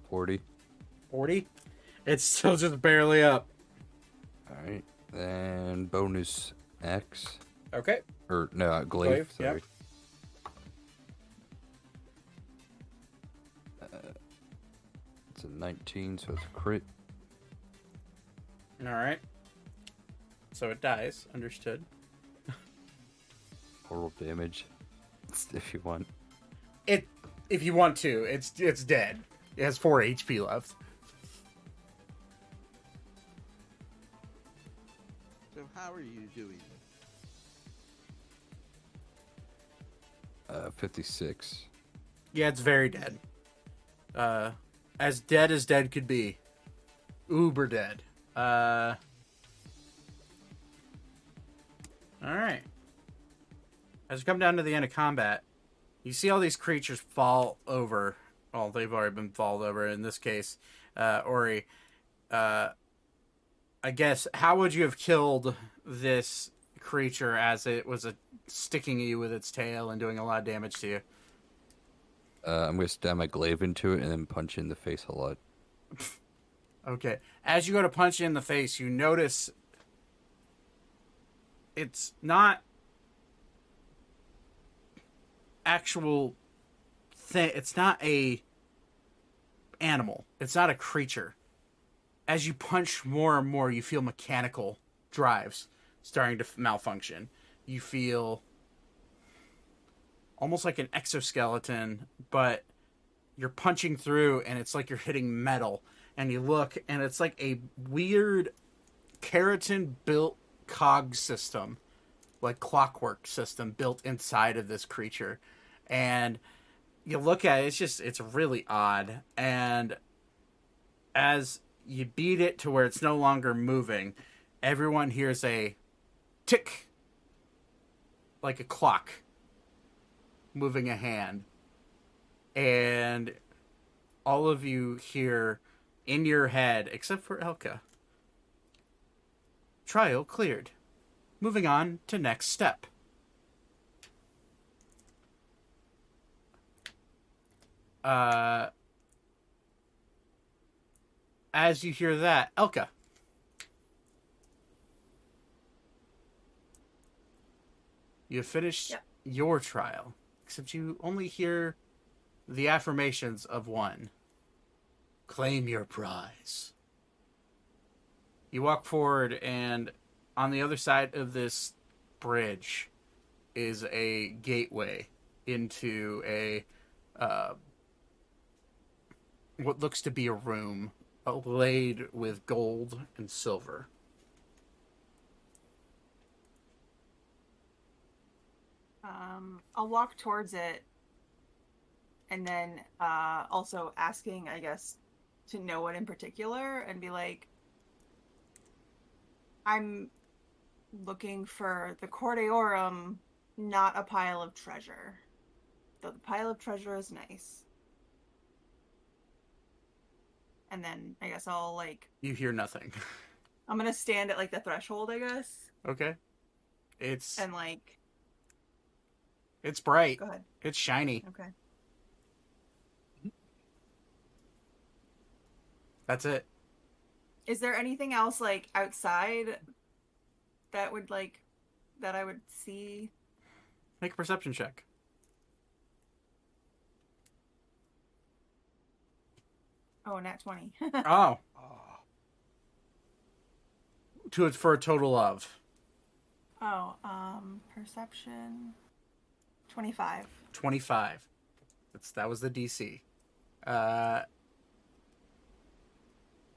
$40. 40. It's still just barely up. Alright. Then bonus X. Okay. Or, no, glaive. Glaive, Sorry. yep. It's a 19, so it's a crit. All right. So it dies. Understood. Total damage. If you want. If you want to, it's dead. It has 4 HP left. So how are you doing? 56. Yeah, it's very dead. As dead could be. Uber dead. All right. As we come down to the end of combat, you see all these creatures fall over. Well, they've already been fallen over in this case. Ori, I guess, how would you have killed this creature as it was sticking at you with its tail and doing a lot of damage to you? I'm going to stab my glaive into it and then punch it in the face a lot. Okay. As you go to punch it in the face, you notice it's not actual thing. It's not a animal. It's not a creature. As you punch more and more, you feel mechanical drives starting to malfunction. You feel almost like an exoskeleton, but you're punching through and it's like you're hitting metal. And you look and it's like a weird keratin built cog system, like clockwork system built inside of this creature. And you look at it, it's really odd. And as you beat it to where it's no longer moving, everyone hears a tick, like a clock moving a hand. And all of you hear in your head, except for Elka, trial cleared. Moving on to next step. As you hear that, Elka. You have finished your trial, except you only hear the affirmations of one. Claim your prize. You walk forward, and on the other side of this bridge, is a gateway into a what looks to be a room laid with gold and silver. I'll walk towards it, and then also asking, I guess, to know what in particular, and be like, I'm looking for the Cordeorum, not a pile of treasure. Though the pile of treasure is nice. And then I guess I'll like. You hear nothing. I'm gonna stand at like the threshold, I guess. Okay. It's And like. It's bright. Go ahead. It's shiny. Okay. That's it. Is there anything else like outside that would like that I would see? Make a perception check. Oh, nat 20. Oh. For a total of Oh, perception 25. 25. That was the DC.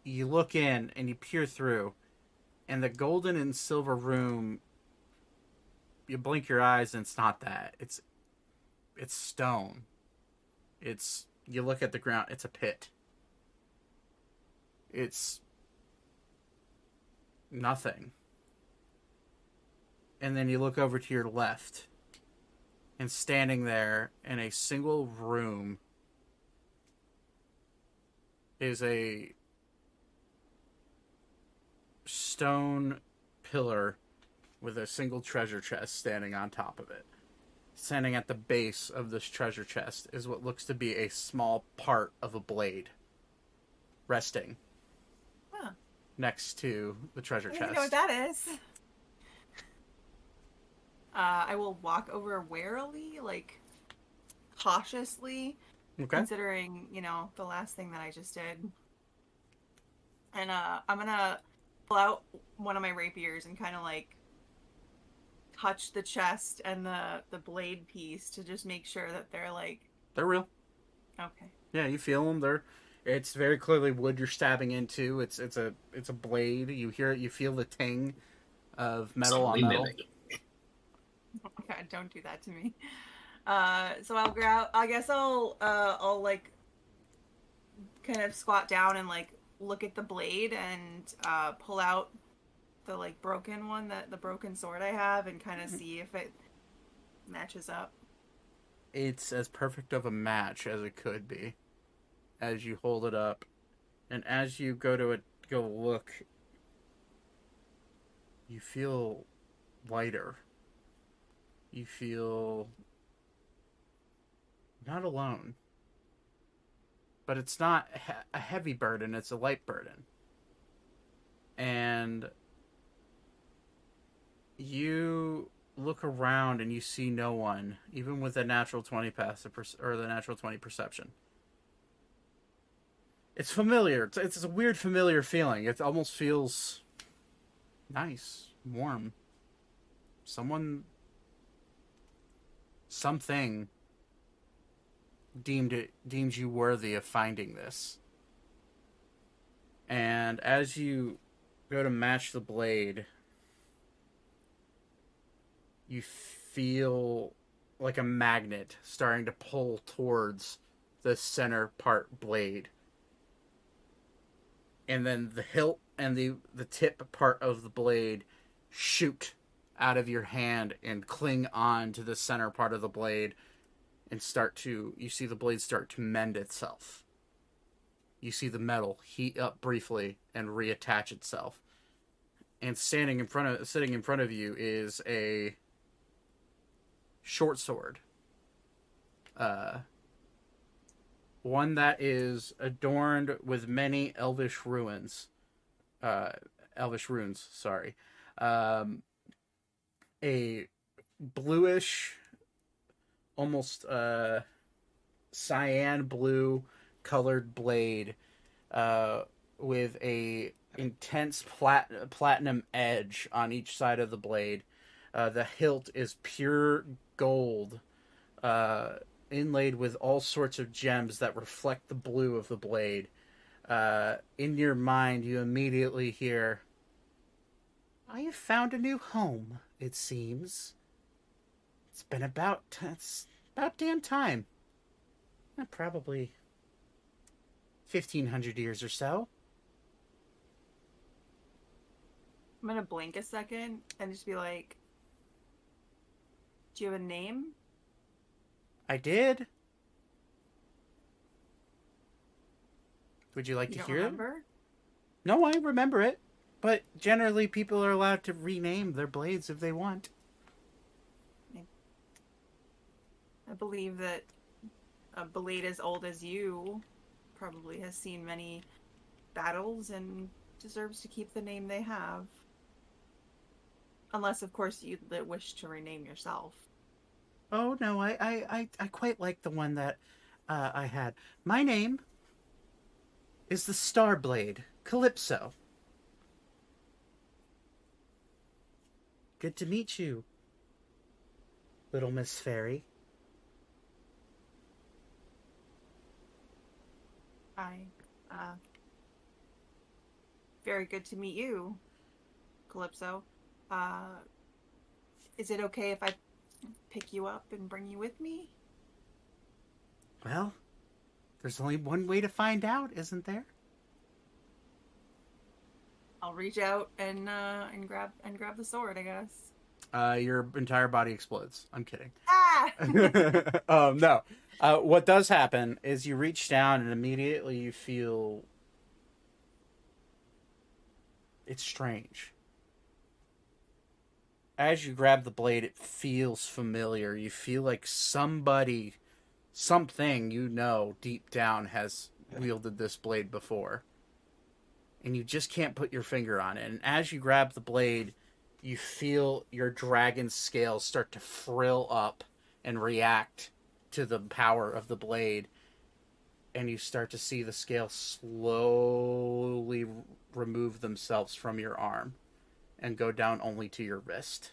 You look in and you peer through, and the golden and silver room, you blink your eyes and it's not that. It's stone. You look at the ground, it's a pit. It's nothing. And then you look over to your left, and standing there in a single room is a stone pillar with a single treasure chest standing on top of it. Standing at the base of this treasure chest is what looks to be a small part of a blade resting next to the treasure I don't chest. even know what that is. I will walk over warily, like cautiously, Okay. considering, the last thing that I just did. And I'm gonna pull out one of my rapiers and kind of like touch the chest and the blade piece to just make sure that they're like They're real. okay. Yeah, you feel them. It's very clearly wood you're stabbing into. It's a blade. You hear it. You feel the ting of metal on metal. Oh God, don't do that to me. So I'll grab. I guess I'll like kind of squat down and like look at the blade and pull out the like broken one, the broken sword I have, and kind of see if it matches up. It's as perfect of a match as it could be. As you hold it up, and as you go look, you feel lighter. You feel not alone. But it's not a heavy burden, it's a light burden. And you look around and you see no one, even with a natural 20 or the natural 20 perception. It's familiar. It's a weird familiar feeling. It almost feels nice, warm. Something deems you worthy of finding this. And as you go to match the blade, you feel like a magnet starting to pull towards the center part blade. And then the hilt and the tip part of the blade shoot out of your hand and cling on to the center part of the blade and you see the blade start to mend itself. You see the metal heat up briefly and reattach itself. And sitting in front of you is a short sword. One that is adorned with many elvish runes, sorry. A bluish, almost cyan blue colored blade with a intense platinum edge on each side of the blade, The hilt is pure gold, inlaid with all sorts of gems that reflect the blue of the blade. In your mind, you immediately hear, "I have found a new home, it seems. It's about damn time. Probably 1,500 years or so." I'm gonna blink a second and just be like, "Do you have a name?" I did. Would you like You to don't hear it? remember? No, I remember it. But generally, people are allowed to rename their blades if they want. I believe that a blade as old as you probably has seen many battles and deserves to keep the name they have. Unless, of course, you wish to rename yourself. Oh, no, I quite like the one that I had. My name is the Starblade, Calypso. Good to meet you, little Miss Fairy. Very good to meet you, Calypso. Is it okay if I pick you up and bring you with me? Well, there's only one way to find out, isn't there? I'll reach out and grab the sword, I guess. Your entire body explodes. I'm kidding. Ah! No. What does happen is you reach down and immediately you feel... It's strange. As you grab the blade, it feels familiar. You feel like something you know deep down has wielded this blade before. And you just can't put your finger on it. And as you grab the blade, you feel your dragon scales start to frill up and react to the power of the blade. And you start to see the scales slowly remove themselves from your arm and go down only to your wrist.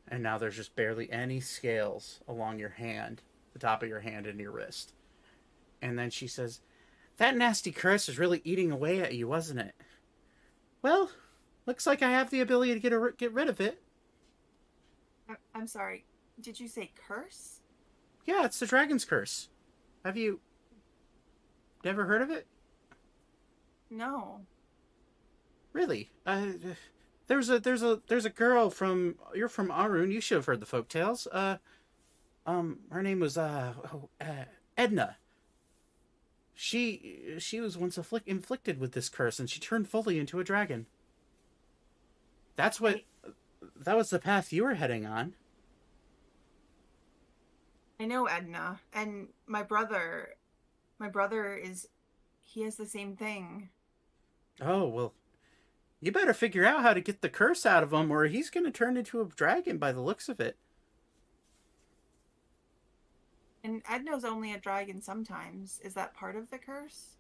And now there's just barely any scales along your hand, the top of your hand and your wrist. And then she says, "That nasty curse is really eating away at you, wasn't it? Well, looks like I have the ability to get rid of it." I'm sorry. Did you say curse? Yeah, it's the dragon's curse. Have you never heard of it? No. Really? There's a girl from... You're from Arun. You should have heard the folktales. Her name was Edna. She was once inflicted with this curse, and she turned fully into a dragon. That was the path you were heading on. I know Edna, and my brother he has the same thing. Oh, well, you better figure out how to get the curse out of him, or he's going to turn into a dragon by the looks of it. And Edna's only a dragon sometimes. Is that part of the curse?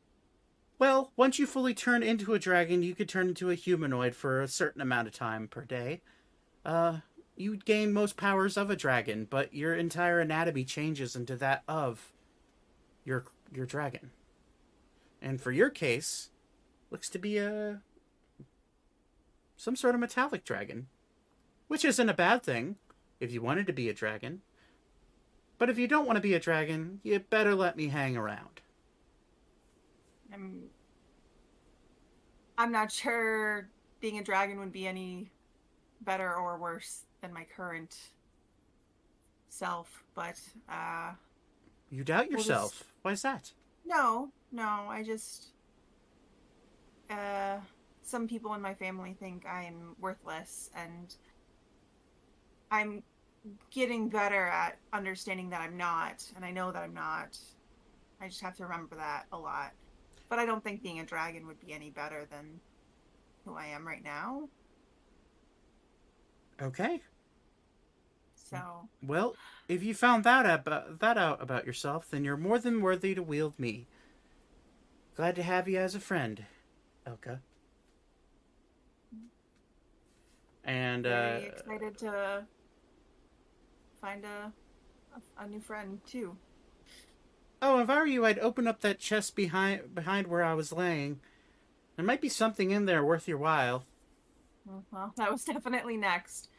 Well, once you fully turn into a dragon, you could turn into a humanoid for a certain amount of time per day. You would gain most powers of a dragon, but your entire anatomy changes into that of your dragon. And for your case, looks to be some sort of metallic dragon, which isn't a bad thing if you wanted to be a dragon. But if you don't want to be a dragon, you better let me hang around. I'm not sure being a dragon would be any better or worse than my current self, but You doubt yourself. Why's that? No, I just some people in my family think I'm worthless, and I'm getting better at understanding that I'm not, and I know that I'm not. I just have to remember that a lot. But I don't think being a dragon would be any better than who I am right now. Okay. So. Well, if you found that out about yourself, then you're more than worthy to wield me. Glad to have you as a friend, Elka. And Very excited to find a new friend too. oh, if I were you, I'd open up that chest behind where I was laying. There might be something in there worth your while. Well, that was definitely next.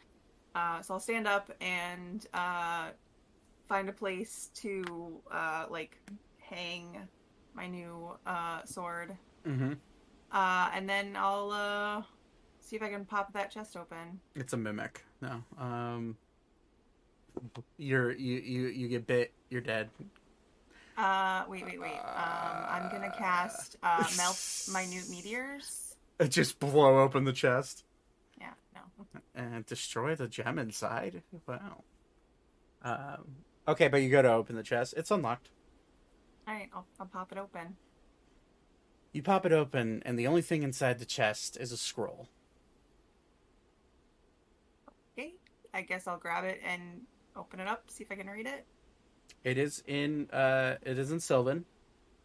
So I'll stand up and find a place to like hang my new sword. Mm-hmm. And then I'll see if I can pop that chest open. It's a mimic. No. You get bit. You're dead. Wait. I'm gonna cast melt minute meteors. Just blow open the chest Yeah, no. and destroy the gem inside. Wow. Okay, but you go to open the chest. It's unlocked. All right, I'll pop it open. You pop it open, and the only thing inside the chest is a scroll. Okay, I guess I'll grab it and open it up. See if I can read it. It is in Sylvan,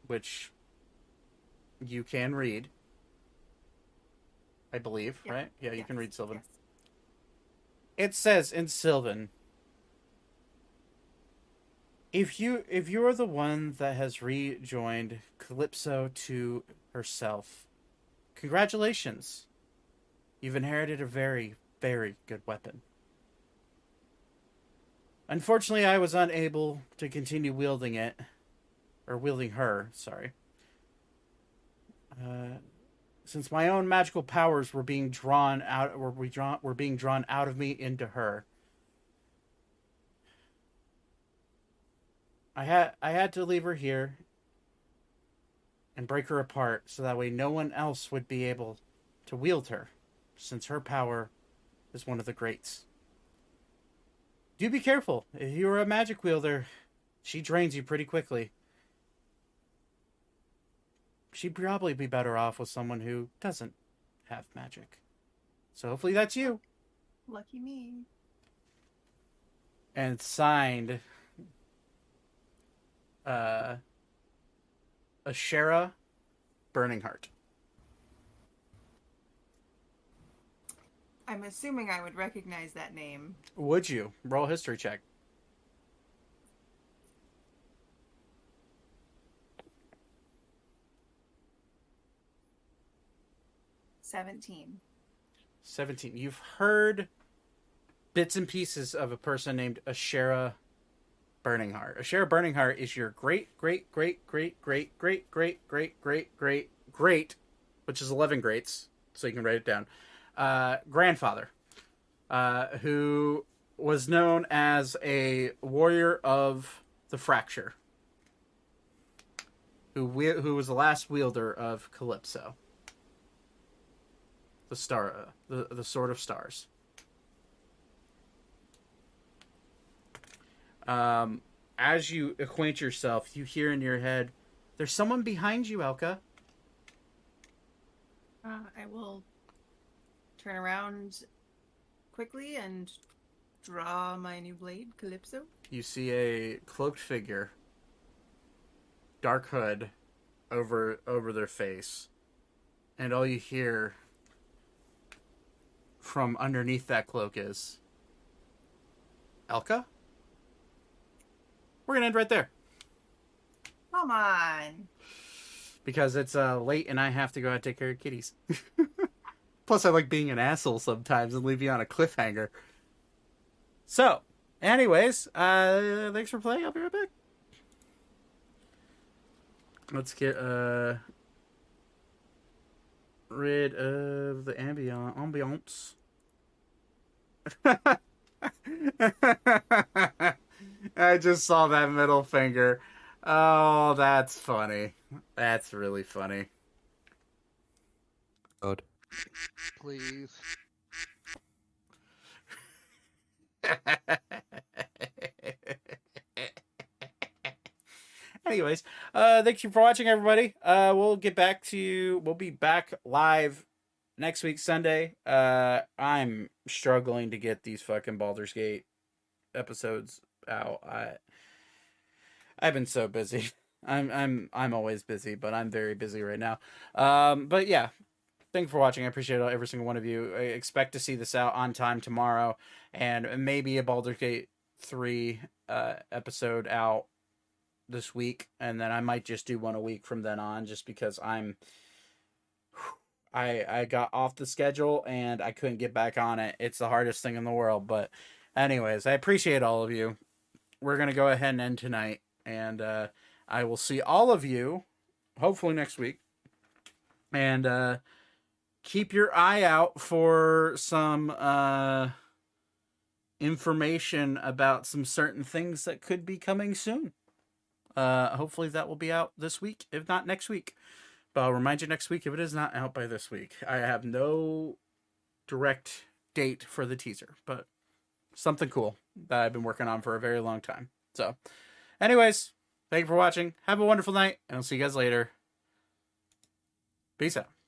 which you can read. I believe, Yep. right? Yeah, you Yes, can read Sylvan. yes. It says in Sylvan, if you are the one that has rejoined Calypso to herself, congratulations. You've inherited a very, very good weapon. Unfortunately, I was unable to continue wielding it, or wielding her, sorry. Since my own magical powers were being drawn out, were being drawn out of me into her. I had to leave her here and break her apart so that way no one else would be able to wield her, since her power is one of the greats. Do be careful. If you are a magic wielder, she drains you pretty quickly. She'd probably be better off with someone who doesn't have magic. So hopefully that's you. Lucky me. And signed, Ashera Burning Heart. I'm assuming I would recognize that name. Would you? Roll a history check. $17. 17. You've heard bits and pieces of a person named Ashera Burning Heart. Ashera Burning Heart is your great, which is 11 greats, so you can write it down, grandfather, who was known as a warrior of the fracture, who was the last wielder of Calypso, the Sword of Stars. As you acquaint yourself, you hear in your head, "There's someone behind you, Elka." I will turn around quickly and draw my new blade, Calypso. You see a cloaked figure, dark hood over their face, and all you hear from underneath that cloak is, "Elka?" We're gonna end right there Come on. because it's late and I have to go out and take care of kitties. Plus, I like being an asshole sometimes and leave you on a cliffhanger. So, anyways, thanks for playing. I'll be right back. Let's get rid of the ambiance. I just saw that middle finger. Oh, that's funny. That's really funny. God. Please. Anyways, thank you for watching, everybody. We'll be back live next week, Sunday. I'm struggling to get these fucking Baldur's Gate episodes out. I've been so busy. I'm always busy, but I'm very busy right now. But yeah, thank you for watching. I appreciate every single one of you. I expect to see this out on time tomorrow, and maybe a Baldur's Gate 3 episode out this week, and then I might just do one a week from then on, just because I got off the schedule and I couldn't get back on it. It's the hardest thing in the world, but anyways, I appreciate all of you. We're gonna go ahead and end tonight, and I will see all of you hopefully next week, and keep your eye out for some information about some certain things that could be coming soon. Hopefully that will be out this week, if not next week. But I'll remind you next week if it is not out by this week. I have no direct date for the teaser, but something cool that I've been working on for a very long time. So, anyways, thank you for watching. Have a wonderful night, and I'll see you guys later. Peace out.